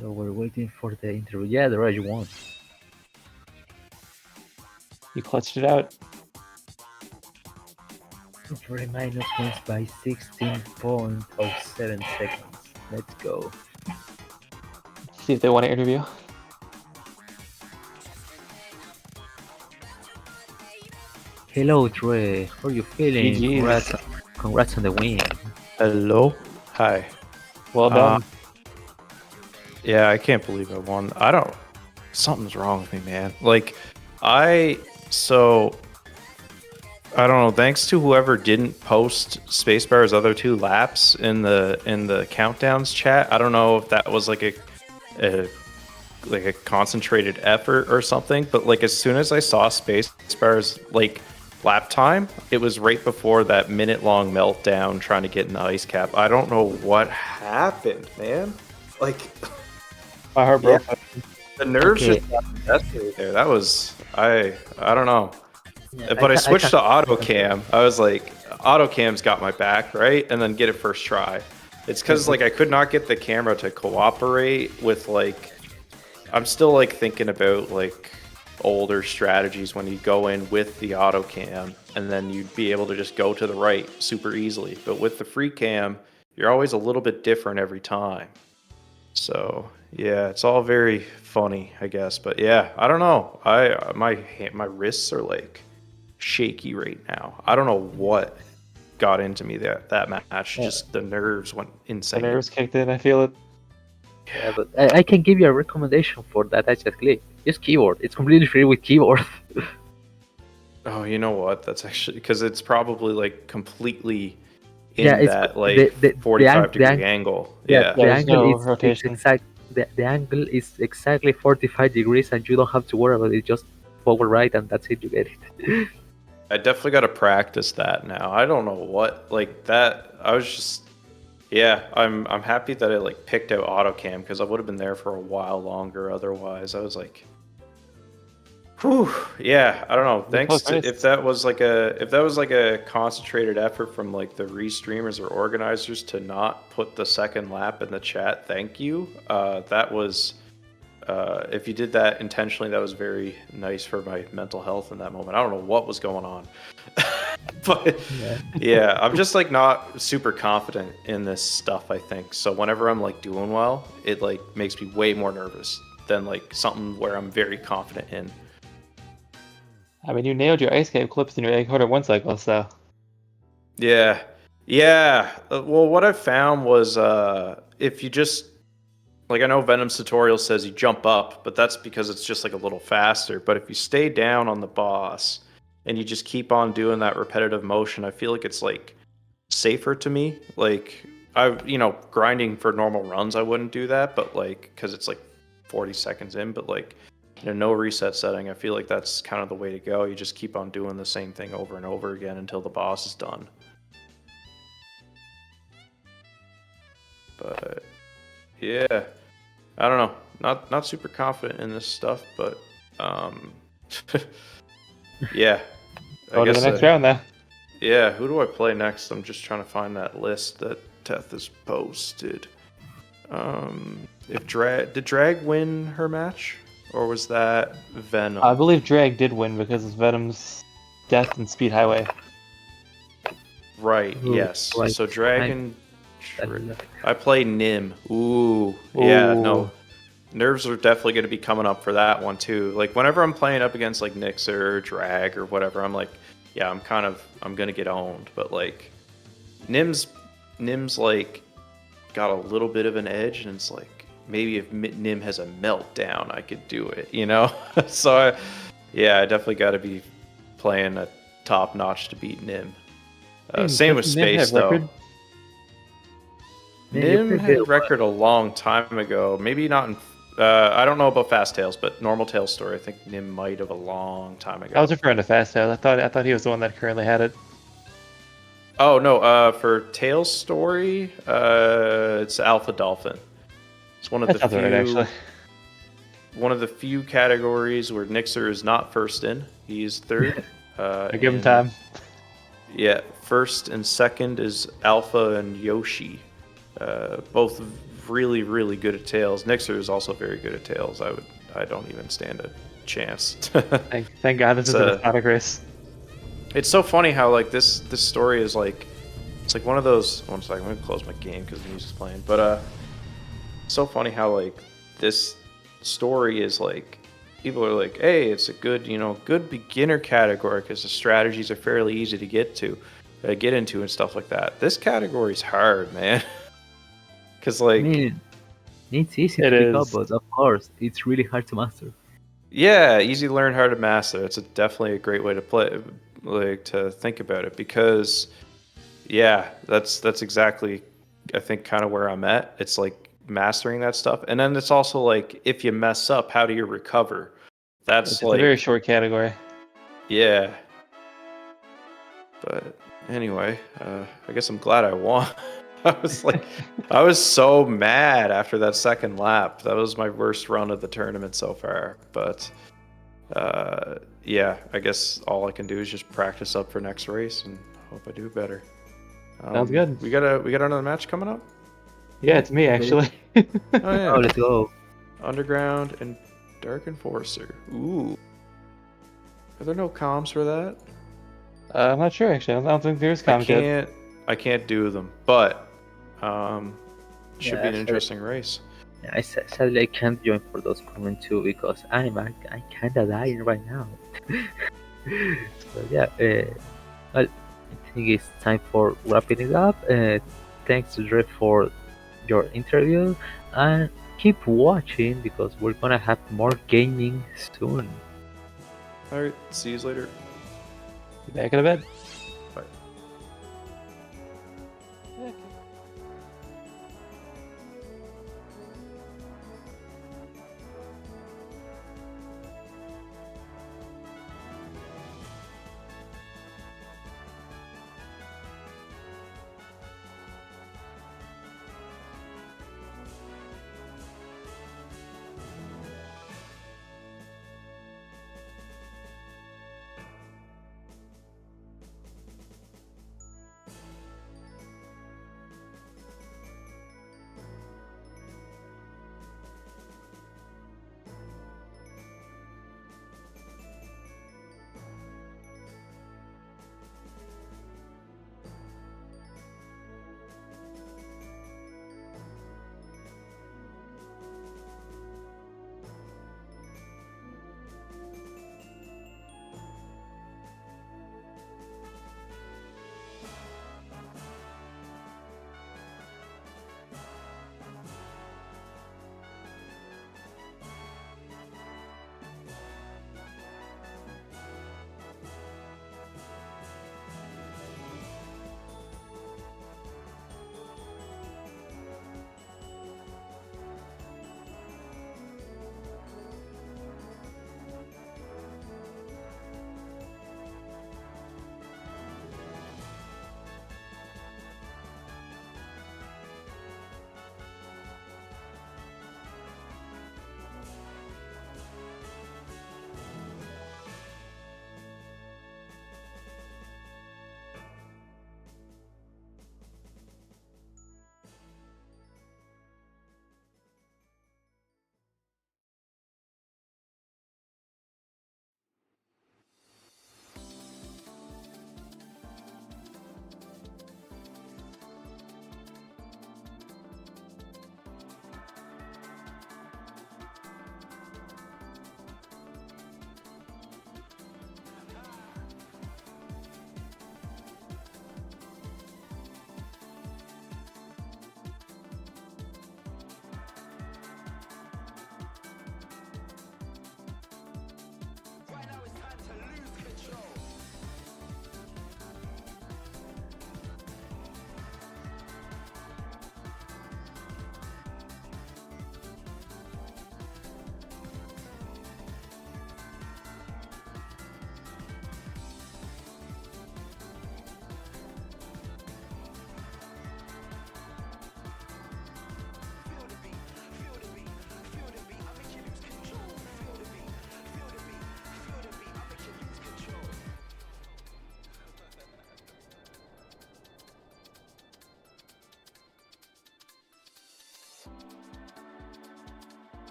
So we're waiting for the interview. Yeah, the Raj won. You clutched it out. Dre minus wins by 16.07 seconds. Let's go. See if they want to interview. Hello, Dre. How are you feeling? GG's. Congrats on the win. Hello. Hi. Well done. Yeah, I can't believe I won. Something's wrong with me, man. Like, I don't know. Thanks to whoever didn't post Spacebar's other 2 laps in the countdowns chat. I don't know if that was like a concentrated effort or something. But like, as soon as I saw Spacebar's like lap time, it was right before that minute-long meltdown trying to get in the ice cap. I don't know what happened, man. Like, my heart broke. The nerves just got the best of me there. That was I don't know. Yeah, but I switched to auto cam. I was like, auto cam's got my back, right? And then get it first try. It's because like I could not get the camera to cooperate with like. I'm still like thinking about like older strategies when you go in with the auto cam and then you'd be able to just go to the right super easily. But with the free cam, you're always a little bit different every time. So yeah, it's all very funny, I guess. But yeah, I don't know. My wrists are like shaky right now. I don't know what got into me that match. Yeah. Just the nerves went insane. The nerves kicked in. I feel it. Yeah, but I can give you a recommendation for that. I just click. Use keyboard. It's completely free with keyboard. Oh, you know what? That's actually because it's probably like completely in Yeah, it's that like 45-degree angle. Yeah, the there's angle no is rotation. exact. The angle is exactly 45 degrees, and you don't have to worry about it. Just forward right, and that's it. You get it. I definitely got to practice that now. I don't know what like that. I was just yeah. I'm happy that I like picked out AutoCam because I would have been there for a while longer otherwise. I was like, whew, yeah. I don't know. Thanks to if that was like a concentrated effort from like the restreamers or organizers to not put the second lap in the chat. Thank you. That was. If you did that intentionally, that was very nice for my mental health in that moment. I don't know what was going on. But yeah, I'm just like not super confident in this stuff, I think. So whenever I'm like doing well, it like makes me way more nervous than like something where I'm very confident in. I mean, you nailed your ice cave clips in your egg harder one cycle, so. Yeah. Yeah. Well, what I found was if you just like I know Venom's tutorial says you jump up, but that's because it's just like a little faster. But if you stay down on the boss and you just keep on doing that repetitive motion, I feel like it's like safer to me. Like grinding for normal runs, I wouldn't do that, but like because it's like 40 seconds in, but like in a no reset setting, I feel like that's kind of the way to go. You just keep on doing the same thing over and over again until the boss is done. But yeah, I don't know. Not super confident in this stuff, but yeah. Go to the next round now. Yeah, who do I play next? I'm just trying to find that list that Teth has posted. Did Drag win her match, or was that Venom? I believe Drag did win because it's Venom's death in Speed Highway. Right. Yes. Right. So Dragon. I play Nim. Ooh. Yeah. No. Nerves are definitely going to be coming up for that one too. Like whenever I'm playing up against like Nixer or Drag or whatever, I'm like, yeah, I'm gonna get owned. But like, Nim's like got a little bit of an edge, and it's like maybe if Nim has a meltdown, I could do it. So I definitely got to be playing a top notch to beat Nim. Same with Space though. Nim had record a long time ago. Maybe not in. I don't know about Fast Tails, but Normal Tails story, I think Nim might have a long time ago. I was referring to Fast Tails. I thought he was the one that currently had it. Oh no, for Tails story, it's Alpha Dolphin. It's one of the few. Right, actually. One of the few categories where Nixer is not first in. He's third. I give him time. Yeah, first and second is Alpha and Yoshi. Both really, really good at Tails. Nixer is also very good at Tails. I don't even stand a chance. Thank God this is a Sonic race. It's so funny how like this story is like it's like one of those. One second, I'm gonna close my game because the music's playing. But so funny how like this story is like people are like, hey, it's a good good beginner category because the strategies are fairly easy to get into and stuff like that. This category's hard, man. Because like, it's easy to pick up, but of course, it's really hard to master. Yeah, easy to learn, hard to master. It's definitely a great way to play, like to think about it. Because, yeah, that's exactly, I think, kind of where I'm at. It's like mastering that stuff, and then it's also like if you mess up, how do you recover? It's like a very short category. Yeah. But anyway, I guess I'm glad I won. I was so mad after that second lap. That was my worst run of the tournament so far. But yeah, I guess all I can do is just practice up for next race and hope I do better. Sounds good. We got another match coming up? Yeah, it's me actually. Oh, yeah. Oh, let's go. Underground and Dark Enforcer. Ooh. Are there no comms for that? I'm not sure actually. I don't think there's comms yet. I can't do them, but should be an interesting race. Yeah, I sadly I can't join for those comments too because I kinda dying right now. So yeah, well, I think it's time for wrapping it up. Thanks to Dre for your interview and keep watching because we're gonna have more gaming soon. Alright, see you later. Back in the bed.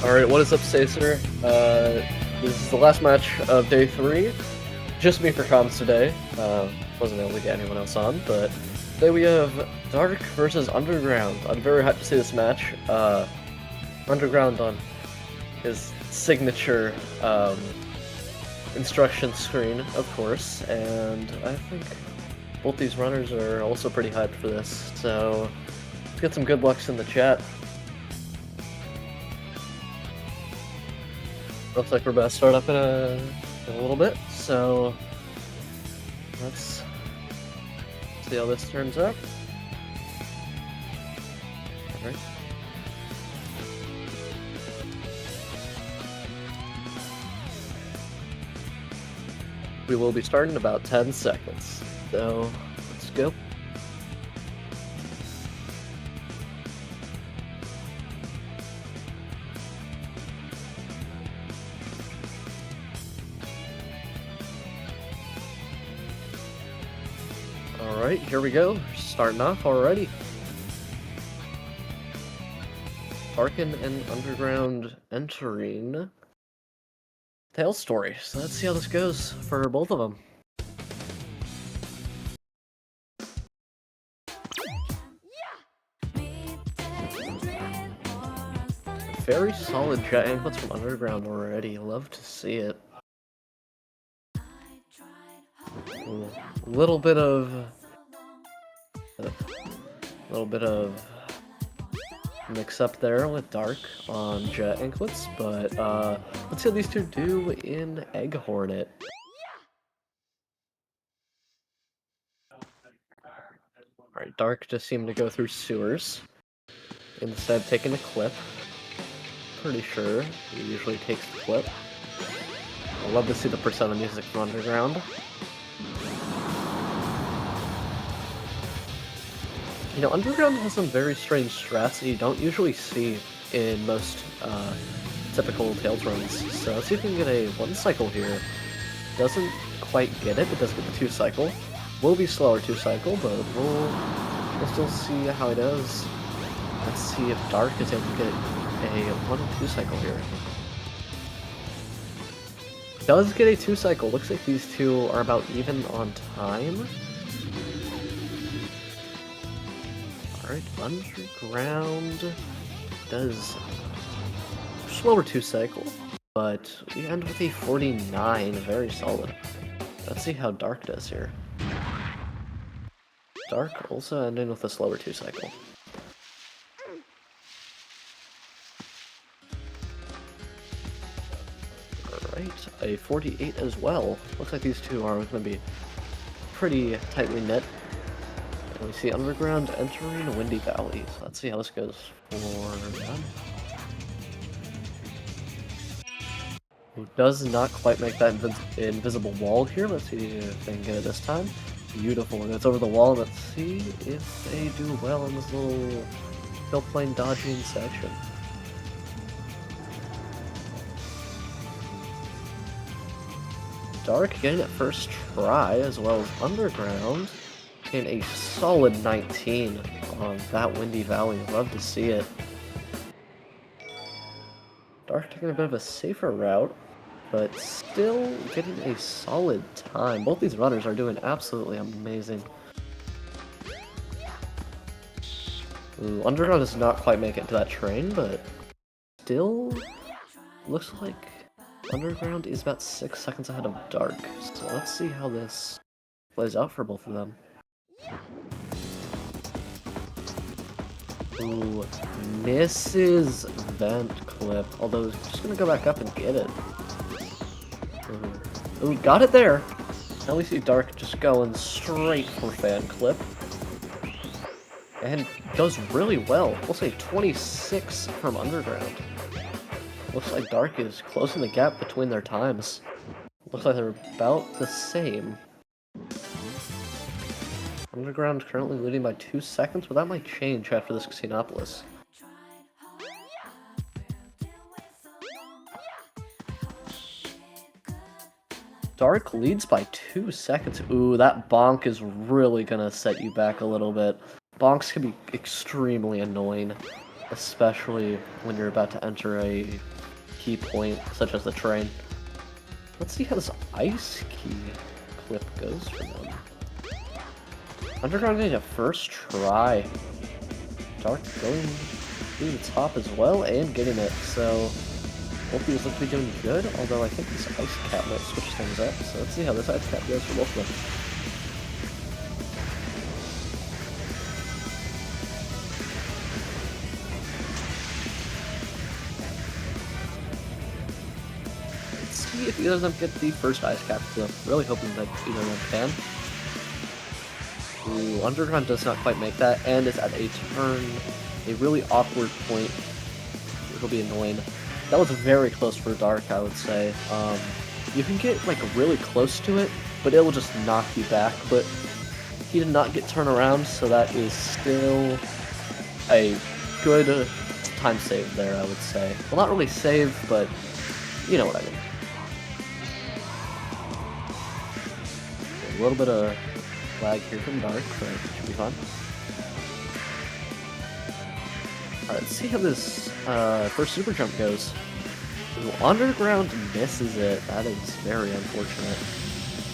Alright, what is up, Sacer? This is the last match of day 3. Just me for comms today. Wasn't able to get anyone else on, but today we have Dark versus Underground. I'm very hyped to see this match. Underground on his signature instruction screen, of course, and I think both these runners are also pretty hyped for this, so let's get some good lucks in the chat. Looks like we're about to start up in a little bit, so let's see how this turns out. Alright. We will be starting in about 10 seconds, so let's go. Alright, here we go. Starting off already. Tarkin and Underground entering Tale Story. So let's see how this goes for both of them. Very solid jet inputs from Underground already. Love to see it. A little bit of mix up there with Dark on jet inklets, but let's see how these two do in Egg Hornet. Alright, Dark just seemed to go through sewers instead of taking a clip. Pretty sure he usually takes the clip. I love to see the persona music from Underground. You know, Underground has some very strange strats that you don't usually see in most typical Tales runs. So let's see if we can get a 1 cycle here. Doesn't quite get it, but does get the 2 cycle. Will be slower 2 cycle, but we'll still see how it does. Let's see if Dark is able to get a 1 and 2 cycle here. Does get a 2 cycle. Looks like these two are about even on time. Alright, Underground does slower 2 cycle, but we end with a 49, very solid. Let's see how Dark does here. Dark also ending with a slower 2 cycle. Alright, a 48 as well. Looks like these two are going to be pretty tightly knit. And we see Underground entering Windy Valley, so let's see how this goes for them. Who does not quite make that invisible wall here. Let's see if they can get it this time. Beautiful, and it's over the wall. Let's see if they do well in this little hill plane dodging section. Dark getting it first try, as well as Underground getting a solid 19 on that Windy Valley. Love to see it. Dark taking a bit of a safer route, but still getting a solid time. Both these runners are doing absolutely amazing. Ooh, Underground does not quite make it to that train, but still looks like Underground is about 6 seconds ahead of Dark. So let's see how this plays out for both of them. Ooh, misses vent clip, although just gonna go back up and get it. Ooh, got it there! Now we see Dark just going straight for fan clip. And does really well. We'll say 26 from Underground. Looks like Dark is closing the gap between their times. Looks like they're about the same. Underground currently leading by 2 seconds, but that might change after this Xenopolis. Dark leads by 2 seconds. Ooh, that bonk is really gonna set you back a little bit. Bonks can be extremely annoying, especially when you're about to enter a key point, such as the train. Let's see how this ice key clip goes for them. Underground getting a first try. Dark going through the top as well and getting it, so both of these look to be doing good, although I think this ice cap might switch things up, so let's see how this ice cap goes for both of them. Let's see if either of them get the first ice cap clip. Really hoping that either of them can. Ooh, Underground does not quite make that, and it's at a turn, a really awkward point. It'll be annoying. That was very close for Dark, I would say. You can get like really close to it, but it will just knock you back. But he did not get turned around, so that is still a good time save there, I would say. Well, not really save, but you know what I mean. A little bit of lag here from Dark, but it should be fun. Alright, let's see how this first super jump goes. Ooh, Underground misses it. That is very unfortunate.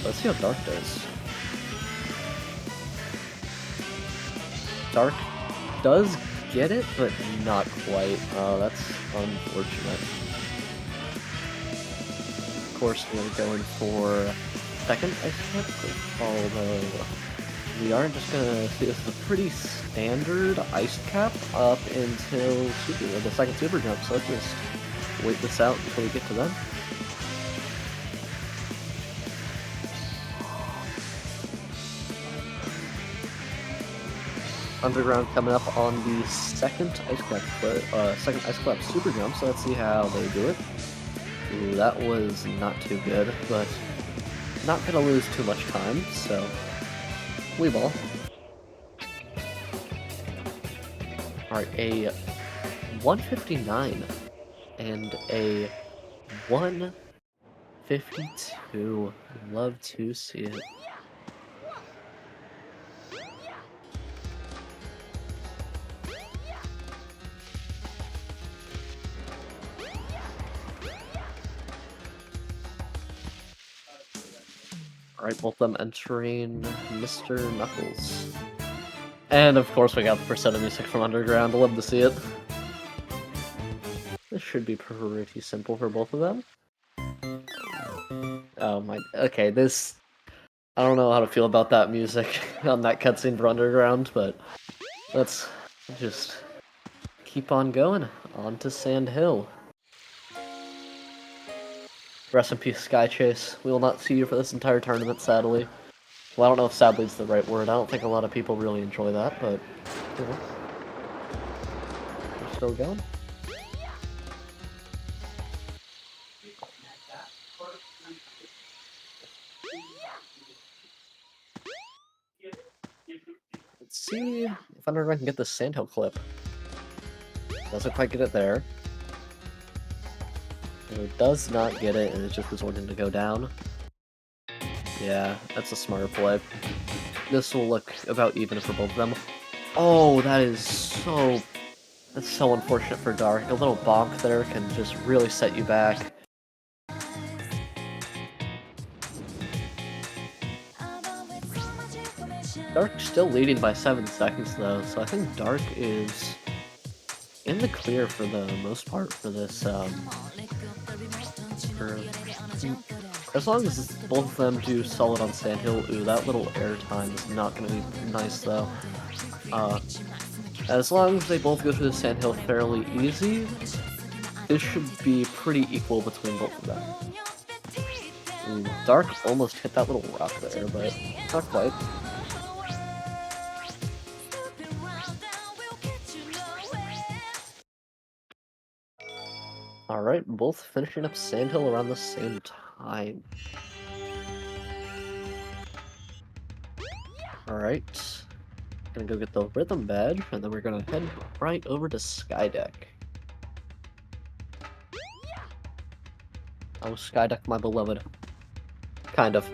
Let's see how Dark does. Dark does get it, but not quite. Oh, that's unfortunate. Of course, we're going for second ice cap, although we are just gonna see this is a pretty standard ice cap up until the second super jump, so let's just wait this out until we get to them. Underground coming up on the second ice cap super jump, so let's see how they do it. Ooh, that was not too good, but not gonna lose too much time, so we ball. Alright, a 159 and a 152. Love to see it. Alright, both of them entering Mr. Knuckles. And of course we got the Persona music from Underground, love to see it. This should be pretty simple for both of them. Oh my, okay, this... I don't know how to feel about that music on that cutscene for Underground, but let's just keep on going. On to Sand Hill. Rest in peace, Sky Chase. We will not see you for this entire tournament, sadly. Well, I don't know if sadly is the right word. I don't think a lot of people really enjoy that, but, you know. We're still going. Let's see if Underground can get the Sandhill clip. Doesn't quite get it there. It does not get it, and it's just resorting to go down. Yeah, that's a smarter play. This will look about even for both of them. Oh, that is so... That's so unfortunate for Dark. A little bonk there can just really set you back. Dark's still leading by 7 seconds though, so I think Dark is in the clear for the most part for this, as long as both of them do solid on Sandhill. Ooh, that little air time is not going to be nice though. As long as they both go through the Sandhill fairly easy, this should be pretty equal between both of them. Ooh, Dark almost hit that little rock there, but not quite. Alright, both finishing up Sandhill around the same time. Alright, gonna go get the Rhythm Badge, and then we're gonna head right over to Skydeck. Oh, Skydeck, my beloved. Kind of.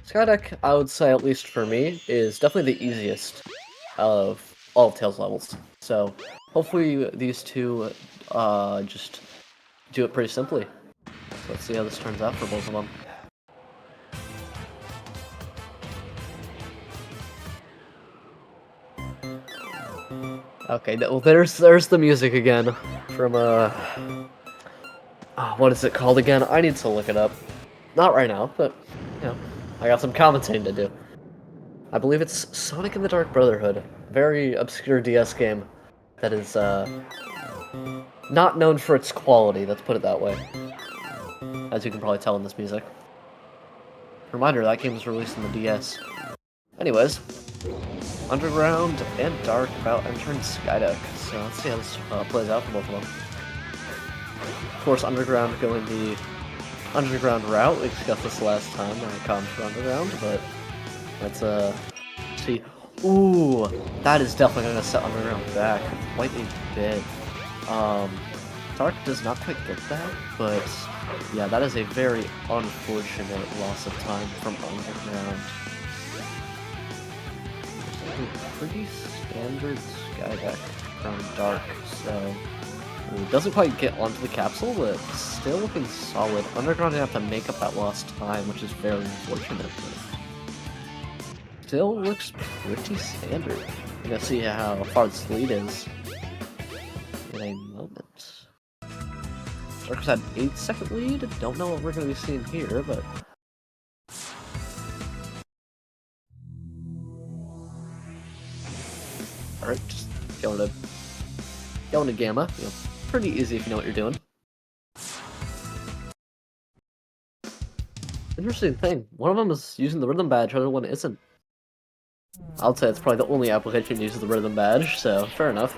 Skydeck, I would say, at least for me, is definitely the easiest of all of Tails levels. So, hopefully these two just do it pretty simply. So let's see how this turns out for both of them. Okay, well, there's the music again from what is it called again? I need to look it up. Not right now, but you know, I got some commentating to do. I believe it's Sonic and the Dark Brotherhood, very obscure DS game that is not known for its quality. Let's put it that way. As you can probably tell in this music. Reminder, that game was released on the DS. Anyways, Underground and Dark about entering Skydeck. So let's see how this plays out for both of them. Of course, Underground going the Underground route. We discussed this last time when I commented for Underground, but let's see. Ooh, that is definitely going to set Underground back quite a bit. Dark does not quite get that, but yeah, that is a very unfortunate loss of time from Underground. Pretty standard Skydeck from Dark, so it doesn't quite get onto the capsule, but still looking solid. Underground gonna have to make up that lost time, which is very unfortunate, but still looks pretty standard. We're gonna see how far this lead is in a moment. Dark's had 8-second lead. Don't know what we're gonna be seeing here, but alright, just going to Gamma. You know, pretty easy if you know what you're doing. Interesting thing, one of them is using the rhythm badge, the other one isn't. I'll say it's probably the only application that uses the rhythm badge, so fair enough.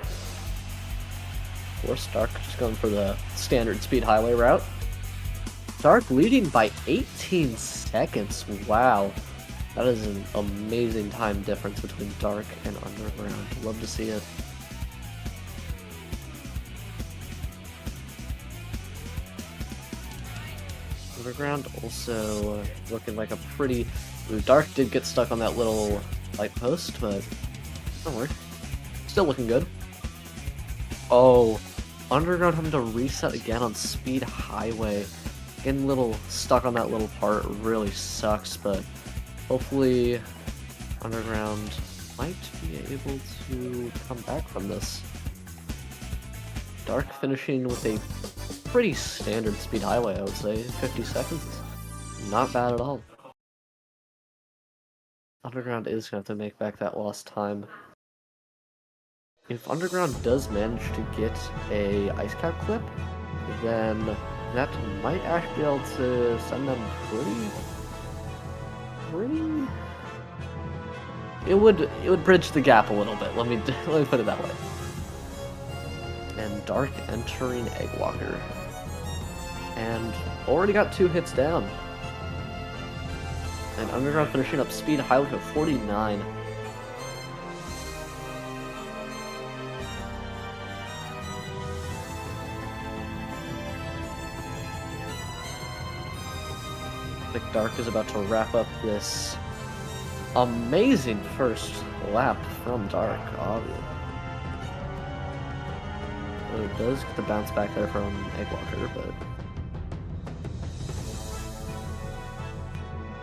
Of course, Dark just going for the standard speed highway route. Dark leading by 18 seconds. Wow. That is an amazing time difference between Dark and Underground. Love to see it. Underground also looking like a pretty... Ooh, Dark did get stuck on that little light post, but don't worry. Still looking good. Oh, Underground having to reset again on Speed Highway. Getting a little stuck on that little part really sucks, but hopefully Underground might be able to come back from this. Dark finishing with a pretty standard Speed Highway, I would say. 50 seconds. Not bad at all. Underground is going to have to make back that lost time. If Underground does manage to get a ice cap clip, then that might actually be able to send them pretty... It would bridge the gap a little bit. Let me put it that way. And Dark entering Eggwalker, and already got 2 hits down. And Underground finishing up Speed Highway at 49. I think Dark is about to wrap up this amazing first lap from Dark. So it does get the bounce back there from Eggwalker, but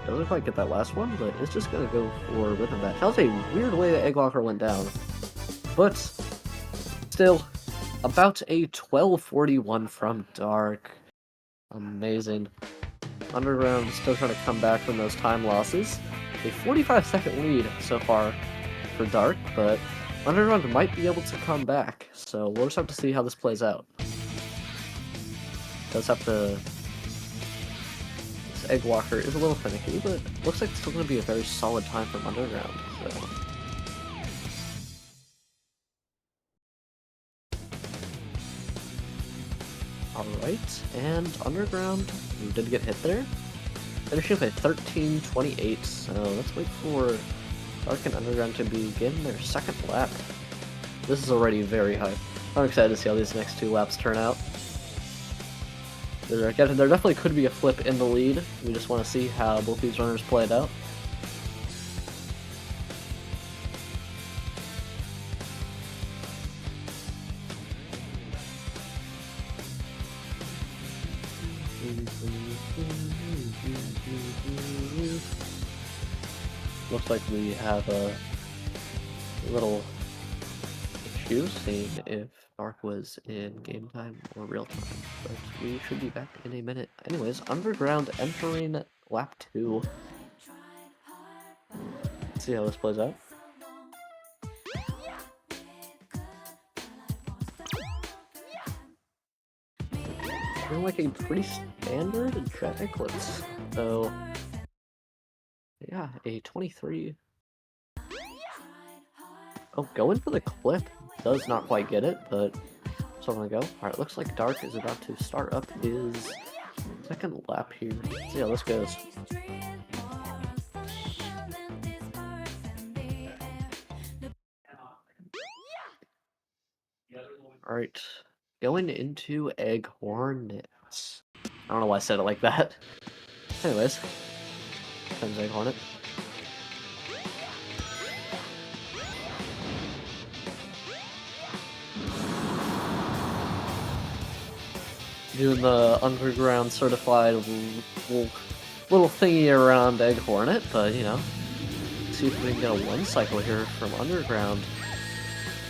doesn't quite get that last one, but it's just gonna go for Rhythm Badge. That was a weird way that Eggwalker went down, but still, about a 12:41 from Dark. Amazing. Underground still trying to come back from those time losses. A 45-second lead so far for Dark, but Underground might be able to come back, so we'll just have to see how this plays out. Does have to... This Eggwalker is a little finicky, but looks like it's still going to be a very solid time from Underground, so... Alright, and Underground, we did get hit there. Finishing up at 13:28, so let's wait for Dark and Underground to begin their second lap. This is already very high. I'm excited to see how these next 2 laps turn out. There definitely could be a flip in the lead. We just want to see how both these runners play it out. looks like we have a little issue seeing if Dark was in game time or real time, but we should be back in a minute. Anyways, Underground entering lap 2. Let's see how this plays out. Feeling like a pretty standard jet eclipse. So, yeah, a 23. Oh, going for the clip does not quite get it, but still gonna go. Alright, looks like Dark is about to start up his second lap here. Let's see how this goes. Alright, going into Egg Hornets. I don't know why I said it like that. Anyways, comes Egg Hornet. Doing the underground certified little thingy around Egg Hornet, but you know, let's see if we can get a 1 cycle here from underground.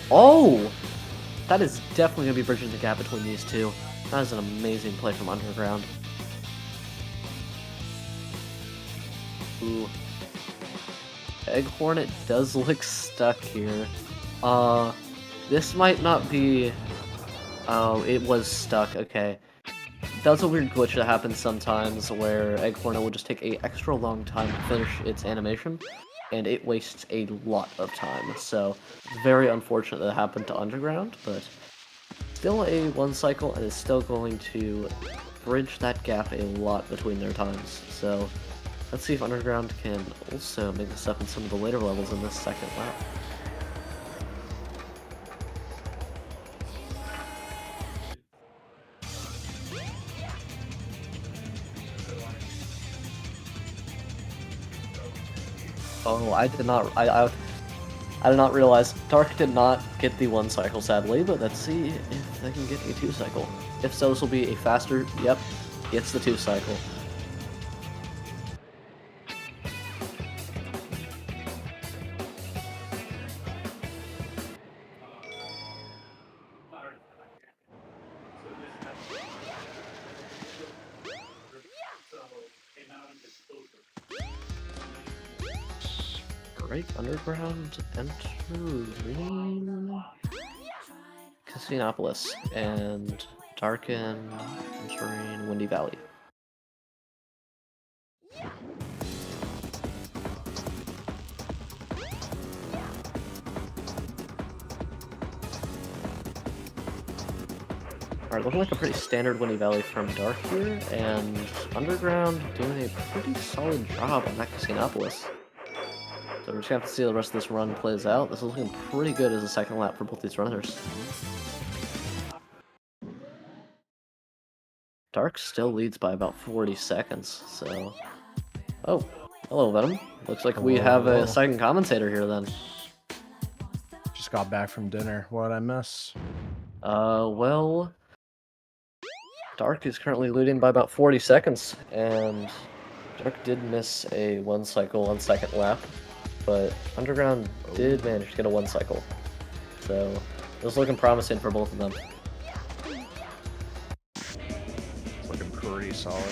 Oh! That is definitely going to be bridging the gap between these two. That is an amazing play from underground. Ooh. Egg Hornet does look stuck here. This might not be... Oh, it was stuck, okay. That's a weird glitch that happens sometimes where Egg Hornet will just take an extra long time to finish its animation, and it wastes a lot of time. So, it's very unfortunate that it happened to Underground, but still a 1 cycle, and is still going to bridge that gap a lot between their times. So, let's see if Underground can also make this up in some of the later levels in this second lap. Oh, I did not. I did not realize Dark did not get the 1 cycle, sadly. But let's see if they can get a 2 cycle. If so, this will be a faster. Yep, gets the 2 cycle. Great Underground entering Casinopolis and Darken entering Windy Valley. Alright, looking like a pretty standard Windy Valley from Dark here, and Underground doing a pretty solid job on that Casinopolis. So we're just gonna have to see how the rest of this run plays out. This is looking pretty good as a second lap for both these runners. Dark still leads by about 40 seconds, so... Oh, hello Venom. Looks like we have a second commentator here then. Just got back from dinner. What did I miss? Well... Dark is currently leading by about 40 seconds, and Dark did miss a 1 cycle on second lap. But Underground did manage to get a 1 cycle. So, it was looking promising for both of them. It's looking pretty solid.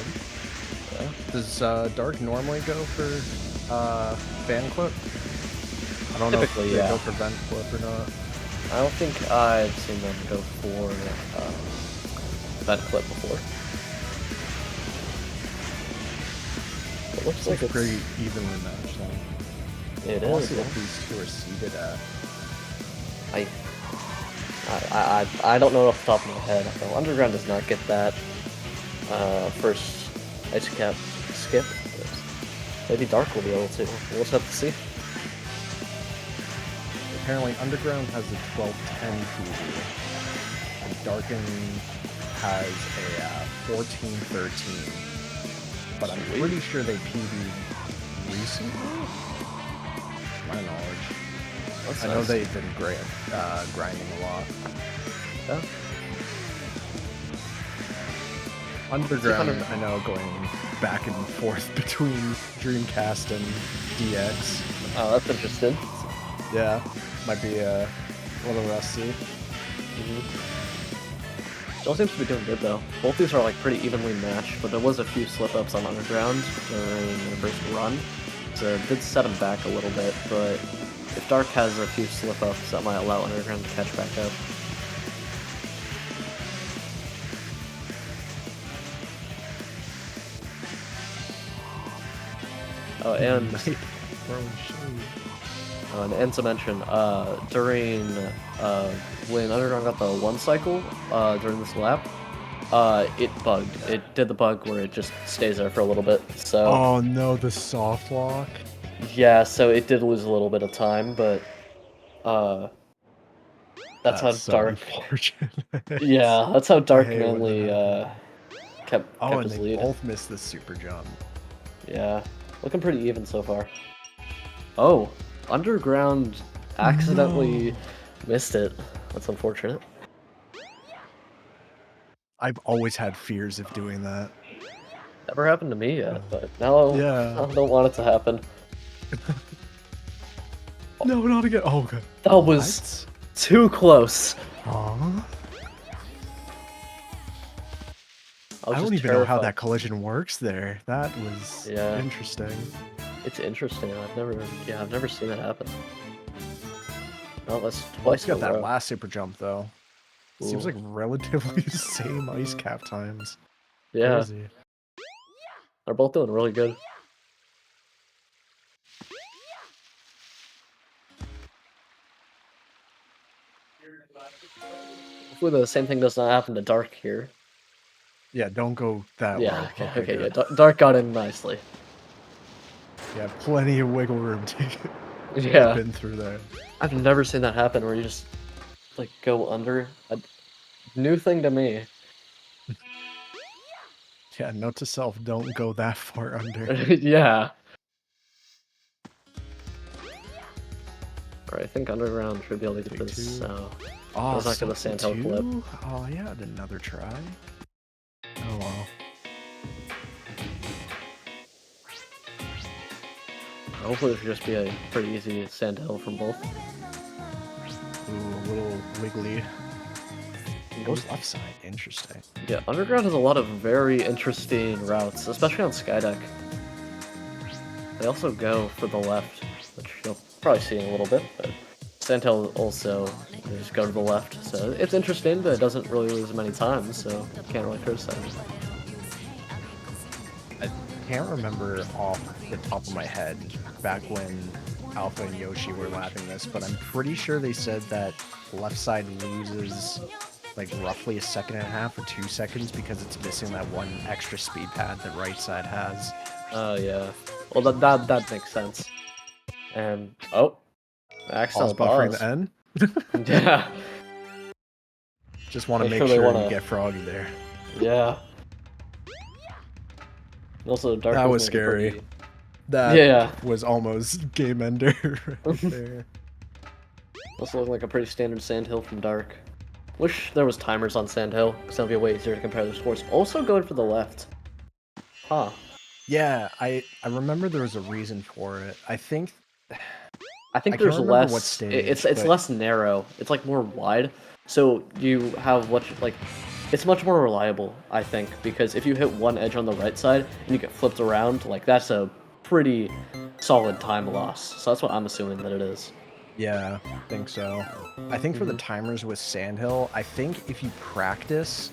Yeah. Does Dark normally go for fan clip? I don't know if they go for vent clip or not. I don't think I've seen them go for vent clip before. It looks like it's pretty evenly matched though. It I'll is. see what these two are seated at. I don't know off the top of my head. No, Underground does not get that first ice cap skip. Maybe Dark will be able to. We'll just have to see. Apparently, Underground has a 1210 PV, and Darken has a 1413. But I'm pretty sure they PV'd recently. My knowledge. I know they've been grinding a lot. Yeah. Underground, I know, going back and forth between Dreamcast and DX. Oh, that's interesting. Yeah, might be a little rusty. Still seems to be doing good though. Both these are like pretty evenly matched, but there was a few slip-ups on Underground during the first run, so it did set him back a little bit, but if Dark has a few slip-ups, that might allow Underground to catch back up. Oh, and and to mention, during when Underground got the 1 cycle during this lap, it bugged. It did the bug where it just stays there for a little bit. So. Oh no, the soft lock. Yeah, so it did lose a little bit of time, but that's how so Dark. Unfortunate. Yeah, that's how Dark I hate when that mainly kept and his they lead. both missed the super jump. Yeah, looking pretty even so far. Oh, Underground accidentally missed it. That's unfortunate. I've always had fears of doing that. Never happened to me yet, but now Yeah. I don't want it to happen. No, not again. Oh, god. That was too close. Aww. I don't even know how that collision works there. That was interesting. It's interesting. I've never seen that happen. No, that's Let's twice get in a that row. last super jump though. Seems like relatively the same ice cap times. Yeah. Crazy. They're both doing really good. Hopefully the same thing does not happen to Dark here. Yeah, don't go that Yeah, way. okay, good. yeah. Dark got in nicely. Yeah, plenty of wiggle room to Yeah. been through there. I've never seen that happen where you just like go under. A new thing to me. Yeah, note to self, don't go that far under. Yeah. Alright, I think Underground should be able to get this. So Oh, let's not get the sandhill clip. Oh yeah, another try. Oh well. Hopefully, it should just be a pretty easy sandhill from both. Ooh, a little wiggly. Goes left side. Interesting. Yeah, Underground has a lot of very interesting routes, especially on Skydeck. They also go for the left, which you'll probably see in a little bit, but Sandhill also just go to the left. So it's interesting, but it doesn't really lose many times, so can't really criticize it. I can't remember off the top of my head back when Alpha and Yoshi were lapping this, but I'm pretty sure they said that left side loses like roughly 1.5 seconds or 2 seconds because it's missing that one extra speed pad that right side has. Oh yeah. Well, that makes sense. And accidental buffering pause. the N. Yeah. Just want to make they sure wanna... you get Froggy there. Yeah. Also, Dark that was making scary. pretty... That was almost game ender right there. Also looking like a pretty standard Sandhill from Dark. Wish there was timers on Sandhill, because that'll be a way easier to compare their scores. Also going for the left. Huh. Yeah, I remember there was a reason for it. I think there's less. What stage, it's less narrow. It's like more wide. So you have it's much more reliable, I think, because if you hit one edge on the right side and you get flipped around, like that's a pretty solid time loss. So that's what I'm assuming that it is. Yeah, I think so. I think for the timers with Sandhill, I think if you practice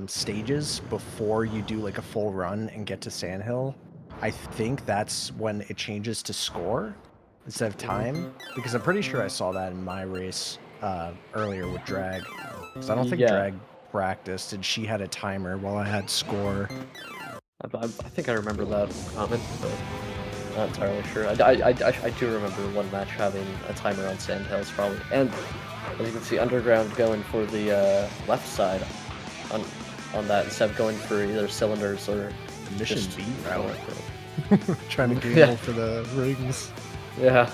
stages before you do like a full run and get to Sandhill, I think that's when it changes to score instead of time. Because I'm pretty sure I saw that in my race earlier with Drag. Because I don't think Drag practiced and she had a timer while I had score. I think I remember that comment, but not entirely sure. I do remember one match having a timer on Sandhills probably. And as you can see, Underground going for the left side on that instead of going for either cylinders or Mission just B route. Trying to gamble for the rings. Yeah.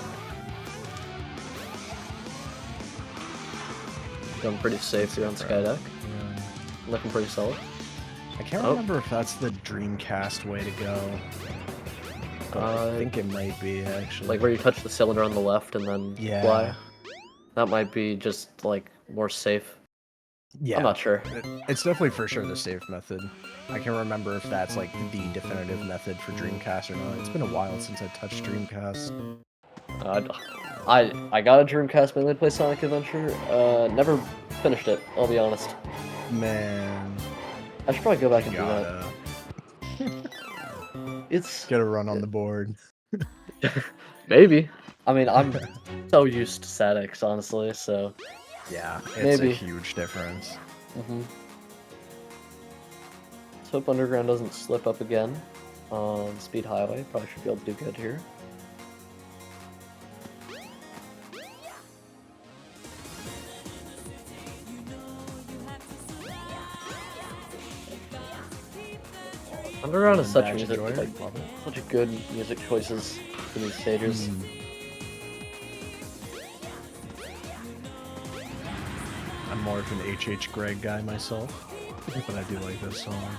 Going pretty safe here on Skydeck. Yeah. Looking pretty solid. I can't remember if that's the Dreamcast way to go. I think it might be, actually. Like where you touch the cylinder on the left and then Yeah. fly. That might be just like more safe. Yeah. I'm not sure. It's definitely for sure the safe method. I can't remember if that's like the definitive method for Dreamcast or not. It's been a while since I touched Dreamcast. I got a Dreamcast mainly to play Sonic Adventure. Never finished it, I'll be honest. Man. I should probably go back and do that. It's Get a run on the board. Maybe. I mean, I'm so used to SADX, honestly, so... Yeah, it's maybe. a huge difference. Let's hope Underground doesn't slip up again on Speed Highway. Probably should be able to do good here. Underground is such music, like, such a good music choices for these stages. I'm more of an H.H. Gregg guy myself, but I do like this song.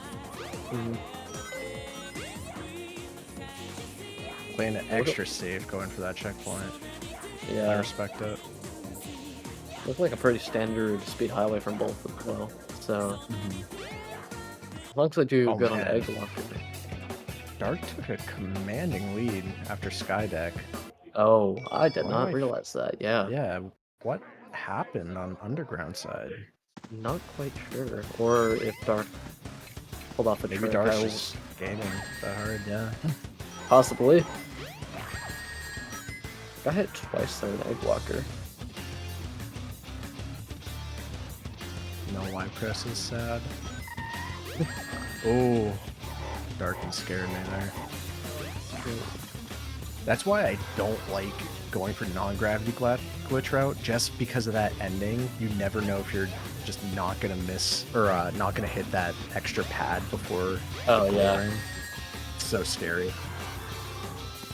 Playing it extra safe, going for that checkpoint. Yeah. I respect it. Looks like a pretty standard Speed Highway from both as well, so... As long as they do good on Egg Walker. Dark took a commanding lead after Skydeck. Oh, I did Why not am I- realize that, yeah. Yeah, what happened on Underground side? Not quite sure. Or if Dark pulled off a Maybe trick. Dark's just gaming that hard, yeah. Possibly. Got hit twice there in Egg Walker. No Y press is sad. Oh, Darkin scared me there. That's why I don't like going for non-gravity glitch route, just because of that ending. You never know if you're just not gonna miss or not gonna hit that extra pad before. Oh yeah. It's so scary.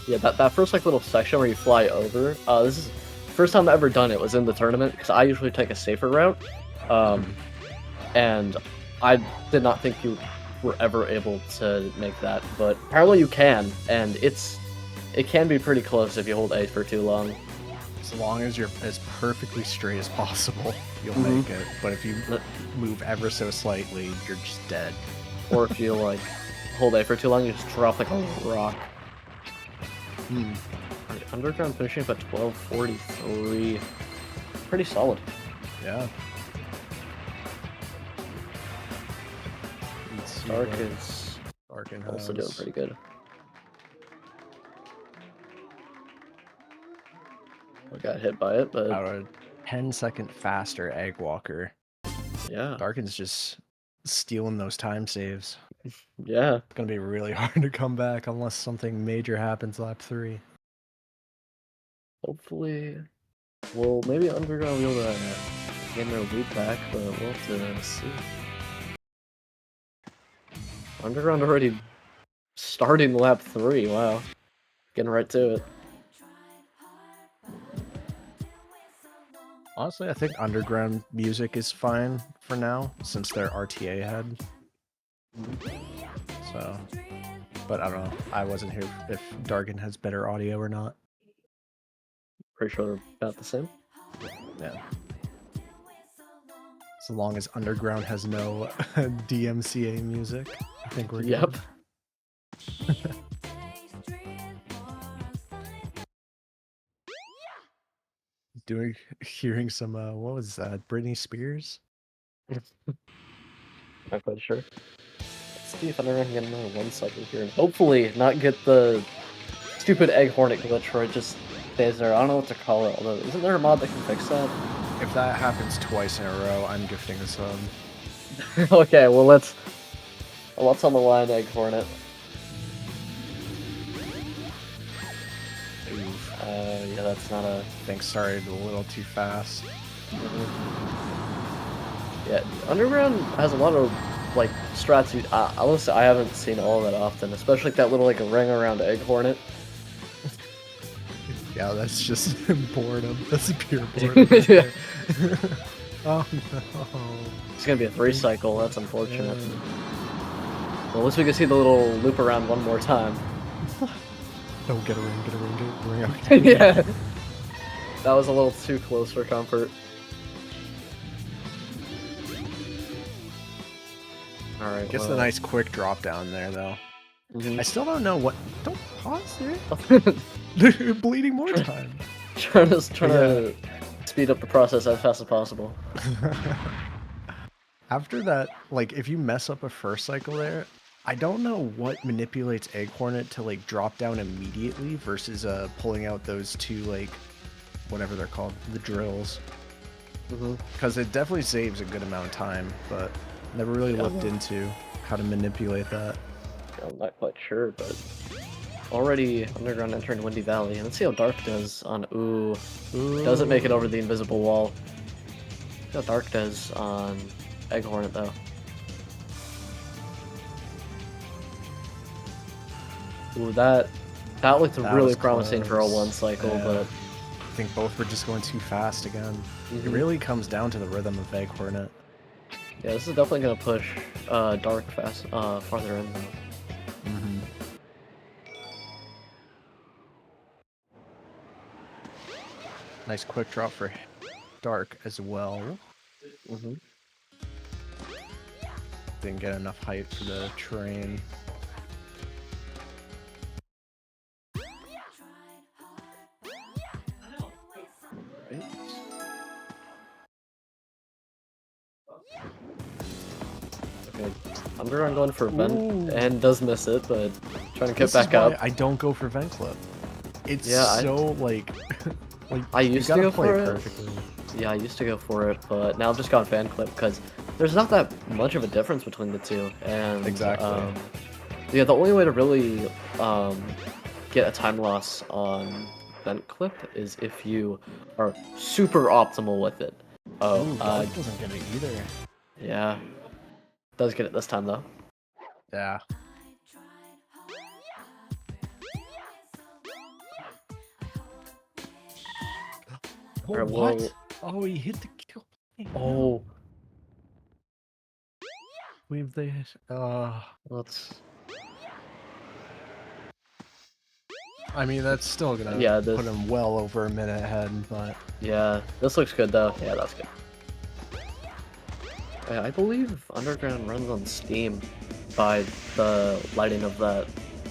Yeah, that first like little section where you fly over. This is the first time I've ever done it was in the tournament because I usually take a safer route, and I did not think you were ever able to make that, but apparently you can, and it can be pretty close if you hold A for too long. As long as you're as perfectly straight as possible, you'll make it. But if you move ever so slightly, you're just dead. Or if you like hold A for too long, you just drop like a rock. Alright, Underground finishing up at 12:43. Pretty solid. Yeah. Dark is Darkin also has- doing pretty good. I got hit by it, but About a 10-second faster Egg Walker. Yeah. Darkin's just stealing those time saves. Yeah. It's gonna be really hard to come back unless something major happens lap 3. Hopefully, well, maybe Underground will be able to gain their lead back, but we'll have to see. Underground already starting lap 3, wow. Getting right to it. Honestly, I think Underground music is fine for now, since they're RTA head. So, but I don't know. I wasn't here if Darkin has better audio or not. Pretty sure they're about the same. Yeah. So long as Underground has no DMCA music, I think we're Yep. good. Hearing some, what was that, Britney Spears? Not quite sure. Let's see if Underground can get another 1 cycle here, and hopefully not get the stupid Egg Hornet glitch where it just stays there. I don't know what to call it, although isn't there a mod that can fix that? If that happens twice in a row, I'm gifting a sub. Okay, well what's on the line, Egg Hornet? Yeah, that's not a... Think started a little too fast. Yeah, Underground has a lot of, like, strats. Honestly, I haven't seen all that often, especially like that little, like, ring around Egg Hornet. Yeah, that's just boredom. That's pure boredom. Yeah. Oh no. It's gonna be a 3 cycle, that's unfortunate. Well, at least we can see the little loop around one more time. Oh, get a ring, get a ring, get a ring. Okay. Yeah. That was a little too close for comfort. Alright, Gets well. a nice quick drop down there, though. Mhm. I still don't know what... Don't pause it. You're bleeding more time. Trying to speed up the process as fast as possible. After that, like, if you mess up a first cycle there, I don't know what manipulates Egg Hornet to, like, drop down immediately versus pulling out those two, like, whatever they're called, the drills. Because it definitely saves a good amount of time, but never really looked into how to manipulate that. I'm not quite sure, but already Underground entering Windy Valley. Let's see how Dark does on Ooh. Doesn't make it over the invisible wall. Let's see how Dark does on Egg Hornet though. Ooh, that looked really promising for a one cycle, but I think both were just going too fast again. It really comes down to the rhythm of Egg Hornet. yeah, this is definitely gonna push Dark farther in though. Nice quick drop for Dark as well. Didn't get enough height for the train. Okay, Underground going for Vent and does miss it, but trying to get This back is why up. I don't go for Vent Clip. It's Yeah, so like, I you used to gotta go play for it it. perfectly. Yeah, I used to go for it, but now I've just got Van Clip because there's not that much of a difference between the two. And yeah, the only way to really get a time loss on Vent Clip is if you are super optimal with it. Ooh, Dark doesn't get it either. Yeah, does get it this time though. Yeah. Oh, Alright, what? well- Oh, he hit the kill. Oh, We've the let's. I mean, that's still gonna put him well over a minute ahead, but Yeah, this looks good though. Yeah, that's good. I believe Underground runs on Steam by the lighting of that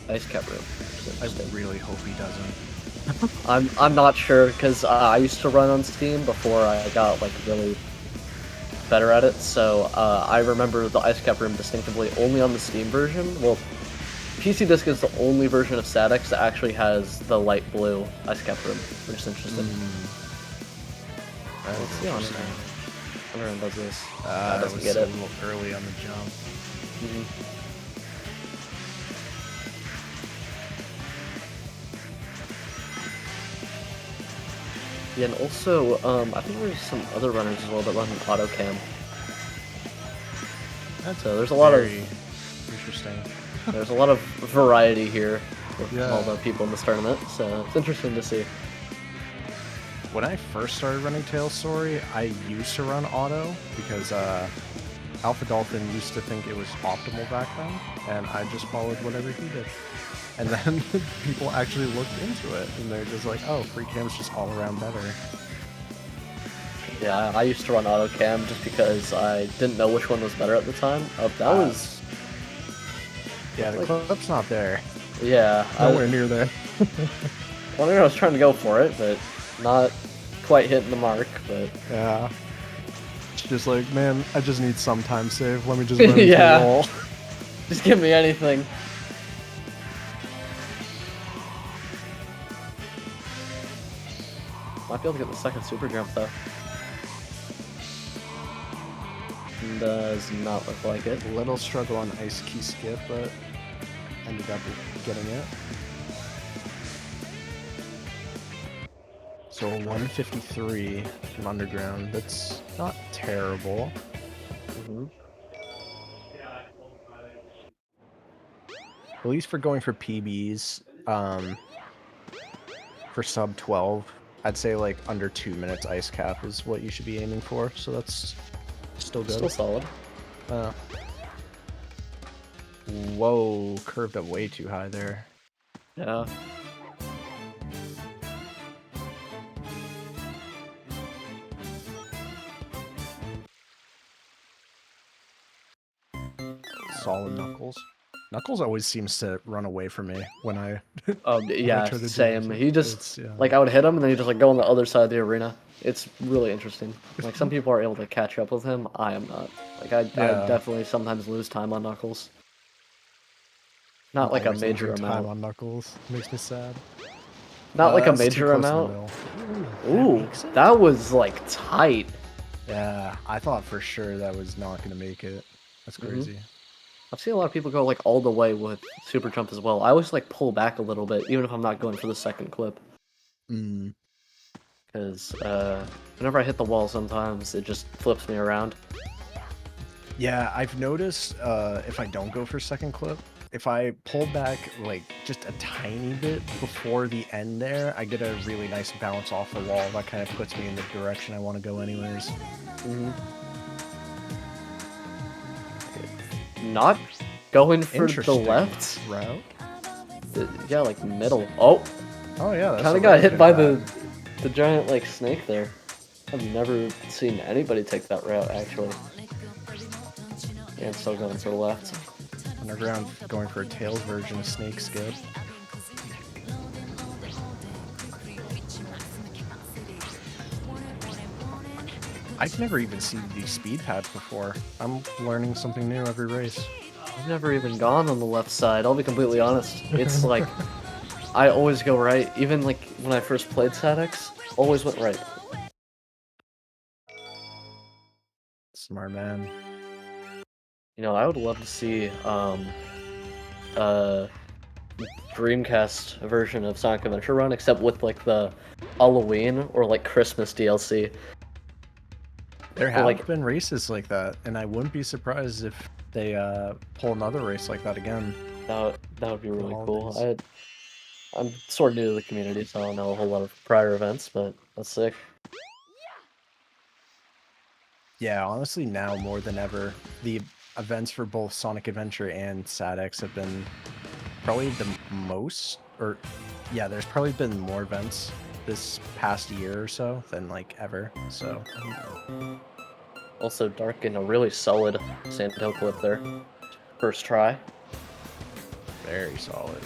ice cap room. I really hope he doesn't. I'm not sure because I used to run on Steam before I got like really better at it. So I remember the ice cap room distinctively only on the Steam version. Well, PC Disc is the only version of SADX that actually has the light blue ice cap room, which is interesting. Let's see how Underground does this. Doesn't was get a it. little early on the jump. Yeah, and also, I think there's some other runners as well that run auto cam. So there's a lot of interesting. There's a lot of variety here with Yeah. all the people in this tournament, so it's interesting to see. When I first started running Tails Story, I used to run auto because Alpha Dolphin used to think it was optimal back then, and I just followed whatever he did. And then people actually looked into it, and they're just like, oh, free cam's just all around better. Yeah, I used to run auto cam just because I didn't know which one was better at the time. That was... Yeah, the clip's not there. Yeah. Nowhere near there. Well, I was trying to go for it, but not quite hitting the mark, but... Yeah. It's just like, man, I just need some time save. Let me just run into Yeah. the wall. Just give me anything. Might be able to get the second super jump though. Does not look like it. Little struggle on Ice Key skip, but ended up getting it. So 153 from Underground. That's not terrible. At least for going for PBs, for sub 12, I'd say like under 2 minutes ice cap is what you should be aiming for. So that's still good. Still solid. Whoa, curved up way too high there. Yeah. solid Knuckles. Knuckles always seems to run away from me when I. when I Yeah, try to do same. it. He just It's, yeah. like I would hit him and then he just like go on the other side of the arena. It's really interesting. Like some people are able to catch up with him. I am not. Like I Yeah. definitely sometimes lose time on Knuckles. Not I'm like a always major losing time amount. on Knuckles. Makes me sad. Not like a That's too major close to the amount. middle. Ooh, that was like tight. Yeah, I thought for sure that was not gonna make it. That's crazy. I've seen a lot of people go like all the way with super jump as well. I always like pull back a little bit, even if I'm not going for the second clip. Mm. Because whenever I hit the wall, sometimes it just flips me around. Yeah, I've noticed if I don't go for second clip, if I pull back like just a tiny bit before the end there, I get a really nice bounce off the wall. That kind of puts me in the direction I want to go anyways. Not going for the Interesting left route. Yeah, like middle. Oh. Oh yeah, that's kind a of got way to hit by take the giant like snake there. I've never seen anybody take that route actually. And still going to the left. Underground going for a Tails version of Snake Skip. I've never even seen these speed pads before. I'm learning something new every race. I've never even gone on the left side, I'll be completely honest. It's like, I always go right. Even like when I first played SADX, always went right. Smart man. You know, I would love to see Dreamcast version of Sonic Adventure Run, except with like the Halloween or like Christmas DLC. There have like- been races like that, and I wouldn't be surprised if they pull another race like that again. That would be really cool. I'm sort of new to the community, so I don't know a whole lot of prior events, but that's sick. Yeah, honestly, now more than ever, the events for both Sonic Adventure and SADX have been probably the most, or yeah, there's probably been more events this past year or so than like ever. So also Dark in a really solid Sandhill clip there. First try. Very solid.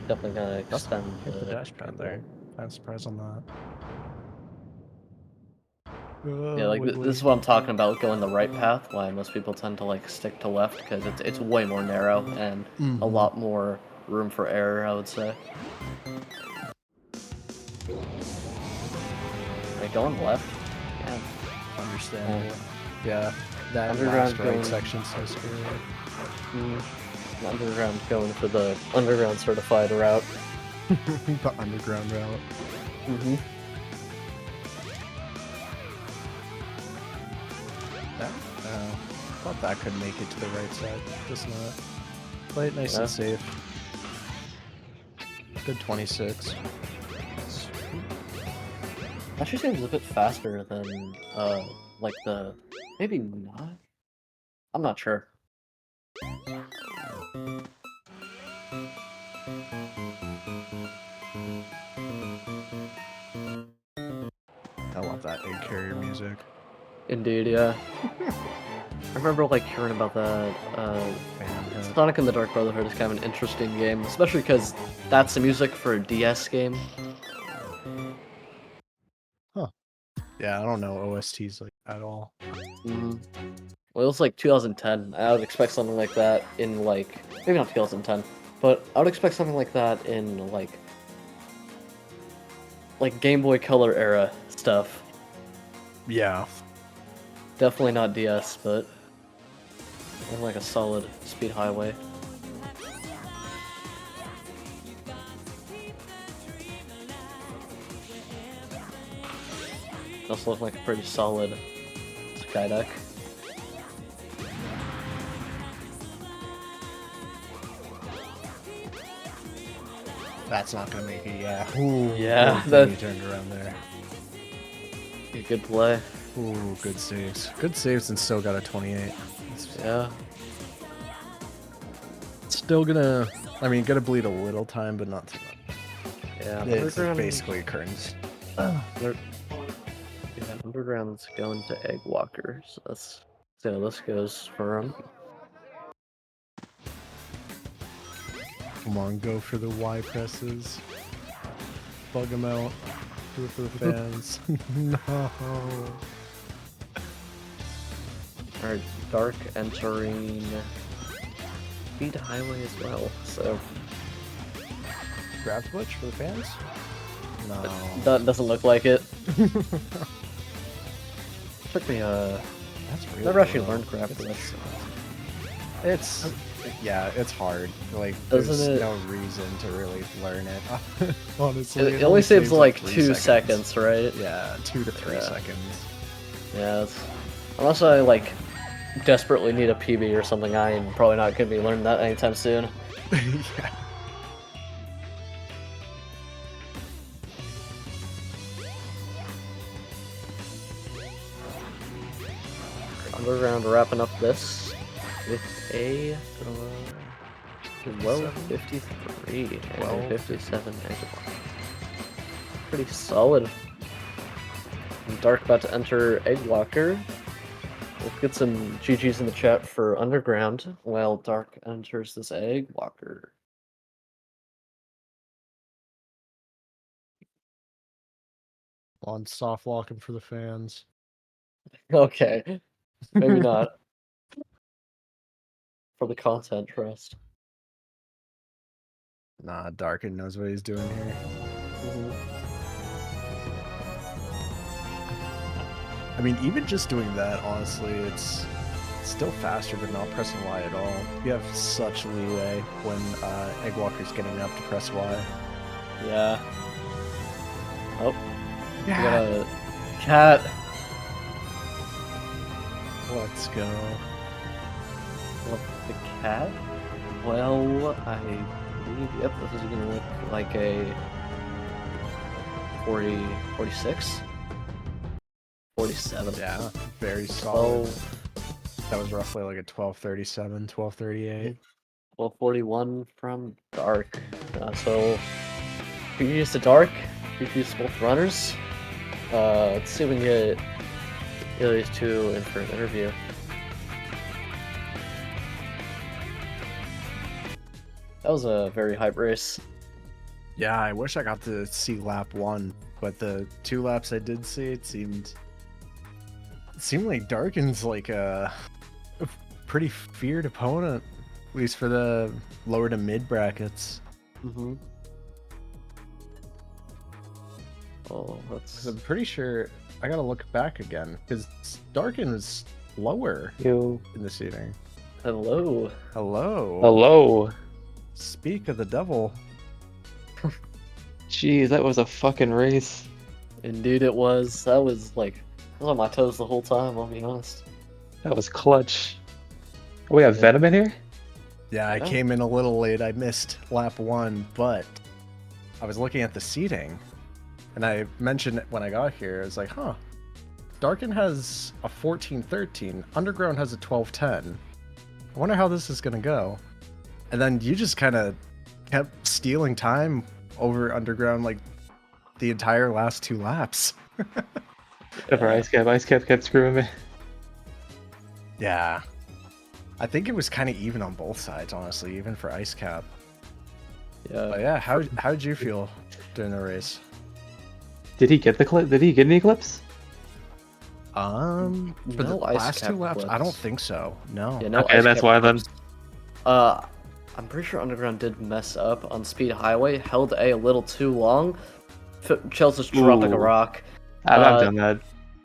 Definitely gonna extend hit the dash pad there. I'm surprised on that. Yeah, like this is what I'm talking about, going the right path. Why most people tend to like stick to left because it's way more narrow and a lot more room for error, I would say. Like going left, yeah. Understandable. Yeah, that Underground last right going- section's so scary. Underground going for the underground certified route. The underground route. That, thought that could make it to the right side. Just not. Play it nice and safe. Good 26. Actually seems a bit faster than like the maybe not. I'm not sure. I love that egg carrier music. Indeed, yeah. I remember like hearing about that. Sonic and the Dark Brotherhood is kind of an interesting game, especially because that's the music for a DS game. Huh. Yeah, I don't know OSTs like at all. Well, it was like 2010. I would expect something like that in like maybe not 2010, but I would expect something like that in like Game Boy Color era stuff. Yeah. Definitely not DS, but like a solid speed highway. Also looks like a pretty solid sky deck. That's not gonna make it, yeah. Ooh, Yeah, that he turned around there. Good play. Ooh, good saves. Good saves and still got a 28. Yeah. Still gonna, I mean, gonna bleed a little time, but not too much. Yeah, It's basically a current. Yeah, Underground's going to Egg Walker, so let's see how this goes for him. Come on, go for the Y presses. Bug them out. Do it for the fans. No. Alright, Dark entering Speed Highway as well, so... Grab glitch for the fans? No. That doesn't look like it. Took me That's really never actually low. learned grab glitch. It's yeah, it's hard. Like Doesn't there's it- no reason to really learn it. Honestly, It only saves like 3 2 seconds, right? Yeah, 2 to 3 Yeah. seconds. Yeah, unless I like desperately need a PB or something, I am probably not gonna be learning that anytime soon. Yeah. Underground wrapping up this with a 1253 and a 57 Egglocke. Pretty solid. And Dark about to enter Egglocke. Let's get some GGs in the chat for Underground while Dark enters this Egglocke. On soft locking for the fans. Okay, maybe not. For the content trust. Nah, Darkin knows what he's doing here. I mean, even just doing that, honestly, it's still faster than not pressing Y at all. You have such leeway when Egglocker's getting up to press Y. Yeah. Oh. Yeah. We got a cat. Let's go. What, the cat? Well, I believe, yep, this is gonna look like a 40, 46? 47. Yeah, very solid. 12, That was roughly like a 1237, 1238. 1241 from Dark. So, GG's to Dark, GG's to both runners. Let's see if we can get these two in for an interview. That was a very hype race. Yeah, I wish I got to see lap 1, but the 2 laps I did see, it seemed like Darkin's like a pretty feared opponent, at least for the lower to mid brackets. Mm-hmm. Oh, that's... I'm pretty sure I gotta look back again because Darkin is lower Yo. in the seating. Hello. Hello. Hello. Speak of the devil. Jeez, that was a fucking race. Indeed it was. That was like, I was on my toes the whole time, I'll be honest. That was clutch. We have Venom in here? Yeah, I came in a little late. I missed lap 1, but I was looking at the seating, and I mentioned when I got here, I was like, huh, Darkin has a 14-13, Underground has a 12-10. I wonder how this is going to go. And then you just kind of kept stealing time over Underground like the entire last 2 laps. Whatever, Ice Cap kept screwing me. Yeah. I think it was kind of even on both sides, honestly, even for Ice Cap. Yeah. But yeah, how'd you feel during the race? Did he get the clip? Did he get any clips? For the No Ice last Cap 2 laps, I don't clips. think so. No. Yeah, no Okay, Ice that's Cap why then. clips. I'm pretty sure Underground did mess up on Speed Highway, held A a little too long. Chels just dropped like a Ooh. rock. I've done that.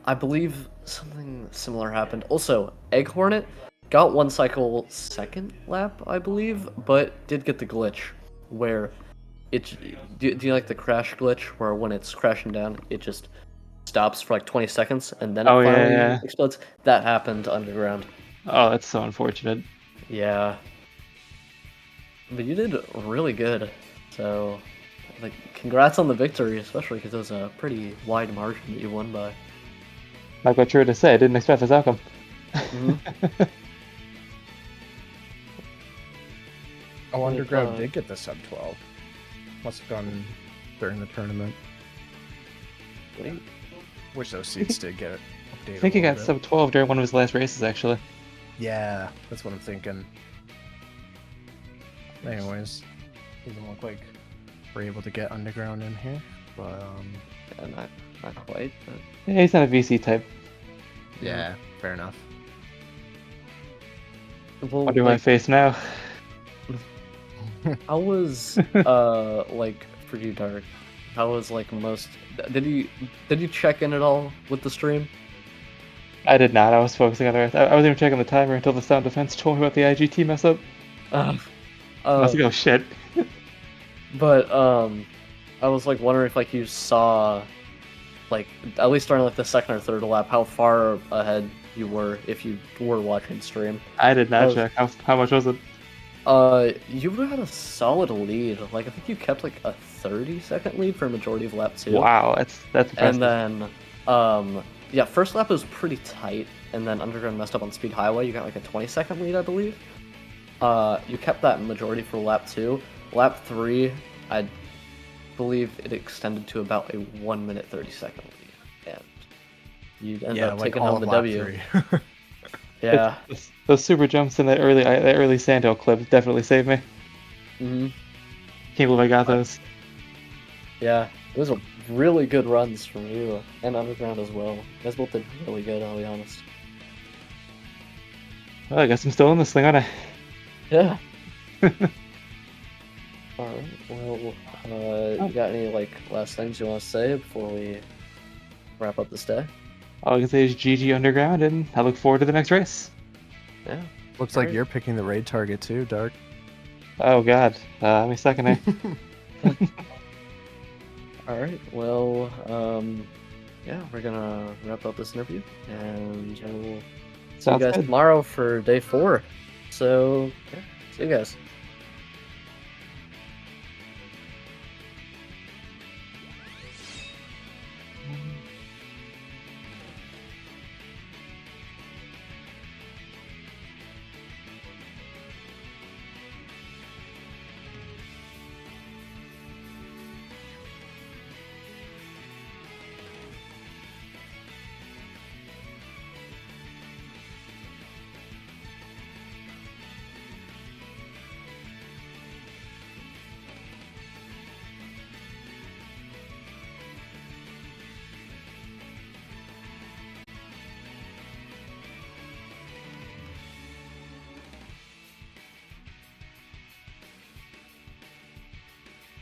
I believe something similar happened. Also, Egg Hornet got 1 cycle second lap, I believe, but did get the glitch where it. Do you like the crash glitch where when it's crashing down, it just stops for like 20 seconds and then it Oh, finally yeah. explodes? That happened to Underground. Oh, that's so unfortunate. Yeah. But you did really good. So, like, congrats on the victory, especially because it was a pretty wide margin that you won by. Like what you were to say, I didn't expect this outcome. Oh, Underground did get the sub 12. Must have gone during the tournament. Wish those seats did get updated. I think he a got little bit. sub 12 during one of his last races, actually. Yeah, that's what I'm thinking. Anyways, Doesn't look like we're able to get underground in here, but yeah, not quite. But... Yeah, he's not a VC type. yeah, fair enough. Well, What do I face now? How was like for you, Dark? How was like most? Did you check in at all with the stream? I did not. I was focusing on the rest. I wasn't even checking the timer until the sound defense told me about the IGT mess up. I was like, oh shit. But I was like wondering if like you saw, like at least during like the second or third lap, how far ahead you were if you were watching stream. I did not check. How much was it? You would have had a solid lead. Like I think you kept like a 30-second lead for a majority of lap 2. Wow, that's impressive. And then yeah, first lap was pretty tight, and then Underground messed up on Speed Highway. You got like a 20-second lead, I believe. You kept that majority for lap 2. Lap 3, I believe it extended to about a 1 minute 30-second lead, and you ended up like taking all home the of lap W. 3. Yeah. Those super jumps in that early Sandhill clip definitely saved me. Mm-hmm. Can't believe I got those. Yeah, those are really good runs from you and Underground as well. You guys both did really good, I'll be honest. Well, I guess I'm still in this thing, aren't I? Yeah. Alright, well, you got any like last things you want to say before we wrap up this day? All I can say is GG Underground, and I look forward to the next race. Yeah. Looks like you're picking the raid target too, Dark. Oh god, let me second it. Alright, well, yeah, we're gonna wrap up this interview, and we'll see you Sounds guys good. tomorrow for day 4. So, yeah, see you guys.